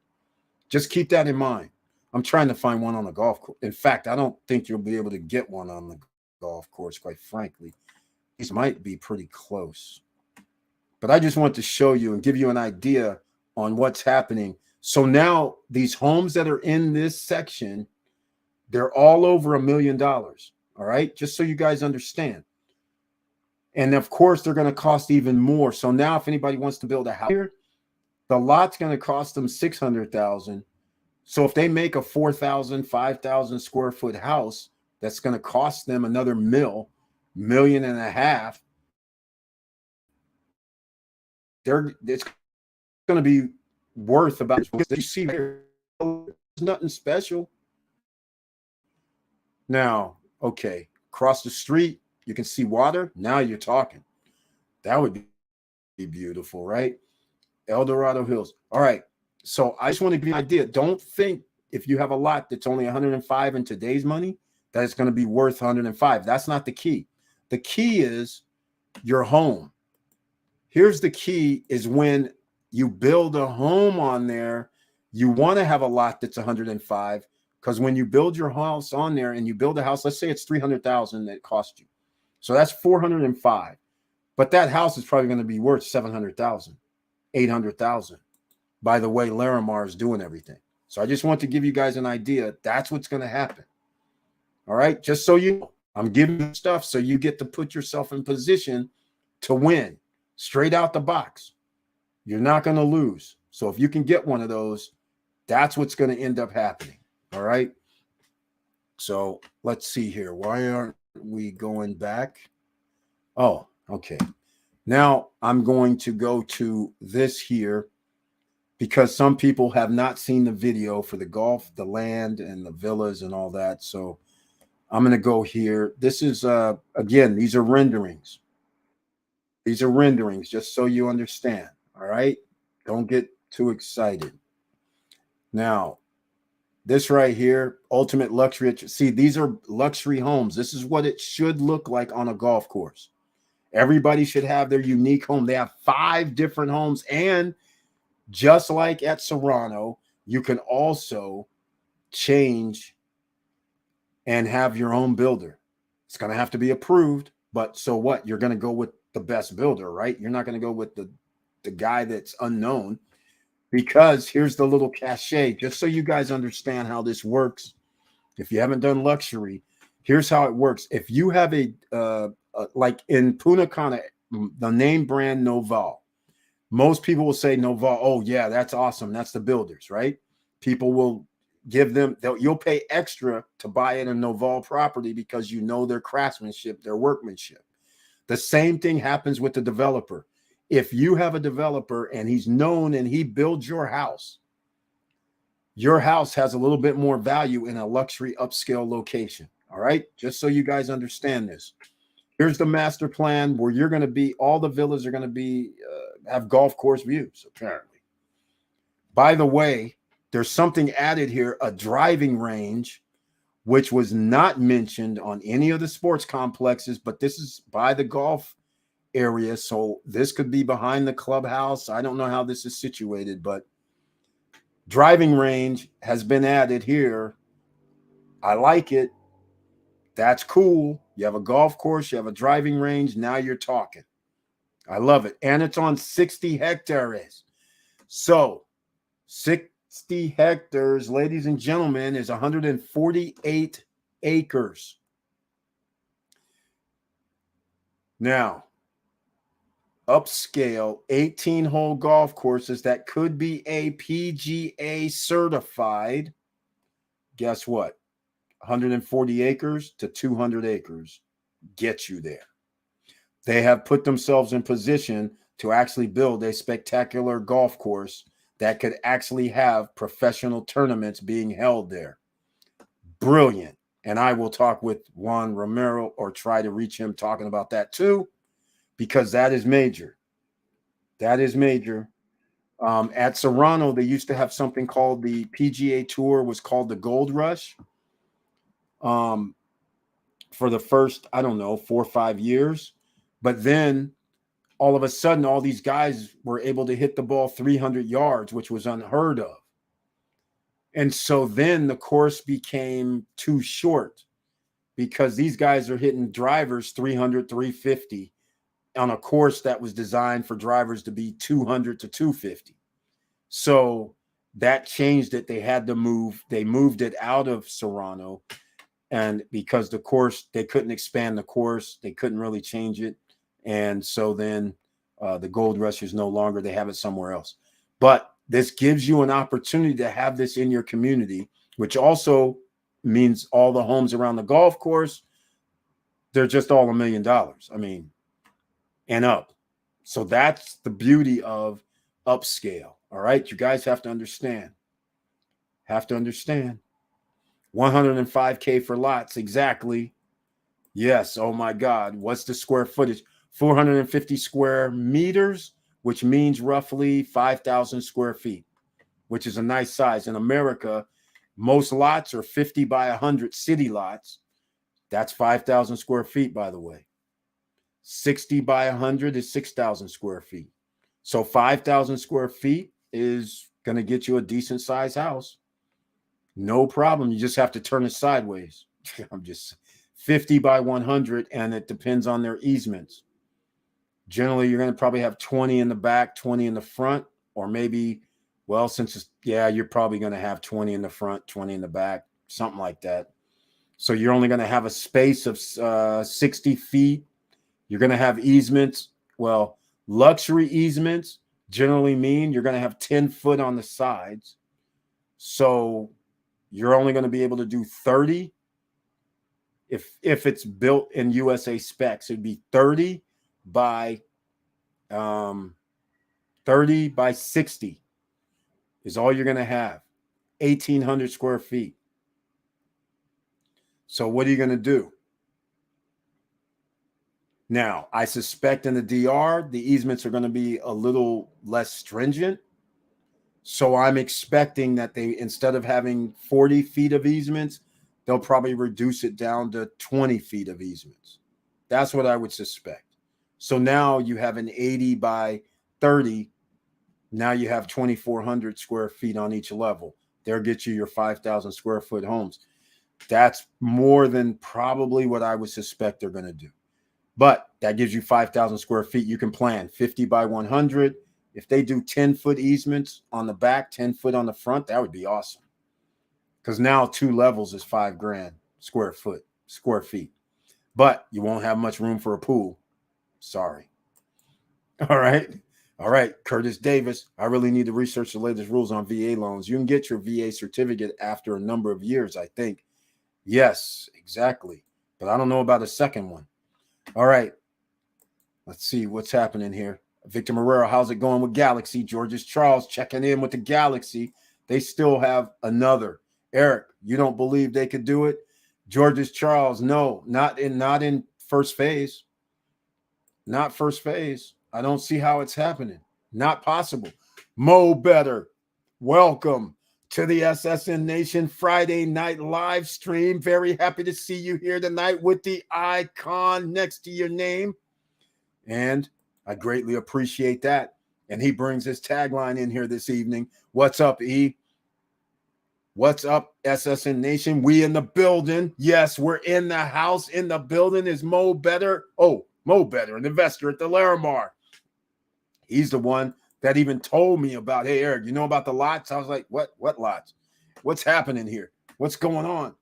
Just keep that in mind. I'm trying to find one on the golf course. In fact, I don't think you'll be able to get one on the golf course, quite frankly. These might be pretty close. But I just want to show you and give you an idea on what's happening. So now these homes that are in this section, they're all over $1 million. All right. Just so you guys understand. And of course, they're going to cost even more. So now if anybody wants to build a house here, the lot's going to cost them $600,000. So if they make a 4,000, 5,000 square foot house, that's going to cost them another $1.5 million. It's going to be worth about, you see here, there's nothing special. Now, okay, across the street, you can see water. Now you're talking. That would be beautiful, right? El Dorado Hills. All right. So I just want to give you an idea. Don't think if you have a lot that's only 105 in today's money, that it's going to be worth 105. That's not the key. The key is your home. Here's the key is when you build a home on there, you want to have a lot that's 105, because when you build your house on there and you build a house, let's say it's 300,000 that cost you. So that's 405. But that house is probably going to be worth 700,000, 800,000. By the way, Larimar is doing everything. So I just want to give you guys an idea. That's what's going to happen. All right. Just so you know, I'm giving you stuff so you get to put yourself in position to win straight out the box. You're not going to lose. So if you can get one of those, that's what's going to end up happening. All right. So let's see here. Why aren't we going back? Oh, okay. Now I'm going to go to this here because some people have not seen the video for the golf, the land, and the villas and all that. So I'm going to go here. This is, again, these are renderings. These are renderings, just so you understand. All right. Don't get too excited. Now, this right here, ultimate luxury. See, these are luxury homes. This is what it should look like on a golf course. Everybody should have their unique home. They have 5 different homes. And just like at Serrano, you can also change and have your own builder. It's going to have to be approved. But so what? You're going to go with the best builder, right? You're not going to go with the guy that's unknown, because here's the little cachet, just so you guys understand how this works. If you haven't done luxury, Here's how it works. If you have like in Punta Cana, the name brand Noval, most people will say Noval. Oh yeah, that's awesome. That's the builders, right? People will give them. You'll pay extra to buy it a Noval property because you know their craftsmanship, their workmanship. The same thing happens with the developer. If you have a developer and he's known and he builds your house has a little bit more value in a luxury upscale location. All right. Just so you guys understand this. Here's the master plan where you're going to be, all the villas are going to be, have golf course views, apparently. By the way, there's something added here, a driving range, which was not mentioned on any of the sports complexes, but this is by the golf area. So this could be behind the clubhouse. I don't know how this is situated, but driving range has been added here. I like it. That's cool. You have a golf course, you have a driving range. Now you're talking. I love it. And it's on 60 hectares. So 60 hectares, ladies and gentlemen, is 148 acres. Now, upscale 18-hole golf courses that could be a PGA certified. Guess what? 140 acres to 200 acres get you there. They have put themselves in position to actually build a spectacular golf course that could actually have professional tournaments being held there. Brilliant. And I will talk with Juan Romero or try to reach him talking about that too, because that is major. That is major. At Serrano, they used to have something called the PGA Tour, was called the Gold Rush. For the first, I don't know, 4 or 5 years. But then all of a sudden, all these guys were able to hit the ball 300 yards, which was unheard of. And so then the course became too short because these guys are hitting drivers 300, 350 on a course that was designed for drivers to be 200 to 250. So that changed it. They had to move. They moved it out of Serrano. And because the course, they couldn't expand the course, they couldn't really change it. And so then the Gold Rush is no longer, they have it somewhere else. But this gives you an opportunity to have this in your community, which also means all the homes around the golf course, they're just all $1 million. I mean, and up. So that's the beauty of upscale. All right. You guys have to understand. 105K for lots. Exactly. Yes. Oh my God. What's the square footage? 450 square meters, which means roughly 5,000 square feet, which is a nice size. In America, most lots are 50 by 100 city lots. That's 5,000 square feet, by the way. 60 by 100 is 6,000 square feet. So 5,000 square feet is going to get you a decent size house. No problem. You just have to turn it sideways. I'm just 50 by 100, and it depends on their easements. Generally, you're going to probably have 20 in the back, 20 in the front, or maybe, well, since it's, yeah, you're probably going to have 20 in the front, 20 in the back, something like that. So you're only going to have a space of 60 feet. You're going to have easements. Well, luxury easements generally mean you're going to have 10 foot on the sides. So you're only going to be able to do 30. If it's built in USA specs, it'd be 30 by 60 is all you're going to have. 1,800 square feet. So what are you going to do? Now, I suspect in the DR, the easements are going to be a little less stringent. So I'm expecting that they, instead of having 40 feet of easements, they'll probably reduce it down to 20 feet of easements. That's what I would suspect. So now you have an 80 by 30. Now you have 2,400 square feet on each level. They'll get you your 5,000 square foot homes. That's more than probably what I would suspect they're going to do. But that gives you 5,000 square feet. You can plan 50 by 100. If they do 10-foot easements on the back, 10 foot on the front, that would be awesome. Because now 2 levels is $5,000 square foot. square feet, but you won't have much room for a pool. Sorry. All right. All right. Curtis Davis, I really need to research the latest rules on VA loans. You can get your VA certificate after a number of years, I think. Yes, exactly. But I don't know about a second one. All right. Let's see what's happening here. Victor Marrero, how's it going with Galaxy? George's Charles checking in with the Galaxy. They still have another. Eric, you don't believe they could do it? George's Charles, no, not in first phase. Not first phase. I don't see how it's happening. Not possible. Mo Better, welcome to the SSN Nation Friday night live stream. Very happy to see you here tonight with the icon next to your name. And I greatly appreciate that. And he brings his tagline in here this evening. What's up, E? What's up, SSN Nation? We in the building. Yes, we're in the house. In the building is Mo Better. Oh, Mo Better, an investor at the Larimar. He's the one that even told me about, hey, Eric, you know about the lots? I was like, what lots? What's happening here? What's going on?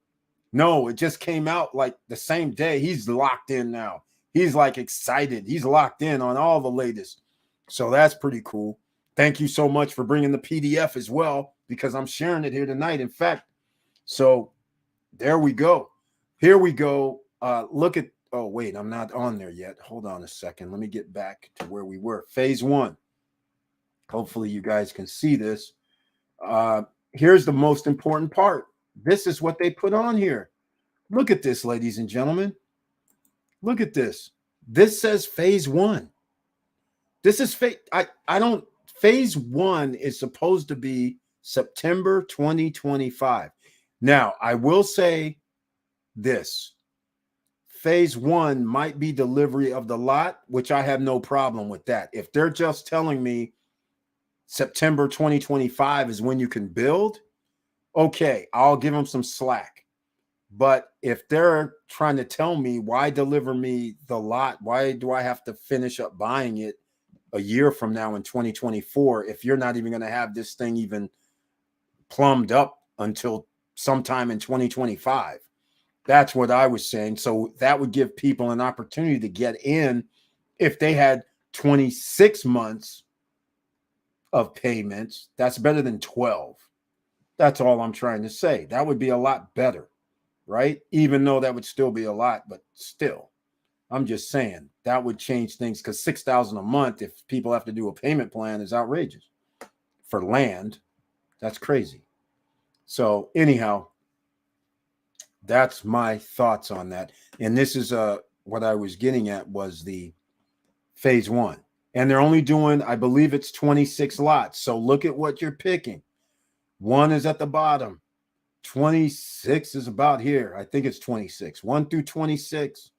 No, it just came out like the same day. He's locked in now. He's like excited. He's locked in on all the latest. So that's pretty cool. Thank you so much for bringing the PDF as well, because I'm sharing it here tonight. In fact, so there we go. Here we go. Look at, oh, wait, I'm not on there yet. Hold on a second. Let me get back to where we were. Phase one. Hopefully you guys can see this. Here's the most important part. This is what they put on here. Look at this, ladies and gentlemen. Look at this. This says phase one. This is phase one is supposed to be September 2025. Now, I will say this. Phase one might be delivery of the lot, which I have no problem with that. If they're just telling me September 2025 is when you can build, okay, I'll give them some slack. But if they're trying to tell me, why deliver me the lot? Why do I have to finish up buying it a year from now in 2024 if you're not even going to have this thing even plumbed up until sometime in 2025? That's what I was saying. So that would give people an opportunity to get in if they had 26 months of payments. That's better than 12. That's all I'm trying to say. That would be a lot better. Right? Even though that would still be a lot, but still, I'm just saying that would change things, because $6,000 a month, if people have to do a payment plan, is outrageous for land. That's crazy. So anyhow, that's my thoughts on that. And this is what I was getting at was the phase one. And they're only doing, I believe it's 26 lots. So look at what you're picking. One is at the bottom. 26 is about here. I think it's 26. 1 through 26.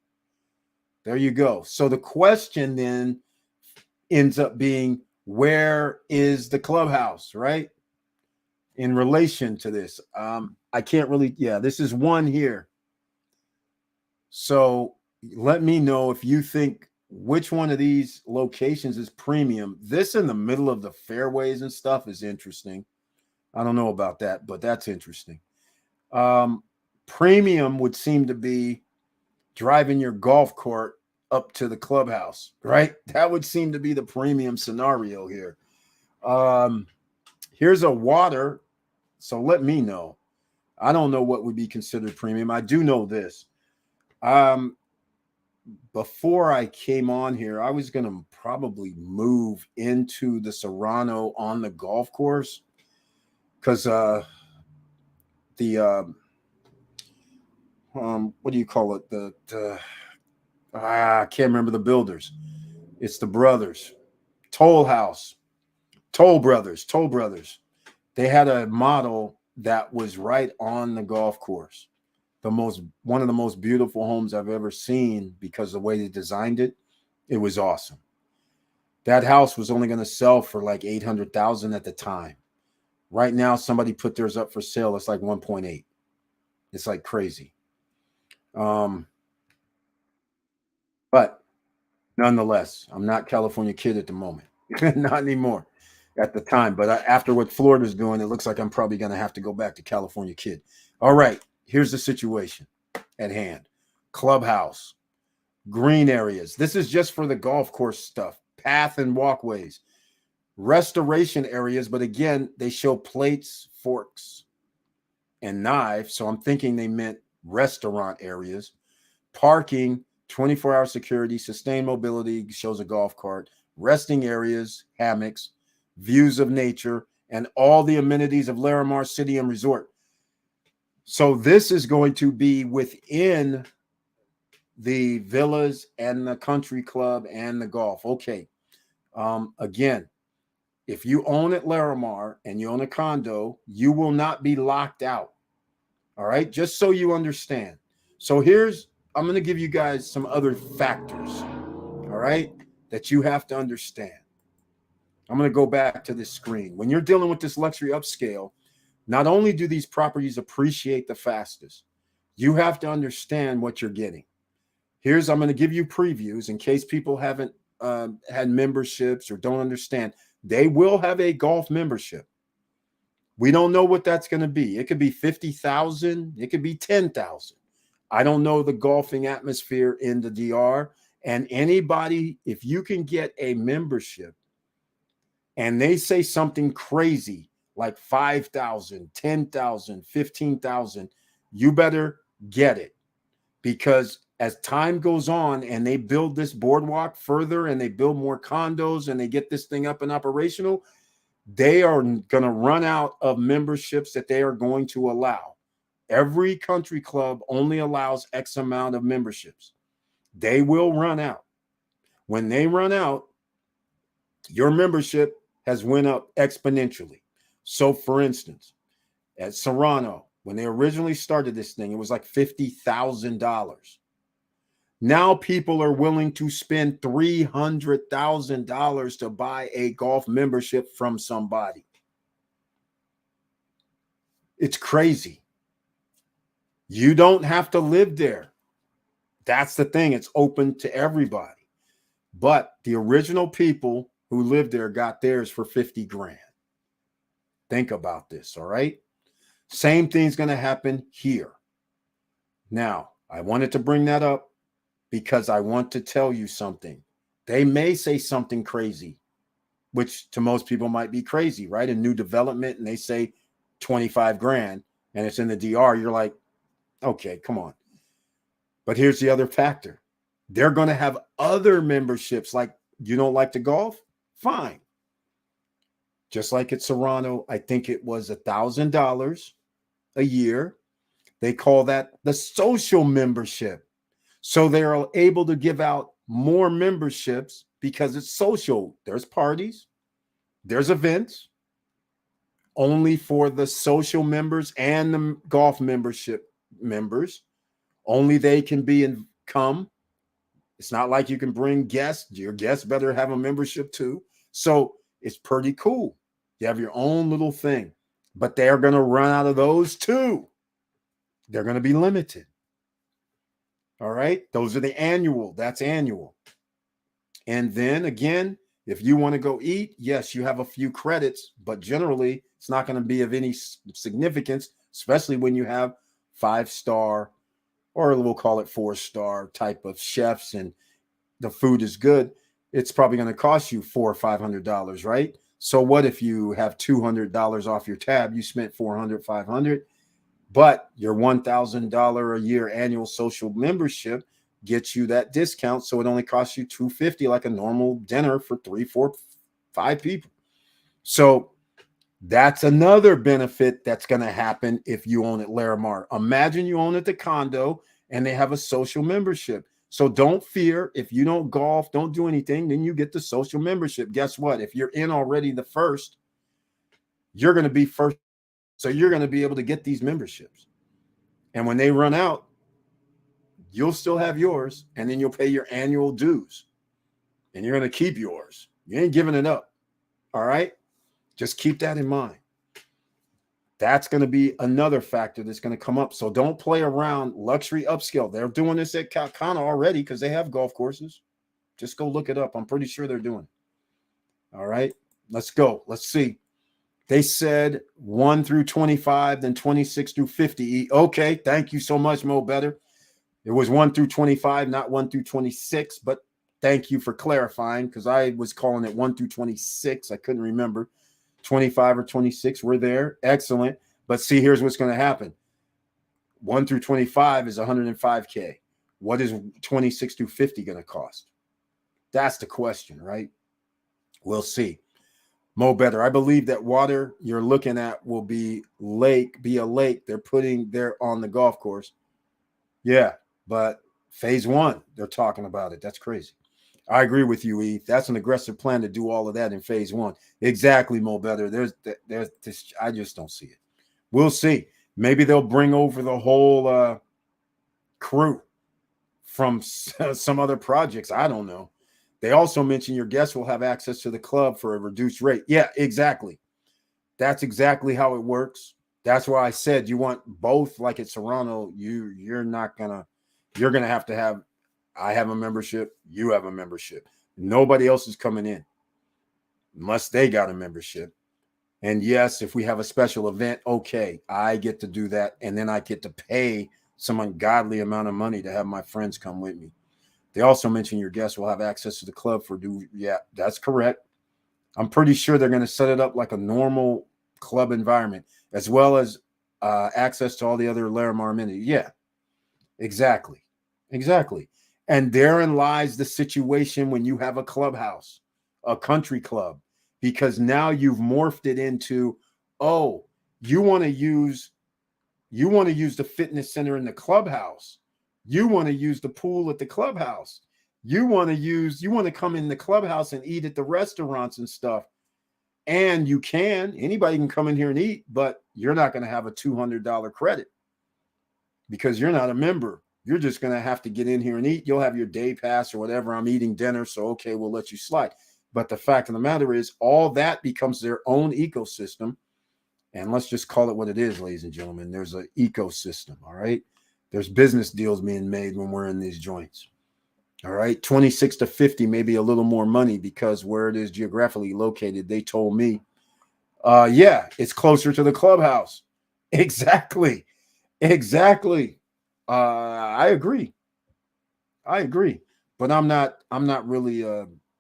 There you go. So the question then ends up being, where is the clubhouse, right? In relation to this. I can't really, this is one here. So let me know if you think which one of these locations is premium. This in the middle of the fairways and stuff is interesting. I don't know about that, but that's interesting. Premium would seem to be driving your golf cart up to the clubhouse, right? That would seem to be the premium scenario here. Here's a water. So let me know. I don't know what would be considered premium. I do know this. Before I came on here, I was going to probably move into the Serrano on the golf course, because what do you call it? I can't remember the builders. It's the brothers. Toll Brothers. They had a model that was right on the golf course. One of the most beautiful homes I've ever seen, because the way they designed it, it was awesome. That house was only going to sell for like $800,000 at the time. Right now, somebody put theirs up for sale. It's like 1.8. It's like crazy. But nonetheless, I'm not California Kid at the moment. Not anymore at the time. But after what Florida's doing, it looks like I'm probably going to have to go back to California Kid. All right, here's the situation at hand. clubhouse, green areas. This is just for the golf course stuff, path and walkways, restoration areas. But again, they show plates, forks, and knives. So I'm thinking they meant restaurant areas, parking, 24-hour security, sustained mobility, shows a golf cart, resting areas, hammocks, views of nature, and all the amenities of Larimar City and Resort. So this is going to be within the villas and the country club and the golf. Okay. Again, if you own at Larimar and you own a condo, you will not be locked out. All right. Just so you understand. So I'm going to give you guys some other factors. All right. That you have to understand. I'm going to go back to this screen. When you're dealing with this luxury upscale, not only do these properties appreciate the fastest, you have to understand what you're getting. I'm going to give you previews in case people haven't had memberships or don't understand. They will have a golf membership. We don't know what that's going to be. It could be 50,000. It could be 10,000. I don't know the golfing atmosphere in the DR. And anybody, if you can get a membership and they say something crazy like 5,000, 10,000, 15,000, you better get it. Because as time goes on and they build this boardwalk further and they build more condos and they get this thing up and operational, they are going to run out of memberships that they are going to allow. Every country club only allows X amount of memberships. They will run out. When they run out, your membership has went up exponentially. So for instance, at Serrano, when they originally started this thing, it was like $50,000. Now people are willing to spend $300,000 to buy a golf membership from somebody. It's crazy. You don't have to live there. That's the thing. It's open to everybody. But the original people who lived there got theirs for 50 grand. Think about this, all right? Same thing's going to happen here. Now, I wanted to bring that up because I want to tell you something. They may say something crazy, which to most people might be crazy, right? A new development, and they say 25 grand, and it's in the DR. You're like, okay, come on. But here's the other factor. They're going to have other memberships. Like, you don't like to golf? Fine. Just like at Serrano, I think it was $1,000 a year. They call that the social membership. So they're able to give out more memberships because it's social. There's parties, there's events only for the social members and the golf membership members. Only they can be and come. It's not like you can bring guests. Your guests better have a membership too. So it's pretty cool. You have your own little thing, but they're going to run out of those too. They're going to be limited. All right. Those are the annual. That's annual. And then again, if you want to go eat, yes, you have a few credits, but generally it's not going to be of any significance, especially when you have 5-star or we'll call it 4-star type of chefs and the food is good. It's probably going to cost you $400 or $500, right? So what if you have $200 off your tab? You spent $400, $500, but your $1,000 a year annual social membership gets you that discount. So it only costs you $250, like a normal dinner for 3, 4, 5 people. So that's another benefit that's going to happen if you own at Larimar. Imagine you own at the condo and they have a social membership. So don't fear. If you don't golf, don't do anything, then you get the social membership. Guess what? If you're in already the first, you're going to be first. So you're going to be able to get these memberships. And when they run out, you'll still have yours, and then you'll pay your annual dues. And you're going to keep yours. You ain't giving it up. All right? Just keep that in mind. That's going to be another factor that's going to come up. So don't play around luxury upscale. They're doing this at Cana already because they have golf courses. Just go look it up. I'm pretty sure they're doing it. All right, let's go. Let's see. They said 1 through 25, then 26 through 50. Okay, thank you so much, Mo Better. It was 1 through 25, not 1 through 26, but thank you for clarifying, because I was calling it 1 through 26. I couldn't remember. 25 or 26, we're there. Excellent. But see, here's what's going to happen. 1 through 25 is 105K. What is 26 through 50 going to cost? That's the question, right? We'll see. Mo Better. I believe that water you're looking at will be a lake. They're on the golf course. Yeah, but phase one, they're talking about it. That's crazy. I agree with you, Eve. That's an aggressive plan to do all of that in phase one. Exactly, Mo Better. There's this. I just don't see it. We'll see. Maybe they'll bring over the whole crew from some other projects. I don't know. They also mentioned your guests will have access to the club for a reduced rate. Yeah, exactly. That's exactly how it works. That's why I said you want both. Like at Serrano, you're gonna have to have. I have a membership. You have a membership. Nobody else is coming in unless they got a membership. And yes, if we have a special event, okay, I get to do that, and then I get to pay some ungodly amount of money to have my friends come with me. They also mentioned your guests will have access to the club yeah, that's correct. I'm pretty sure they're going to set it up like a normal club environment, as well as access to all the other Larimar amenities. Yeah, exactly. Exactly. And therein lies the situation when you have a clubhouse, a country club, because now you've morphed it into, oh, you want to use the fitness center in the clubhouse. You want to use the pool at the clubhouse. You want to come in the clubhouse and eat at the restaurants and stuff. And anybody can come in here and eat, but you're not going to have a $200 credit because you're not a member. You're just going to have to get in here and eat. You'll have your day pass or whatever. I'm eating dinner, so okay, we'll let you slide. But the fact of the matter is, all that becomes their own ecosystem. And let's just call it what it is, ladies and gentlemen. There's an ecosystem, all right? There's business deals being made when we're in these joints. All right, 26 to 50, maybe a little more money because where it is geographically located, they told me, yeah, it's closer to the clubhouse. Exactly. Exactly. I agree. But I'm not really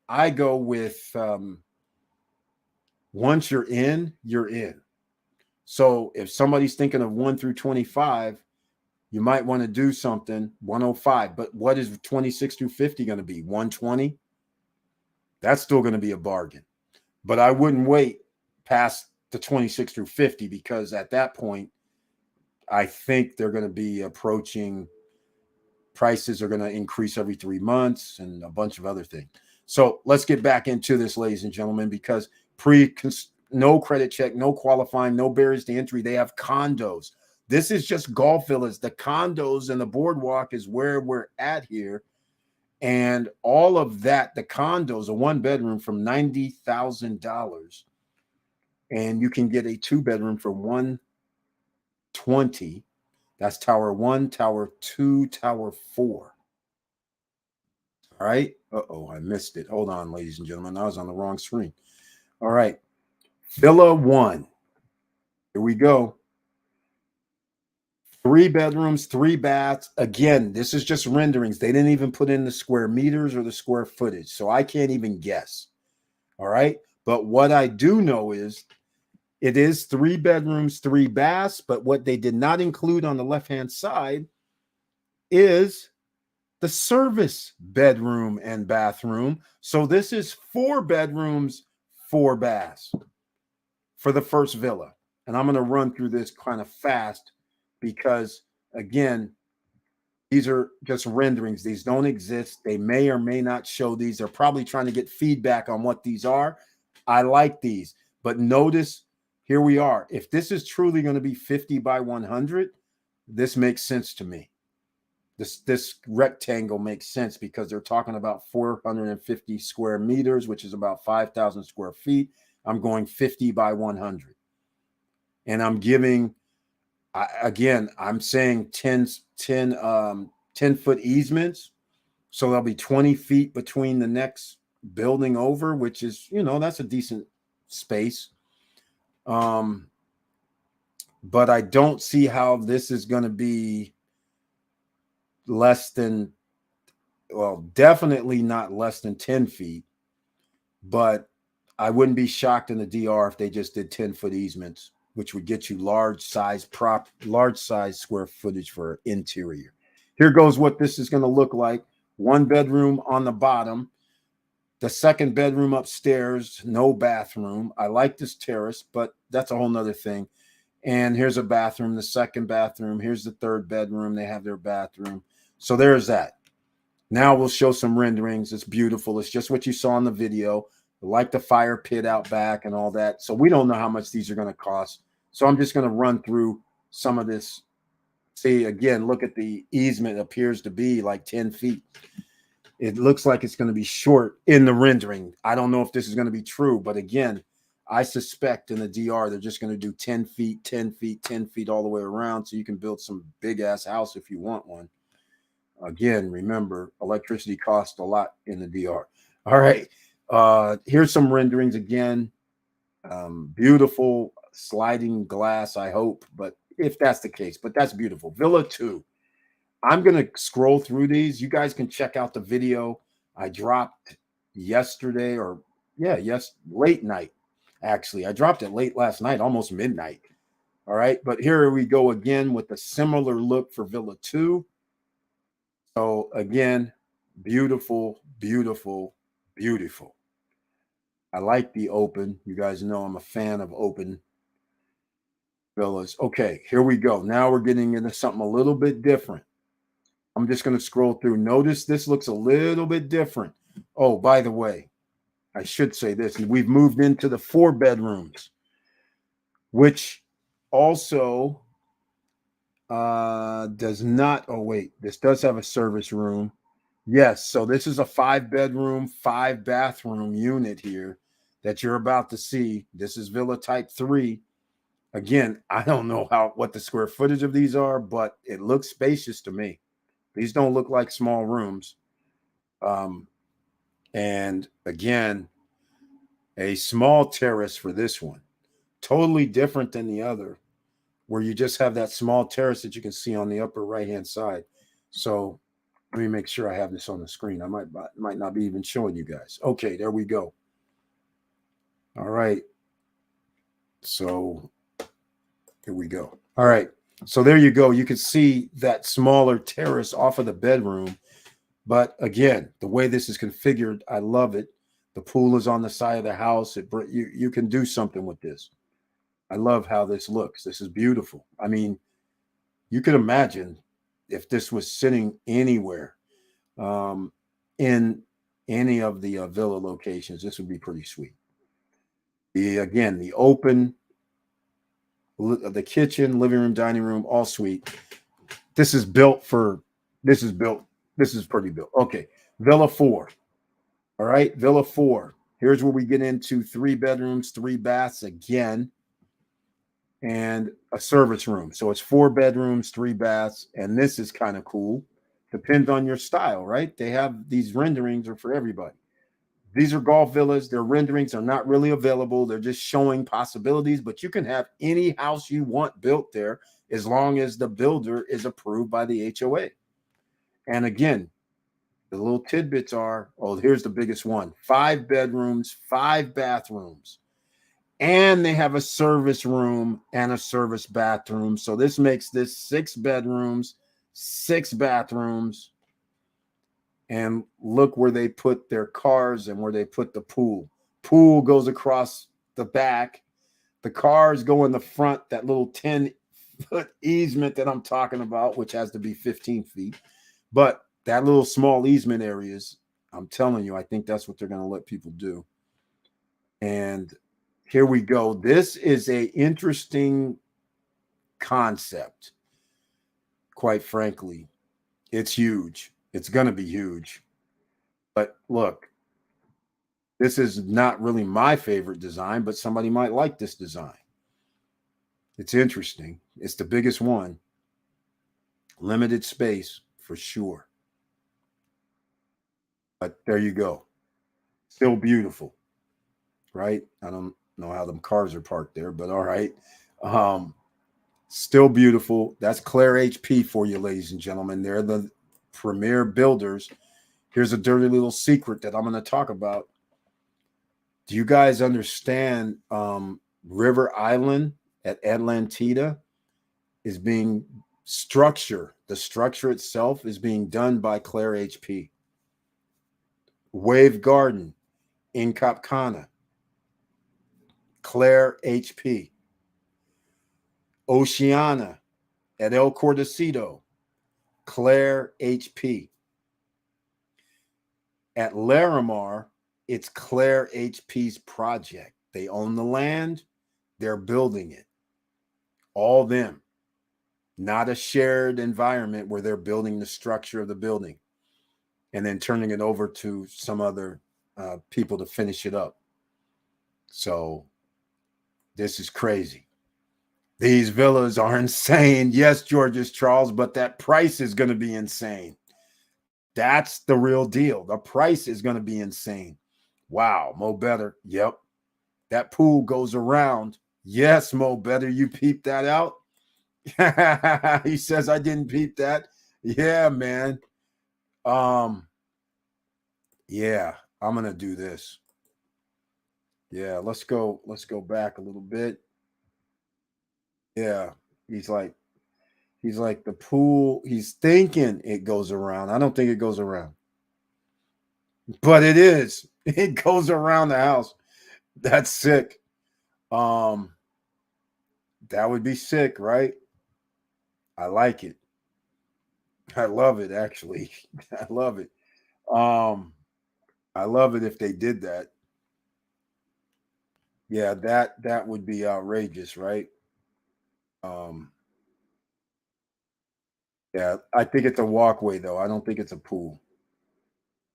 I go with once you're in, you're in. So if somebody's thinking of 1 through 25, you might want to do something 105. But what is 26 through 50 going to be? 120? That's still going to be a bargain. But I wouldn't wait past the 26 through 50 because at that point, I think they're going to be approaching prices are going to increase every 3 months and a bunch of other things. So let's get back into this, ladies and gentlemen, because no credit check, no qualifying, no barriers to entry. They have condos. This is just golf villas. The condos and the boardwalk is where we're at here. And all of that, the condos, a 1-bedroom from $90,000. And you can get a 2-bedroom for $120,000. That's tower 1, tower 2, tower 4. All right. Uh-oh, I missed it. Hold on, ladies and gentlemen. I was on the wrong screen. All right. Villa 1. Here we go. 3 bedrooms, 3 baths. Again, this is just renderings. They didn't even put in the square meters or the square footage. So I can't even guess. All right. But what I do know is it is 3 bedrooms, 3 baths. But what they did not include on the left-hand side is the service bedroom and bathroom. So this is 4 bedrooms, 4 baths for the first villa. And I'm going to run through this kind of fast because, again, these are just renderings. These don't exist. They may or may not show these. They're probably trying to get feedback on what these are. I like these. But notice, here we are. If this is truly going to be 50 by 100, this makes sense to me. This rectangle makes sense because they're talking about 450 square meters, which is about 5,000 square feet. I'm going 50 by 100. And I'm giving, again, I'm saying 10-foot easements. So there'll be 20 feet between the next building over, which is, that's a decent space. But I don't see how this is going to be less than, well, definitely not less than 10 feet, but I wouldn't be shocked in the DR if they just did 10-foot easements, which would get you large size square footage for interior. Here goes what this is going to look like. One bedroom on the bottom, the second bedroom upstairs, no bathroom. I like this terrace, but that's a whole nother thing. And here's a bathroom, the second bathroom. Here's the third bedroom. They have their bathroom. So there's that. Now we'll show some renderings. It's beautiful. It's just what you saw in the video. I like the fire pit out back and all that. So we don't know how much these are going to cost. So I'm just going to run through some of this. See, again, look at the easement. It appears to be like 10 feet. It looks like it's going to be short in the rendering. I don't know if this is going to be true, but again, I suspect in the DR, they're just going to do 10 feet, 10 feet, 10 feet all the way around. So you can build some big ass house if you want one. Again, remember, electricity costs a lot in the DR. All right. Here's some renderings again. Beautiful sliding glass, I hope, but if that's the case, but that's beautiful. Villa 2. I'm going to scroll through these. You guys can check out the video I dropped yesterday late night. Actually, I dropped it late last night, almost midnight. All right. But here we go again with a similar look for Villa 2. So again, beautiful, beautiful, beautiful. I like the open. You guys know I'm a fan of open villas. Okay, here we go. Now we're getting into something a little bit different. I'm just going to scroll through. Notice this looks a little bit different. Oh, by the way, I should say this. We've moved into the 4 bedrooms, which also does not. Oh, wait, this does have a service room. Yes, so this is a 5 bedroom, 5 bathroom unit here that you're about to see. This is Villa Type 3. Again, I don't know what the square footage of these are, but it looks spacious to me. These don't look like small rooms. And again, a small terrace for this one. Totally different than the other, where you just have that small terrace that you can see on the upper right-hand side. So let me make sure I have this on the screen. I might not be even showing you guys. Okay, there we go. All right. So here we go. All right. So there you go. You can see that smaller terrace off of the bedroom. But again, the way this is configured, I love it. The pool is on the side of the house. You can do something with this. I love how this looks. This is beautiful. I mean, you could imagine if this was sitting anywhere in any of the villa locations, this would be pretty sweet. The open, the kitchen, living room, dining room, all sweet. This is pretty built. Okay, Villa 4. All right, Villa 4. Here's where we get into 3 bedrooms, 3 baths again, and a service room. So it's 4 bedrooms, 3 baths, and this is kind of cool. Depends on your style, right? They have these renderings are for everybody. These are golf villas. Their renderings are not really available. They're just showing possibilities, but you can have any house you want built there as long as the builder is approved by the HOA. And again, the little tidbits are, here's the biggest one: 5 bedrooms, 5 bathrooms, and they have a service room and a service bathroom. So this makes this 6 bedrooms, 6 bathrooms. And look where they put their cars and where they put the pool. Pool goes across the back. The cars go in the front, that little 10-foot easement that I'm talking about, which has to be 15 feet. But that little small easement areas, I'm telling you, I think that's what they're going to let people do. And here we go. This is a interesting concept. Quite frankly, it's huge. It's going to be huge. But look, this is not really my favorite design, but somebody might like this design. It's interesting. It's the biggest one. Limited space for sure. But there you go. Still beautiful, right? I don't know how them cars are parked there, but all right. Still beautiful. That's Claire HP for you, ladies and gentlemen. They're the premier builders. Here's a dirty little secret that I'm going to talk about. Do you guys understand River Island at Atlantida is being the structure itself is being done by Claire HP. Wave Garden in Cana, Claire HP. Oceana at El Cordacito, Claire HP. At Larimar, it's Claire HP's project. They own the land, they're building it. All them. Not a shared environment where they're building the structure of the building and then turning it over to some other people to finish it up. So this is crazy. These villas are insane. Yes, George's Charles, but that price is going to be insane. That's the real deal. The price is going to be insane. Wow, Mo Better. Yep. That pool goes around. Yes, Mo Better. You peeped that out? He says I didn't peep that. Yeah, man. Yeah, I'm going to do this. Yeah, let's go back a little bit. Yeah. He's like the pool, he's thinking it goes around. I don't think it goes around. But it is. It goes around the house. That's sick. That would be sick, right? I like it. I love it actually. I love it. I love it if they did that. Yeah, that would be outrageous, right? Um yeah, I think it's a walkway though. I don't think it's a pool.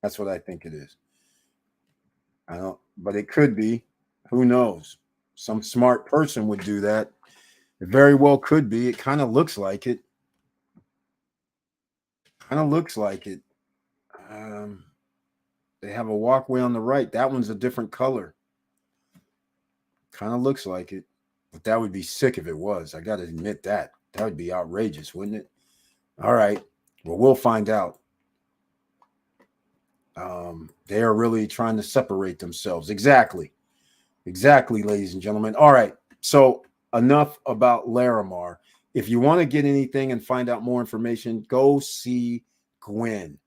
That's what I think it is. I don't, but it could be. Who knows? Some smart person would do that. It very well could be. It kind of looks like it. Kind of looks like it. Um, they have a walkway on the right. That one's a different color. Kind of looks like it. But that would be sick if it was. I got to admit that. That would be outrageous, wouldn't it? All right. Well, we'll find out. They are really trying to separate themselves. Exactly. Exactly, ladies and gentlemen. All right. So enough about Larimar. If you want to get anything and find out more information, go see Gwen.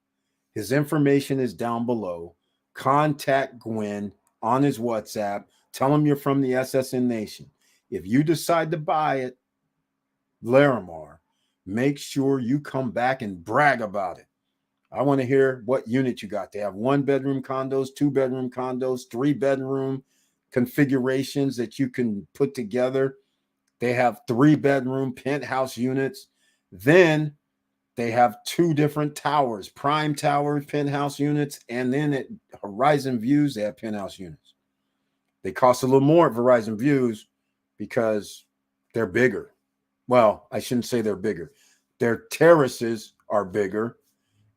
His information is down below. Contact Gwen on his WhatsApp. Tell him you're from the SSN Nation. If you decide to buy it, Larimar, make sure you come back and brag about it. I want to hear what unit you got. They have 1-bedroom condos, 2-bedroom condos, 3-bedroom configurations that you can put together. They have 3-bedroom penthouse units. Then they have 2 different towers, prime towers, penthouse units, and then at Horizon Views, they have penthouse units. They cost a little more at Horizon Views because they're bigger. Well, I shouldn't say they're bigger. Their terraces are bigger,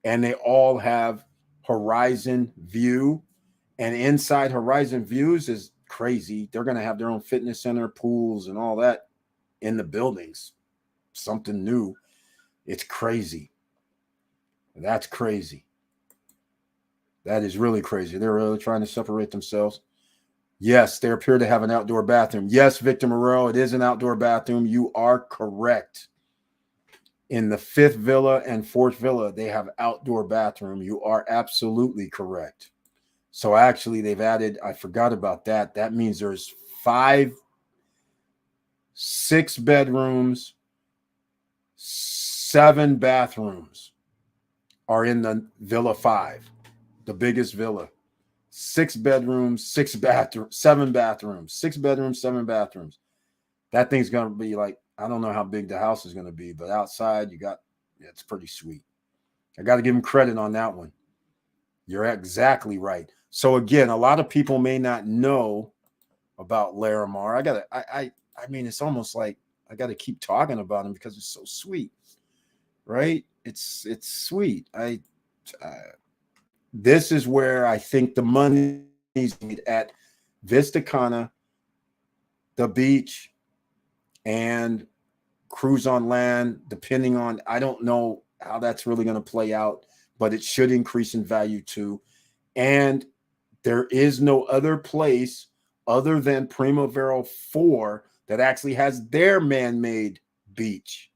and they all have Horizon View. And inside Horizon Views is crazy. They're going to have their own fitness center, pools, and all that in the buildings. Something new. It's crazy. That's crazy. That is really crazy. They're really trying to separate themselves. Yes, they appear to have an outdoor bathroom. Yes, Victor Moreau, it is an outdoor bathroom. You are correct. In the 5th villa and 4th villa, they have outdoor bathroom. You are absolutely correct. So actually, they've added, I forgot about that. That means there's 6 bedrooms, 7 bathrooms are in the Villa 5, the biggest villa. 6 bedrooms, 6 bathrooms, 7 bathrooms, 6 bedrooms, 7 bathrooms. That thing's going to be like, I don't know how big the house is going to be, but outside it's pretty sweet. I got to give them credit on that one. You're exactly right. So again, a lot of people may not know about Larimar. I mean, it's almost like I got to keep talking about him because it's so sweet, right? It's sweet. This is where I think the money's at Vista Cana, the beach, and cruise on land, depending on, I don't know how that's really going to play out, but it should increase in value too. And there is no other place other than Primaveral 4 that actually has their man-made beach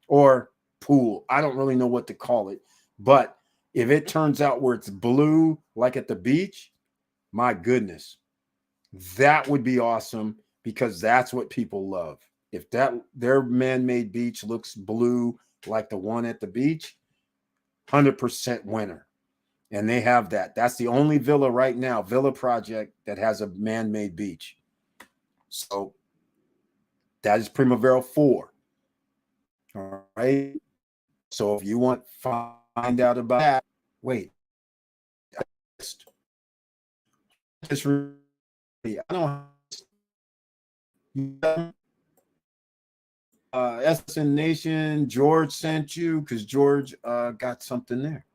or pool. I don't really know what to call it, but if it turns out where it's blue like at the beach, my goodness, that would be awesome because that's what people love. If that their man-made beach looks blue like the one at the beach, 100% winner. And they have that. That's the only villa right now, villa project that has a man-made beach. So that is Primaveral 4. All right. So if you want to find out about that, wait. Just I don't SN Nation, George sent you because George got something there.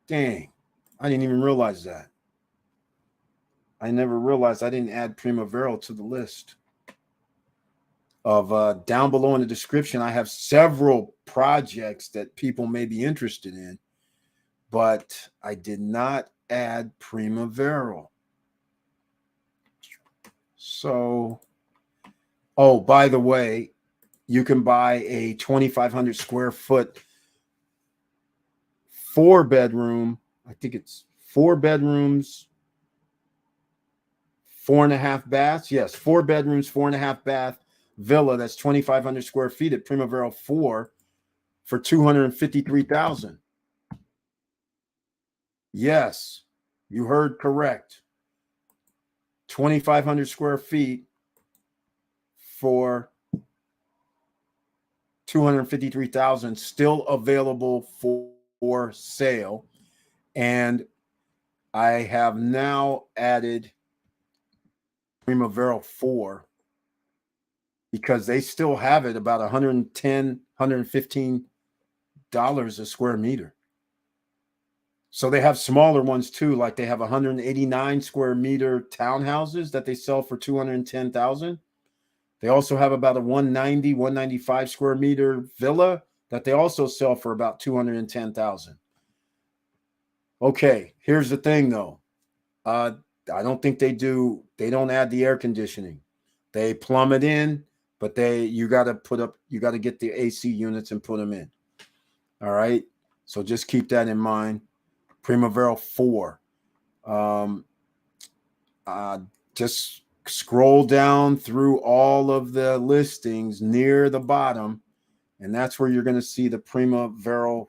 Dang, I didn't even realize that. I never realized I didn't add Primaveral to the list. Of down below in the description, I have several projects that people may be interested in, but I did not add Primaveral. So, oh, by the way, you can buy a 2,500 square foot 4-bedroom. I think it's 4 bedrooms, 4.5 baths. Yes, 4 bedrooms, 4.5 bath villa that's 2,500 square feet at Primaveral 4 for $253,000. Yes, you heard correct. 2,500 square feet for $253,000, still available for sale. And I have now added Primaveral 4 because they still have it about $110, $115 a square meter. So they have smaller ones too, like they have 189 square meter townhouses that they sell for $210,000. They also have about a 190, 195 square meter villa that they also sell for about $210,000. Okay, here's the thing though. I don't think they don't add the air conditioning. They plumb it in, but you got to get the AC units and put them in. All right. So just keep that in mind. Primaveral 4. Just scroll down through all of the listings near the bottom, and that's where you're going to see the Primaveral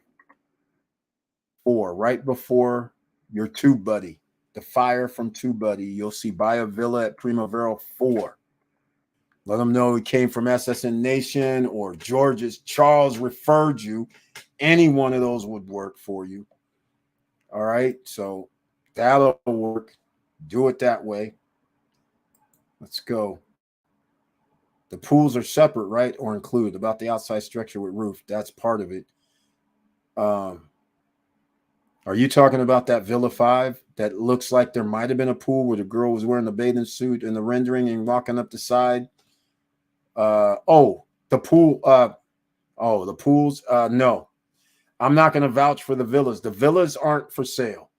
4 right before your Tube Buddy, the fire from Tube Buddy. You'll see buy a villa at Primaveral 4. Let them know it came from SSN Nation or Charles referred you. Any one of those would work for you. All right, so that'll work. Do it that way. Let's go. The pools are separate, right? Or include about the outside structure with roof. That's part of it. Are you talking about that Villa 5 that looks like there might have been a pool where the girl was wearing a bathing suit in the rendering and walking up the side? The pool. The pools. No, I'm not going to vouch for the villas. The villas aren't for sale.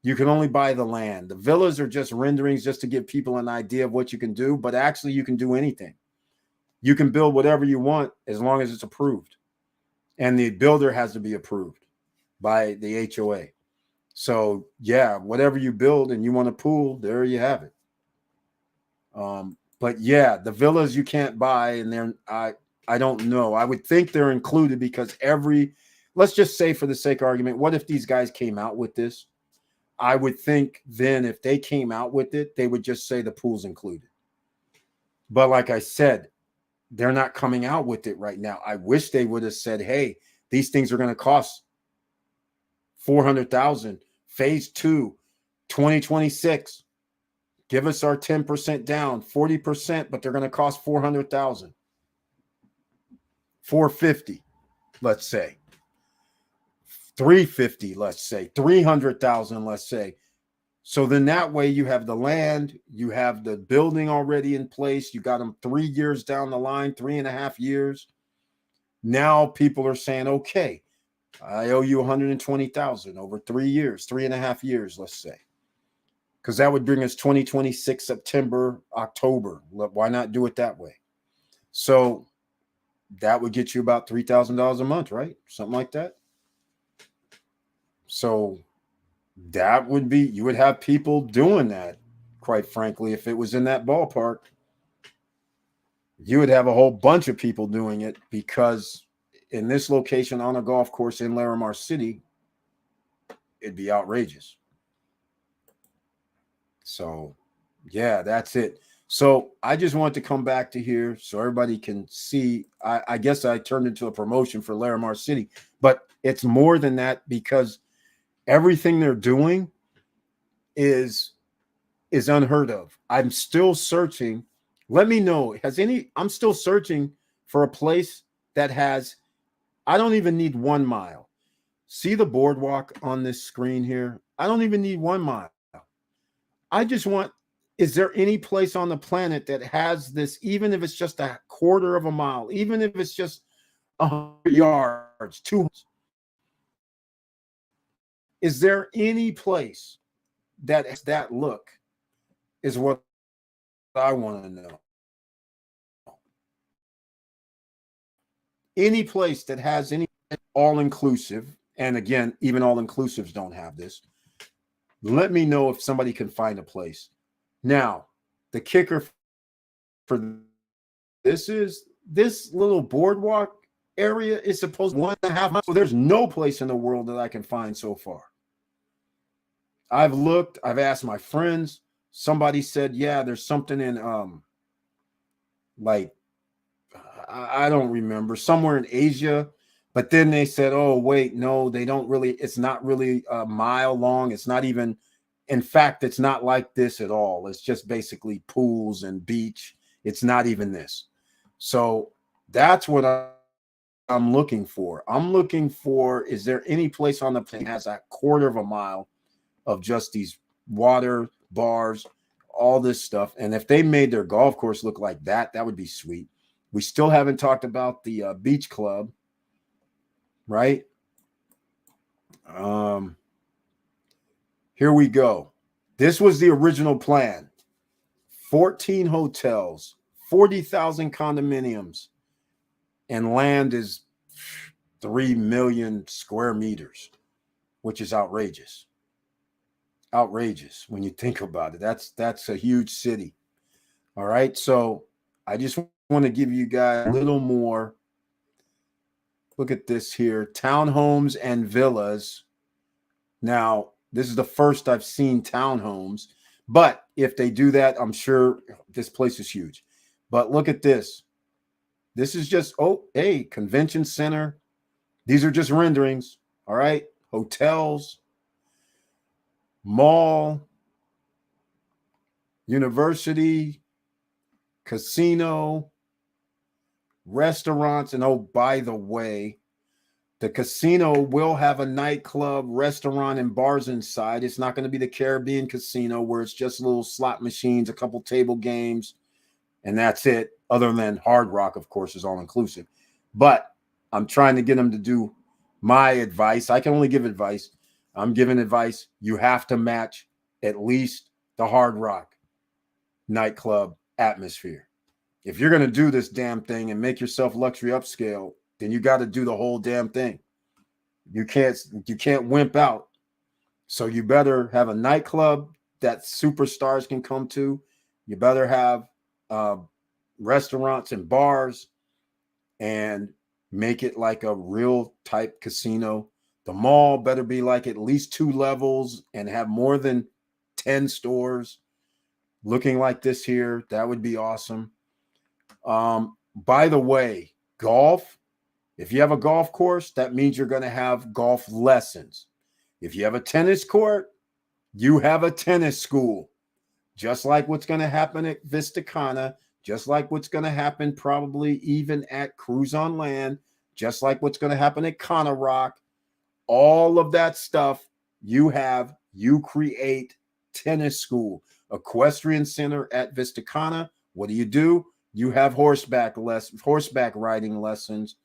You can only buy the land. The villas are just renderings just to give people an idea of what you can do, but actually you can do anything. You can build whatever you want as long as it's approved. And the builder has to be approved by the HOA. So yeah, whatever you build and you want a pool, there you have it. But yeah, the villas you can't buy, and I don't know. I would think they're included because let's just say for the sake of argument, what if these guys came out with this? I would think then if they came out with it, they would just say the pool's included. But like I said, they're not coming out with it right now. I wish they would have said, hey, these things are going to cost $400,000. Phase 2, 2026. Give us our 10% down, 40%, but they're going to cost $400,000. $450, let's say. $350, let's say. $300,000, let's say. So then that way you have the land, you have the building already in place. You got them 3 years down the line, 3.5 years. Now people are saying, okay, I owe you 120,000 over 3 years, 3.5 years, let's say. Because that would bring us 2026, September, October. Why not do it that way? So that would get you about $3,000 a month, right? Something like that. So that would be, you would have people doing that, quite frankly. If it was in that ballpark, you would have a whole bunch of people doing it, because in this location on a golf course in Larimar City, it'd be outrageous. So yeah, that's it. So I just want to come back to here so everybody can see. I guess I turned into a promotion for Larimar City, but it's more than that, because everything they're doing is unheard of. I'm still searching. Let me know. I'm still searching for a place that has, I don't even need 1 mile. See the boardwalk on this screen here? I don't even need 1 mile. I just want, is there any place on the planet that has this, even if it's just a quarter of a mile, even if it's just 100 yards, 200? Is there any place that has that look, is what I want to know. Any place that has any all-inclusive, and again, even all-inclusives don't have this. Let me know if somebody can find a place. Now, the kicker for this is, this little boardwalk area is supposed to be 1.5 miles. So there's no place in the world that I can find so far. I've looked, I've asked my friends. Somebody said, yeah, there's something in like, I don't remember, somewhere in Asia. But then they said, oh, wait, no, they don't really, it's not really a mile long. It's not even, in fact, it's not like this at all. It's just basically pools and beach. It's not even this. So that's what I'm looking for. I'm looking for, is there any place on the planet that has a quarter of a mile of just these water, bars, all this stuff? And if they made their golf course look like that, that would be sweet. We still haven't talked about the beach club, right? Here we go. This was the original plan. 14 hotels, 40,000 condominiums, and land is 3 million square meters, which is outrageous. Outrageous when you think about it. That's a huge city. All right. So I just want to give you guys a little more. Look at this here. Townhomes and villas. Now, this is the first I've seen townhomes, but if they do that, I'm sure this place is huge. But look at this. This is just, oh, hey, convention center. These are just renderings. All right. Hotels, mall, university, casino, restaurants. And oh, by the way, the casino will have a nightclub, restaurant, and bars inside. It's not going to be the Caribbean casino where it's just little slot machines, a couple table games, and that's it. Other than Hard Rock, of course, is all inclusive. But I'm trying to get them to do my advice. I can only give advice. I'm giving advice. You have to match at least the Hard Rock nightclub atmosphere. If you're going to do this damn thing and make yourself luxury upscale, then you got to do the whole damn thing. You can't wimp out. So you better have a nightclub that superstars can come to. You better have restaurants and bars, and make it like a real type casino. The mall better be like at least 2 levels and have more than 10 stores looking like this here. That would be awesome. By the way, golf. If you have a golf course, that means you're going to have golf lessons. If you have a tennis court, you have a tennis school. Just like what's going to happen at Vista Cana, just like what's going to happen probably even at Cruise on Land, just like what's going to happen at Cana Rock, all of that stuff you create tennis school. Equestrian Center at Vista Cana, what do? You have horseback riding lessons.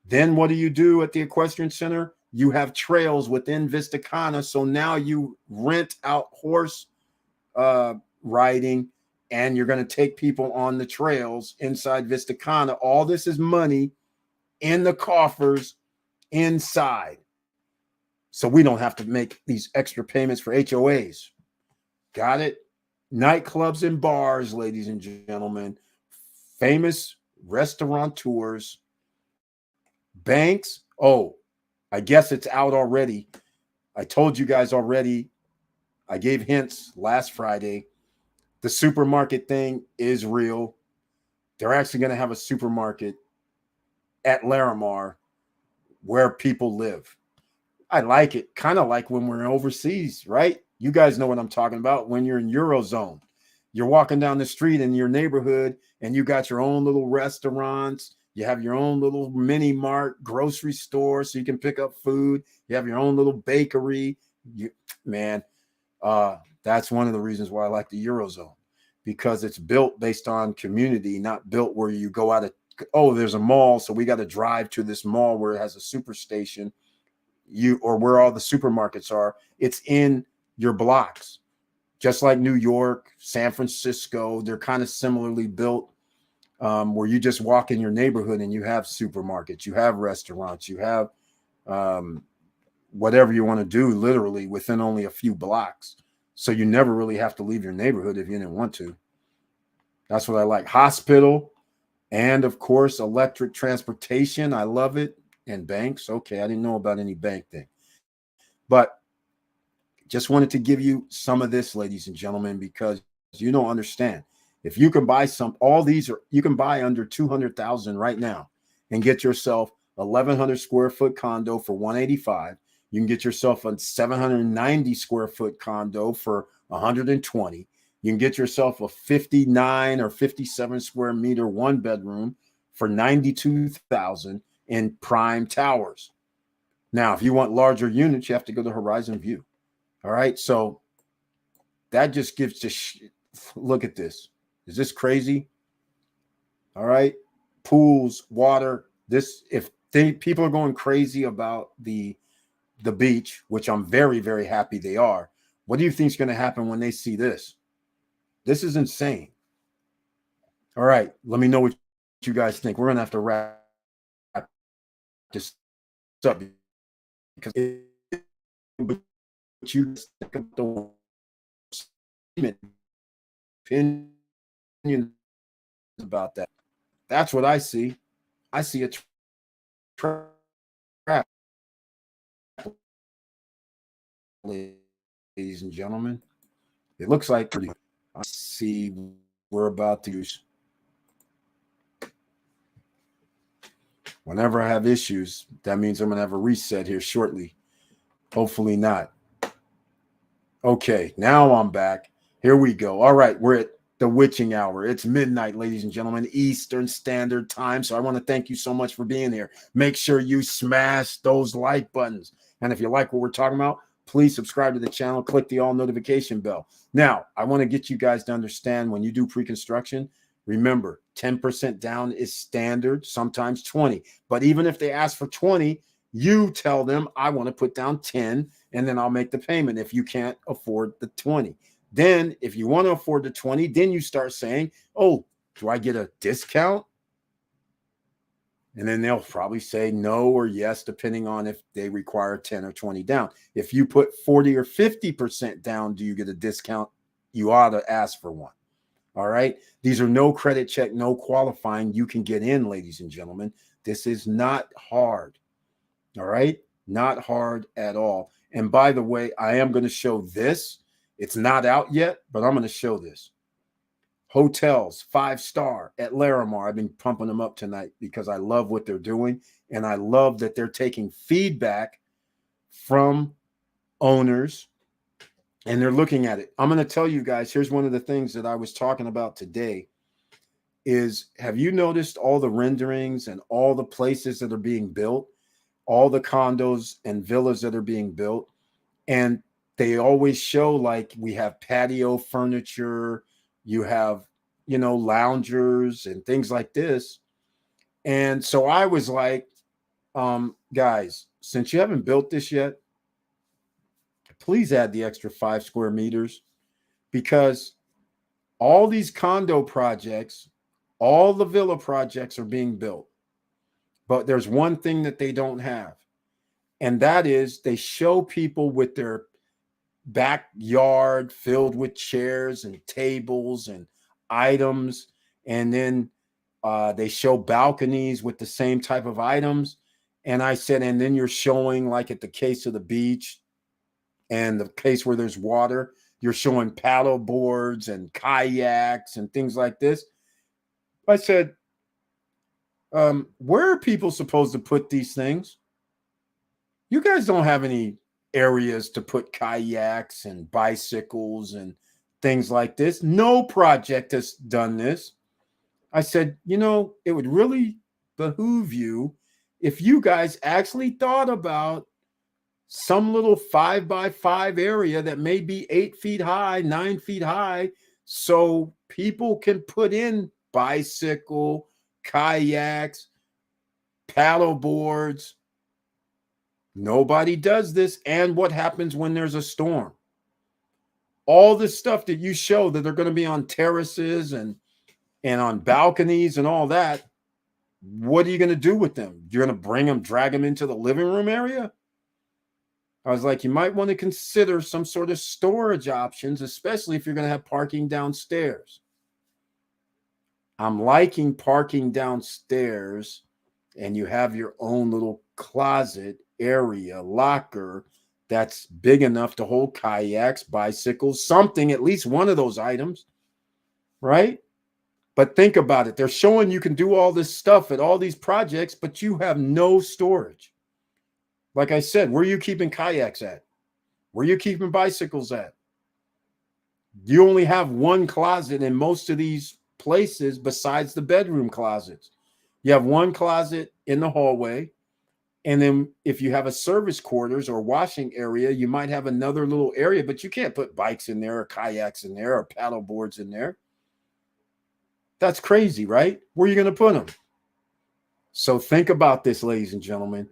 Then what do you do at the Equestrian Center? You have trails within Vista Cana. So now you rent out horse riding, and you're going to take people on the trails inside Vista Cana. All this is money in the coffers inside. So we don't have to make these extra payments for HOAs. Got it? Nightclubs and bars, ladies and gentlemen, famous restaurateurs, banks. Oh, I guess it's out already. I told you guys already. I gave hints last Friday. The supermarket thing is real. They're actually going to have a supermarket at Larimar where people live. I like it. Kind of like when we're overseas, right? You guys know what I'm talking about. When you're in Eurozone, you're walking down the street in your neighborhood and you got your own little restaurants. You have your own little mini mart, grocery store, so you can pick up food. You have your own little bakery. Man, that's one of the reasons why I like the Eurozone, because it's built based on community, not built where you go out of, oh, there's a mall, so we got to drive to this mall where it has a super station, or where all the supermarkets are. It's in your blocks, just like New York, San Francisco. They're kind of similarly built, where you just walk in your neighborhood and you have supermarkets, you have restaurants, you have whatever you want to do literally within only a few blocks. So you never really have to leave your neighborhood if you didn't want to. That's what I like. Hospital, and of course, electric transportation. I love it. And banks. Okay, I didn't know about any bank thing. But just wanted to give you some of this, ladies and gentlemen, because you don't understand. If you can buy all these are, you can buy under 200,000 right now and get yourself 1,100 square foot condo for 185. You can get yourself a 790 square foot condo for 120. You can get yourself a 59 or 57 square meter one bedroom for 92,000 in prime towers. Now, if you want larger units, you have to go to Horizon View. All right. So that just gives look at this. Is this crazy? All right. Pools, water. If people are going crazy about the beach, which I'm very, very happy they are, what do you think is going to happen when they see this? This is insane. All right. Let me know what you guys think. We're going to have to wrap this up because you think about the opinion about that. That's what I see. I see a trap, ladies and gentlemen. It looks like I see we're about to use. Whenever I have issues, that means I'm going to have a reset here shortly. Hopefully not. Okay, now I'm back. Here we go. All right, we're at the witching hour. It's midnight, ladies and gentlemen, Eastern Standard Time. So I want to thank you so much for being here. Make sure you smash those like buttons. And if you like what we're talking about, please subscribe to the channel, click the all notification bell. Now, I want to get you guys to understand, when you do pre-construction, remember, 10% down is standard, sometimes 20. But even if they ask for 20, you tell them, I want to put down 10, and then I'll make the payment if you can't afford the 20. Then if you want to afford the 20, then you start saying, oh, do I get a discount? And then they'll probably say no or yes, depending on if they require 10 or 20 down. If you put 40 or 50% down, do you get a discount? You ought to ask for one. All right. These are no credit check, no qualifying. You can get in, ladies and gentlemen. This is not hard. All right. Not hard at all. And by the way, I am going to show this. It's not out yet, but I'm going to show this. Hotels, 5-star at Larimar. I've been pumping them up tonight because I love what they're doing. And I love that they're taking feedback from owners and they're looking at it. I'm going to tell you guys, here's one of the things that I was talking about today is, have you noticed all the renderings and all the places that are being built, all the condos and villas that are being built? And they always show, like, we have patio furniture, you have, loungers and things like this. And so I was like, Guys, since you haven't built this yet, please add the extra 5 square meters, because all these condo projects, all the villa projects are being built. But there's one thing that they don't have, and that is they show people with their backyard filled with chairs and tables and items, and then they show balconies with the same type of items. And I said, and then you're showing, like at the case of the beach and the case where there's water, you're showing paddle boards and kayaks and things like this. I said, where are people supposed to put these things? You guys don't have any areas to put kayaks and bicycles and things like this. No project has done this. I said, it would really behoove you if you guys actually thought about some little 5x5 area that may be 8 feet high, 9 feet high, so people can put in bicycle, kayaks, paddle boards. Nobody does this. And what happens when there's a storm? All this stuff that you show that they're going to be on terraces and on balconies and all that, what are you going to do with them? You're going to bring them, drag them into the living room area? I was like, you might want to consider some sort of storage options, especially if you're going to have parking downstairs. I'm liking parking downstairs, and you have your own little closet area, locker that's big enough to hold kayaks, bicycles, something, at least one of those items, right? But think about it. They're showing you can do all this stuff at all these projects, but you have no storage. Like I said, where are you keeping kayaks at? Where are you keeping bicycles at? You only have one closet in most of these places besides the bedroom closets. You have one closet in the hallway. And then if you have a service quarters or washing area, you might have another little area, but you can't put bikes in there or kayaks in there or paddle boards in there. That's crazy, right? Where are you going to put them? So think about this, ladies and gentlemen.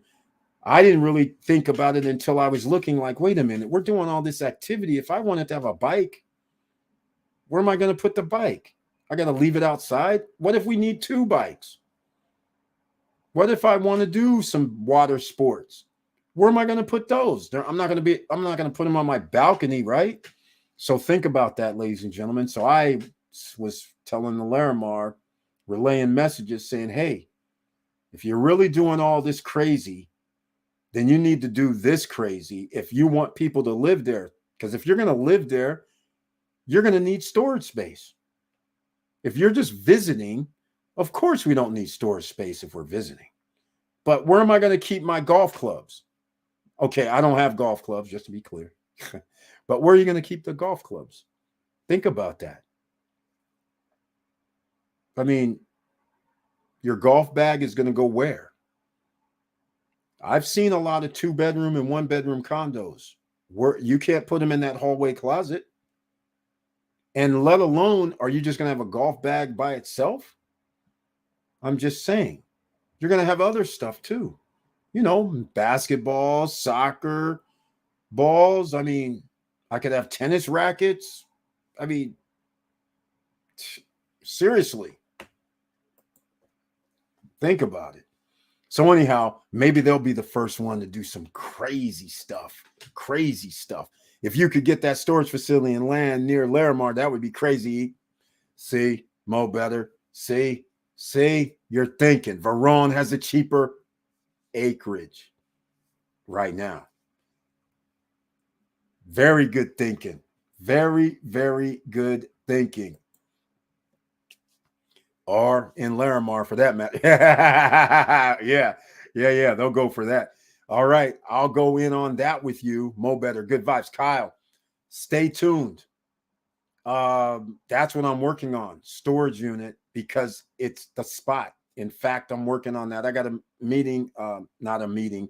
I didn't really think about it until I was looking like, wait a minute, we're doing all this activity. If I wanted to have a bike, where am I going to put the bike? I got to leave it outside. What if we need 2 bikes? What if I want to do some water sports? Where am I going to put those? I'm not going to put them on my balcony, right? So think about that, ladies and gentlemen. So I was telling the Larimar, relaying messages saying, hey, if you're really doing all this crazy, then you need to do this crazy if you want people to live there. Because if you're going to live there, you're going to need storage space. If you're just visiting, of course we don't need storage space if we're visiting. But where am I going to keep my golf clubs? Okay, I don't have golf clubs, just to be clear. But where are you going to keep the golf clubs? Think about that. I mean, your golf bag is going to go where? I've seen a lot of 2-bedroom and 1-bedroom condos where you can't put them in that hallway closet. And let alone, are you just going to have a golf bag by itself? I'm just saying, you're going to have other stuff too. Basketball, soccer, balls. I mean, I could have tennis rackets. I mean, seriously, think about it. So anyhow, maybe they'll be the first one to do some crazy stuff. Crazy stuff. If you could get that storage facility and land near Larimar, that would be crazy. See, Mo better. See, you're thinking. Verone has a cheaper acreage right now. Very good thinking. Very, very good thinking. Or in Larimar for that matter. Yeah. They'll go for that. All right. I'll go in on that with you. Mo better. Good vibes. Kyle, stay tuned. That's what I'm working on. Storage unit, because it's the spot. In fact, I'm working on that. I got a meeting, not a meeting.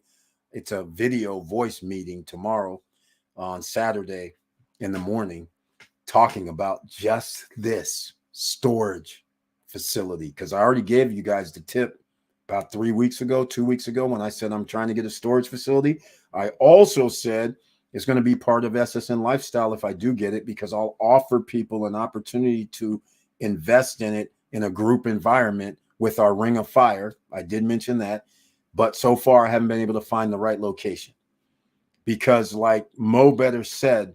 It's a video voice meeting tomorrow on Saturday in the morning, talking about just this storage facility, because I already gave you guys the tip about 2 weeks ago, when I said I'm trying to get a storage facility. I also said it's going to be part of SSN Lifestyle if I do get it, because I'll offer people an opportunity to invest in it in a group environment with our Ring of Fire. I did mention that, but so far I haven't been able to find the right location because, like Mo Better said,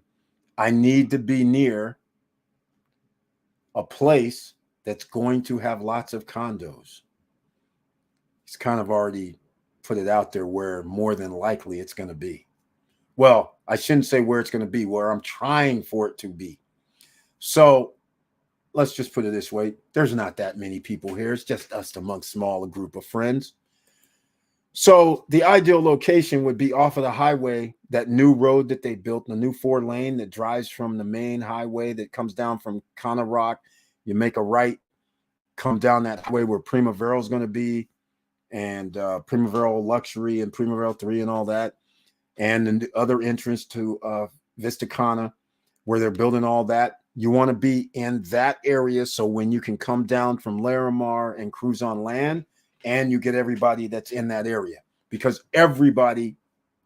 I need to be near a place that's going to have lots of condos. He's kind of already put it out there where more than likely it's going to be. Well, I shouldn't say where it's going to be, where I'm trying for it to be. So let's just put it this way. There's not that many people here. It's just us amongst a small group of friends. So the ideal location would be off of the highway, that new road that they built, the new 4-lane that drives from the main highway that comes down from Cana Rock. You make a right, come down that highway where Primaveral is going to be, and Primaveral Luxury and Primaveral 3 and all that. And the other entrance to Vista Cana, where they're building all that. You want to be in that area so when you can come down from Larimar and cruise on land, and you get everybody that's in that area, because everybody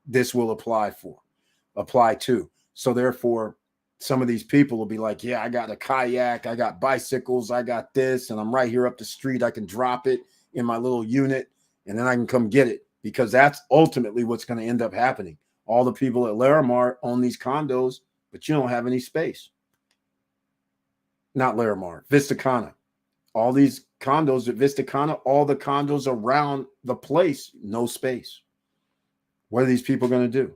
this will apply to. So therefore, some of these people will be like, yeah, I got a kayak, I got bicycles, I got this, and I'm right here up the street. I can drop it in my little unit, and then I can come get it, because that's ultimately what's going to end up happening. All the people at Larimar own these condos, but you don't have any space. Not Larimar, Vista Cana. All these condos at Vista Cana, all the condos around the place, no space. What are these people going to do?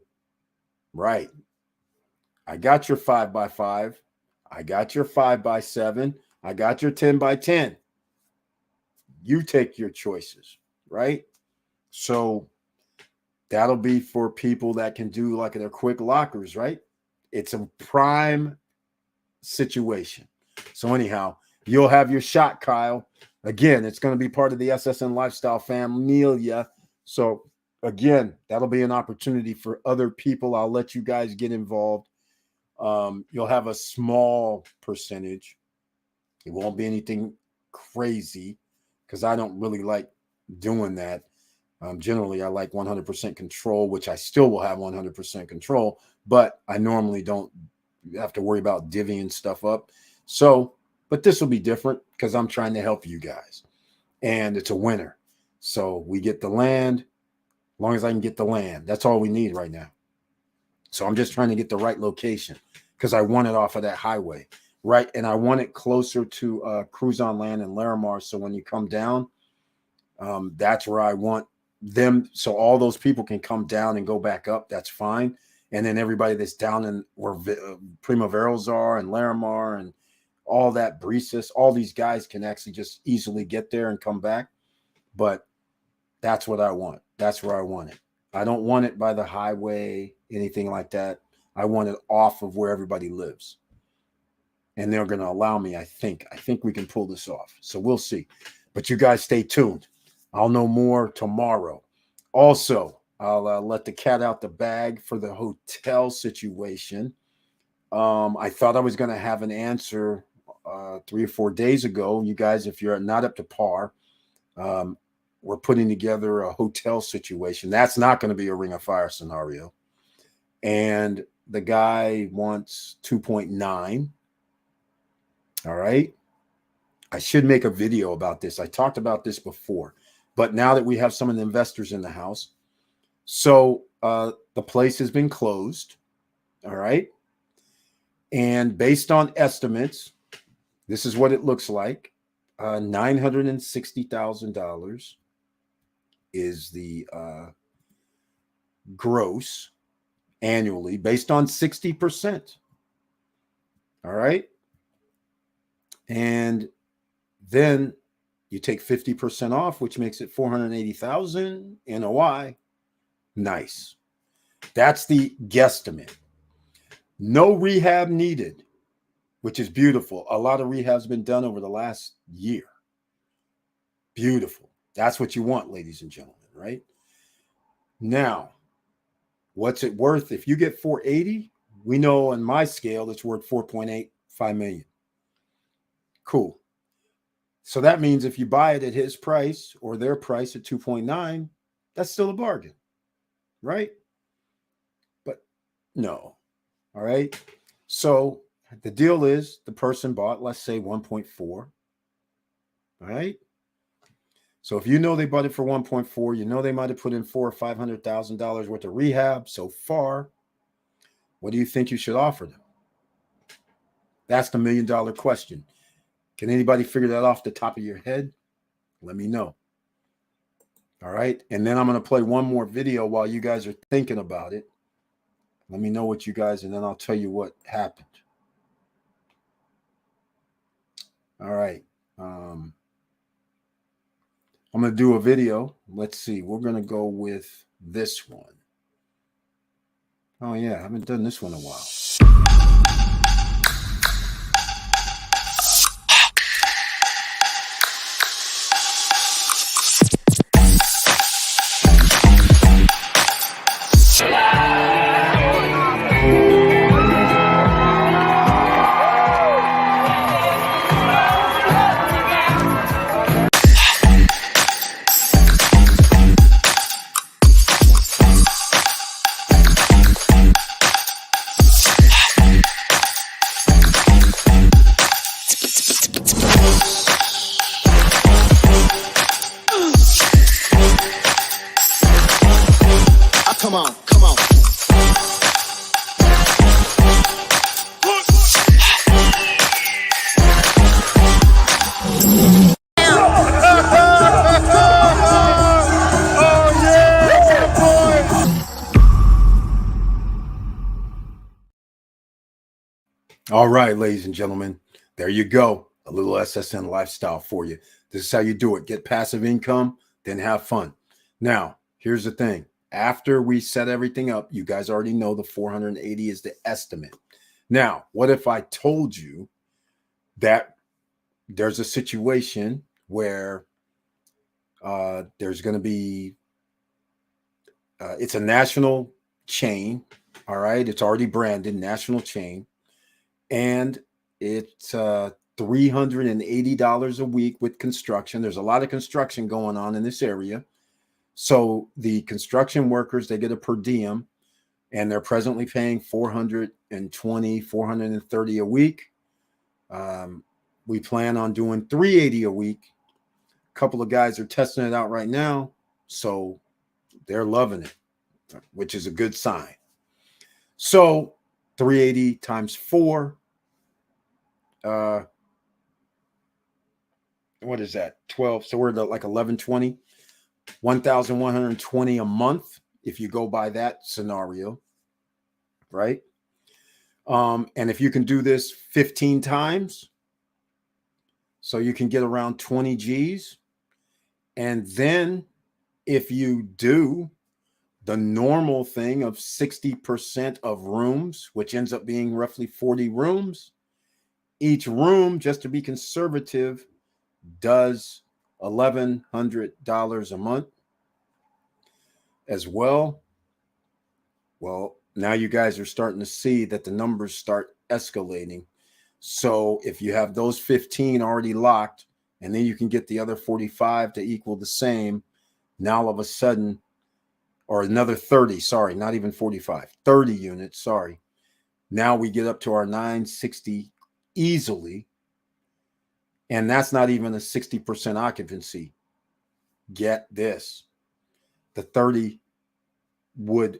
Right. I got your 5x5. I got your 5x7. I got your 10x10. You take your choices, right? So that'll be for people that can do like their quick lockers, right? It's a prime situation. So anyhow, you'll have your shot, Kyle. Again, it's going to be part of the SSN Lifestyle Familia. So again, that'll be an opportunity for other people. I'll let you guys get involved. You'll have a small percentage. It won't be anything crazy, because I don't really like doing that. Generally, I like 100% control, which I still will have 100% control, but I normally don't have to worry about divvying stuff up. So, but this will be different because I'm trying to help you guys, and it's a winner. So we get the land. As long as I can get the land, that's all we need right now. So I'm just trying to get the right location, because I want it off of that highway, right? And I want it closer to Cruise on Land and Larimar. So when you come down, that's where I want them. So all those people can come down and go back up. That's fine. And then everybody that's down in where Primaverals are and Larimar and all that, Breesis, all these guys can actually just easily get there and come back. But that's what I want. That's where I want it. I don't want it by the highway, anything like that. I want it off of where everybody lives. And they're going to allow me, I think. I think we can pull this off. So we'll see. But you guys stay tuned. I'll know more tomorrow. Also, I'll let the cat out the bag for the hotel situation. I thought I was going to have an answer 3 or 4 days ago. You guys, if you're not up to par, we're putting together a hotel situation. That's not going to be a Ring of Fire scenario. And the guy wants 2.9. All right. I should make a video about this. I talked about this before, but now that we have some of the investors in the house, so the place has been closed. All right. And based on estimates, this is what it looks like. $960,000 is the gross annually based on 60%. All right. And then you take 50% off, which makes it 480,000 NOI. Nice. That's the guesstimate. No rehab needed, which is beautiful. A lot of rehab's been done over the last year. Beautiful. That's what you want, ladies and gentlemen, right? Now, what's it worth? If you get 480, we know on my scale it's worth 4.85 million. Cool. So that means if you buy it at his price or their price at 2.9, that's still a bargain, right? But no. All right. So the deal is the person bought, let's say 1.4. All right. So if you know they bought it for 1.4, you know they might have put in $400,000 or $500,000 worth of rehab so far. What do you think you should offer them? That's the $1,000,000 question. Can anybody figure that off the top of your head? Let me know. All right. And then I'm going to play one more video while you guys are thinking about it. Let me know what you guys, and then I'll tell you what happened. All right. I'm going to do a video. Let's see. We're going to go with this one. Oh, yeah. I haven't done this one in a while. Come on, come on. All right, ladies and gentlemen, there you go. A little SSN lifestyle for you. This is how you do it. Get passive income, then have fun. Now, here's the thing. After we set everything up, you guys already know the 480 is the estimate. Now, what if I told you that there's a situation where there's going to be, it's a national chain. All right. It's already branded national chain. And it's $380 a week with construction. There's a lot of construction going on in this area. So the construction workers, they get a per diem, and they're presently paying $420, $430 a week. We plan on doing $380 a week. A couple of guys are testing it out right now, so they're loving it, which is a good sign. So 380 times 4. What is that? 12. So we're at like 1120. 1,120 a month if you go by that scenario, right? And if you can do this 15 times, so you can get around 20 G's. And then if you do the normal thing of 60% of rooms, which ends up being roughly 40 rooms, each room, just to be conservative, does $1,100 a month as well. Well, now you guys are starting to see that the numbers start escalating. So if you have those 15 already locked, and then you can get the other 45 to equal the same, now all of a sudden, or another 30, sorry, not even 45, 30 units, sorry. Now we get up to our 960 easily. And that's not even a 60% occupancy. Get this. The 30 we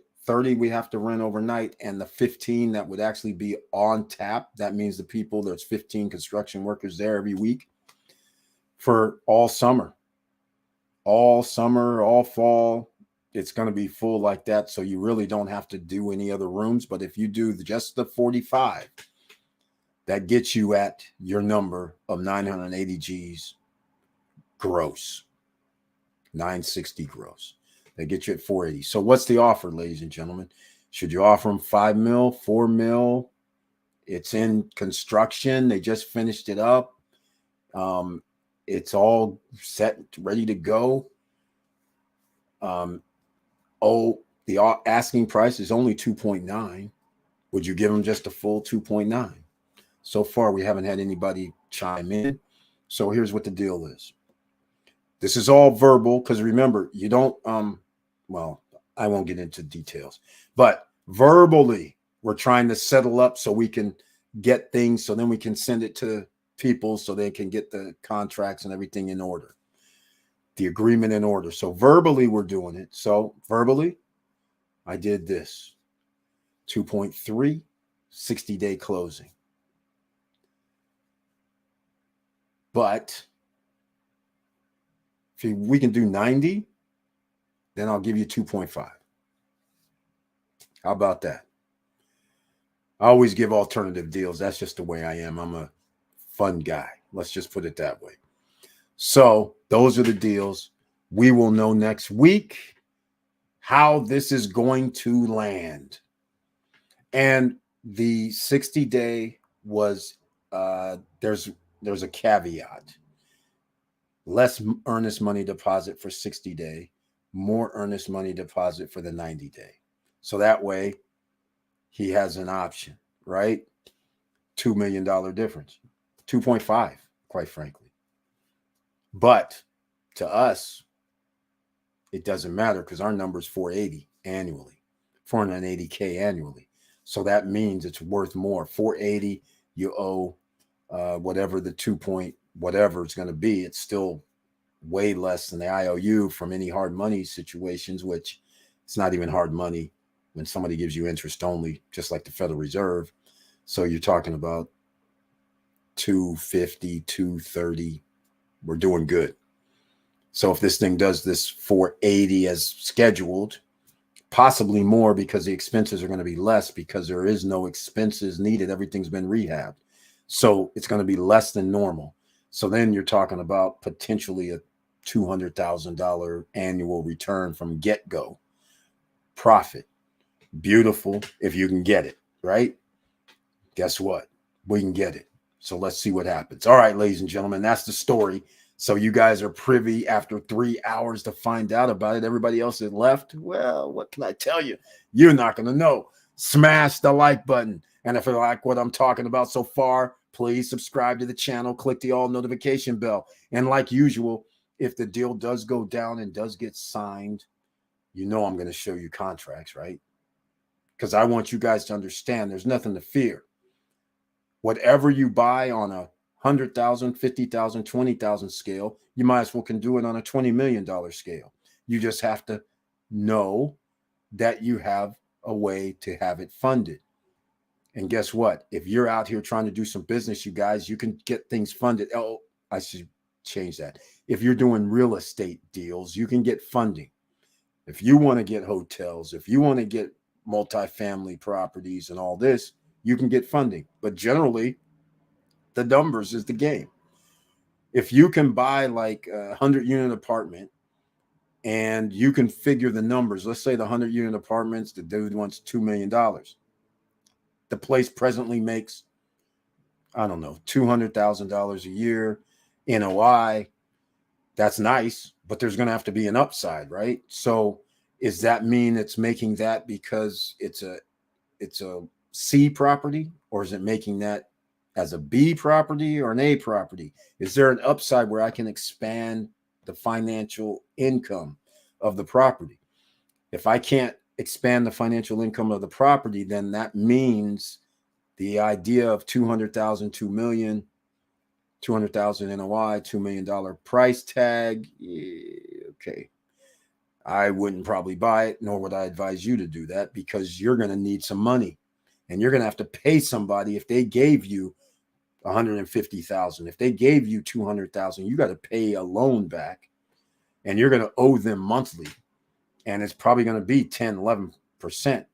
have to rent overnight, and the 15 that would actually be on tap. That means the people, there's 15 construction workers there every week for all summer, all fall. It's going to be full like that. So you really don't have to do any other rooms. But if you do just the 45, that gets you at your number of 980 G's gross, 960 gross. They get you at 480. So what's the offer, ladies and gentlemen? Should you offer them 5 mil, 4 mil? It's in construction. They just finished it up. It's all set, ready to go. The asking price is only 2.9. Would you give them just a full 2.9? So far, we haven't had anybody chime in. So here's what the deal is. This is all verbal because remember, you don't well, I won't get into details, but verbally we're trying to settle up so we can get things, so then we can send it to people so they can get the contracts and everything in order, the agreement in order. So verbally we're doing it. So verbally I did this 2.3 60-day closing. But if we can do 90, then I'll give you 2.5. How about that? I always give alternative deals. That's just the way I am. I'm a fun guy. Let's just put it that way. So those are the deals. We will know next week how this is going to land. And the 60-day was there's a caveat. Less earnest money deposit for 60-day, more earnest money deposit for the 90-day. So that way he has an option, right? $2 million difference, 2.5, quite frankly. But to us, it doesn't matter because our number is 480 annually, 480K annually. So that means it's worth more. 480, you owe whatever the 2 point whatever it's going to be. It's still way less than the IOU from any hard money situations, which it's not even hard money when somebody gives you interest only, just like the Federal Reserve. So you're talking about 250, 230. We're doing good. So if this thing does this 480 as scheduled, possibly more because the expenses are going to be less because there is no expenses needed. Everything's been rehabbed. So it's going to be less than normal. So then you're talking about potentially a $200,000 annual return from get-go. Profit. Beautiful if you can get it, right? Guess what? We can get it. So let's see what happens. All right, ladies and gentlemen, that's the story. So you guys are privy after 3 hours to find out about it. Everybody else that left, well, what can I tell you? You're not going to know. Smash the like button. And if you like what I'm talking about so far, please subscribe to the channel. Click the all notification bell. And like usual, if the deal does go down and does get signed, you know I'm going to show you contracts, right? Because I want you guys to understand there's nothing to fear. Whatever you buy on a 100,000, 50,000, 20,000 scale, you might as well can do it on a $20 million scale. You just have to know that you have a way to have it funded. And guess what? If you're out here trying to do some business, you guys, you can get things funded. Oh, I should change that. If you're doing real estate deals, you can get funding. If you want to get hotels, if you want to get multifamily properties and all this, you can get funding. But generally, the numbers is the game. If you can buy like a 100-unit apartment and you can figure the numbers, let's say the 100-unit apartments, the dude wants $2 million. The place presently makes, I don't know, $200,000 a year NOI. That's nice, but there's going to have to be an upside, right? So does that mean it's making that because it's a C property, or is it making that as a B property or an A property? Is there an upside where I can expand the financial income of the property? If I can't expand the financial income of the property, then that means the idea of 200,000, 2 million, 200,000 NOI, $2 million price tag. Okay. I wouldn't probably buy it, nor would I advise you to do that, because you're going to need some money and you're going to have to pay somebody. If they gave you 150,000, if they gave you 200,000, you got to pay a loan back and you're going to owe them monthly. And it's probably going to be 10, 11%.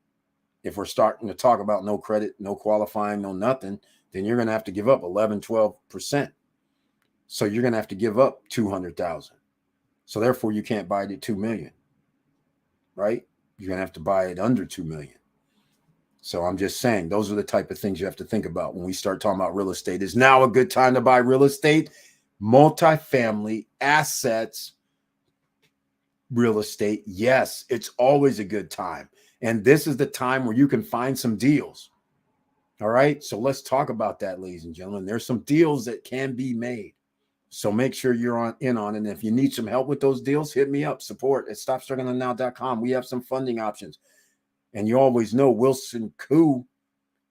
If we're starting to talk about no credit, no qualifying, no nothing, then you're going to have to give up 11, 12%. So you're going to have to give up 200,000. So therefore you can't buy it at 2 million, right? You're going to have to buy it under 2 million. So I'm just saying, those are the type of things you have to think about when we start talking about real estate. Is now a good time to buy real estate? Multifamily assets, real estate. Yes, it's always a good time. And this is the time where you can find some deals. All right. So let's talk about that, ladies and gentlemen. There's some deals that can be made. So make sure you're in on it. And if you need some help with those deals, hit me up. Support at stopstrugglingnow.com. We have some funding options. And you always know Wilson Koo,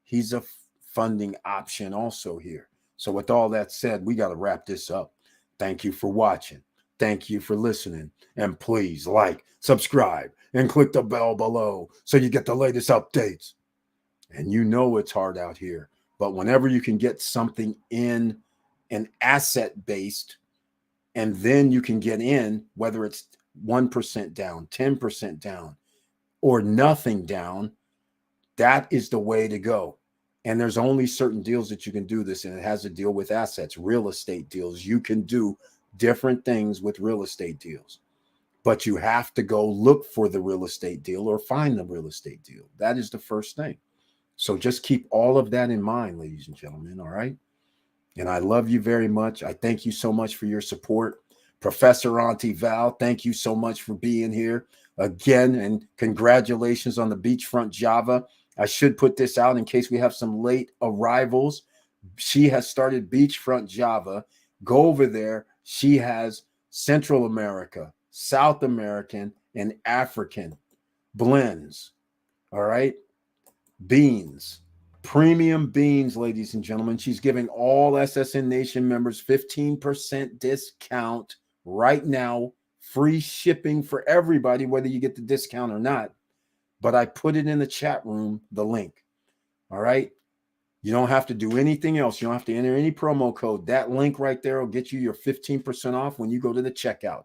he's a funding option also here. So with all that said, we got to wrap this up. Thank you for watching. Thank you for listening. And please like, subscribe, and click the bell below so you get the latest updates. And you know it's hard out here. But whenever you can get something in an asset based, and then you can get in, whether it's 1% down, 10% down, or nothing down, that is the way to go. And there's only certain deals that you can do this, and it has to deal with assets, real estate deals. You can do different things with real estate deals, but you have to go look for the real estate deal or find the real estate deal. That is the first thing. So just keep all of that in mind, ladies and gentlemen. All right. And I love you very much. I thank you so much for your support. Professor Auntie Val, thank you so much for being here again. And congratulations on the Beachfront Java. I should put this out in case we have some late arrivals. She has started Beachfront Java. Go over there. She has Central America, South American, and African blends. All right. Beans. Premium beans, ladies and gentlemen. She's giving all SSN Nation members 15% discount right now. Free shipping for everybody, whether you get the discount or not. But I put it in the chat room, the link. All right. You don't have to do anything else. You don't have to enter any promo code. That link right there will get you your 15% off when you go to the checkout.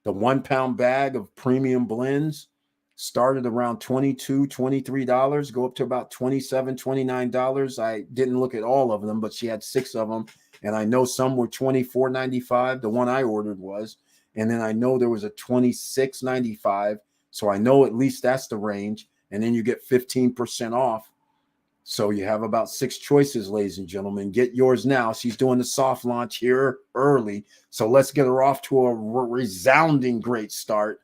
The 1 pound bag of premium blends started around $22, $23, go up to about $27, $29. I didn't look at all of them, but she had 6 of them. And I know some were $24.95. The one I ordered was. And then I know there was a $26.95. So I know at least that's the range. And then you get 15% off. So you have about 6 choices, ladies and gentlemen. Get yours now. She's doing the soft launch here early. So let's get her off to a resounding great start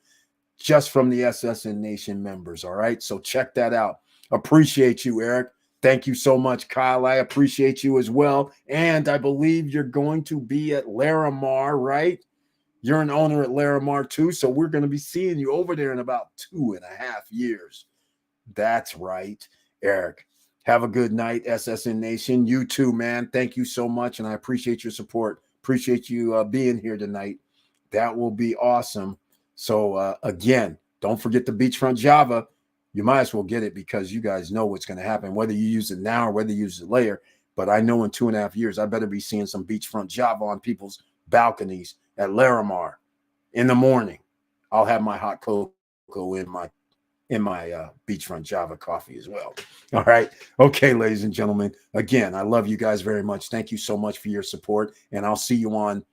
just from the SSN Nation members. All right. So check that out. Appreciate you, Eric. Thank you so much, Kyle. I appreciate you as well. And I believe you're going to be at Larimar, right? You're an owner at Larimar too. So we're going to be seeing you over there in about 2.5 years. That's right, Eric. Have a good night, SSN Nation. You too, man. Thank you so much. And I appreciate your support. Appreciate you being here tonight. That will be awesome. So again, don't forget the Beachfront Java. You might as well get it because you guys know what's going to happen, whether you use it now or whether you use it later. But I know in 2.5 years, I better be seeing some Beachfront Java on people's balconies at Larimar in the morning. I'll have my hot cocoa in my Beachfront Java coffee as well. All right. Okay, ladies and gentlemen. Again, I love you guys very much. Thank you so much for your support. And I'll see you on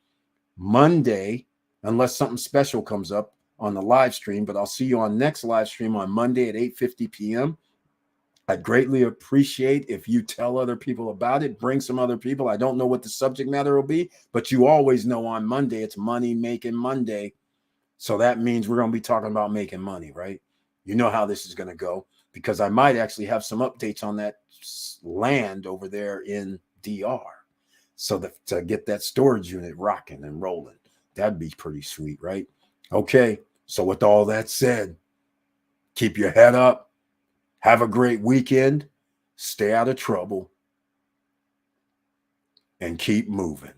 Monday, unless something special comes up on the live stream. But I'll see you on next live stream on Monday at 8:50 p.m. I'd greatly appreciate if you tell other people about it. Bring some other people. I don't know what the subject matter will be, but you always know on Monday, it's Money Making Monday. So that means we're going to be talking about making money, right? You know how this is going to go, because I might actually have some updates on that land over there in DR. So that to get that storage unit rocking and rolling, that'd be pretty sweet, right? Okay. So with all that said, keep your head up. Have a great weekend. Stay out of trouble and keep moving.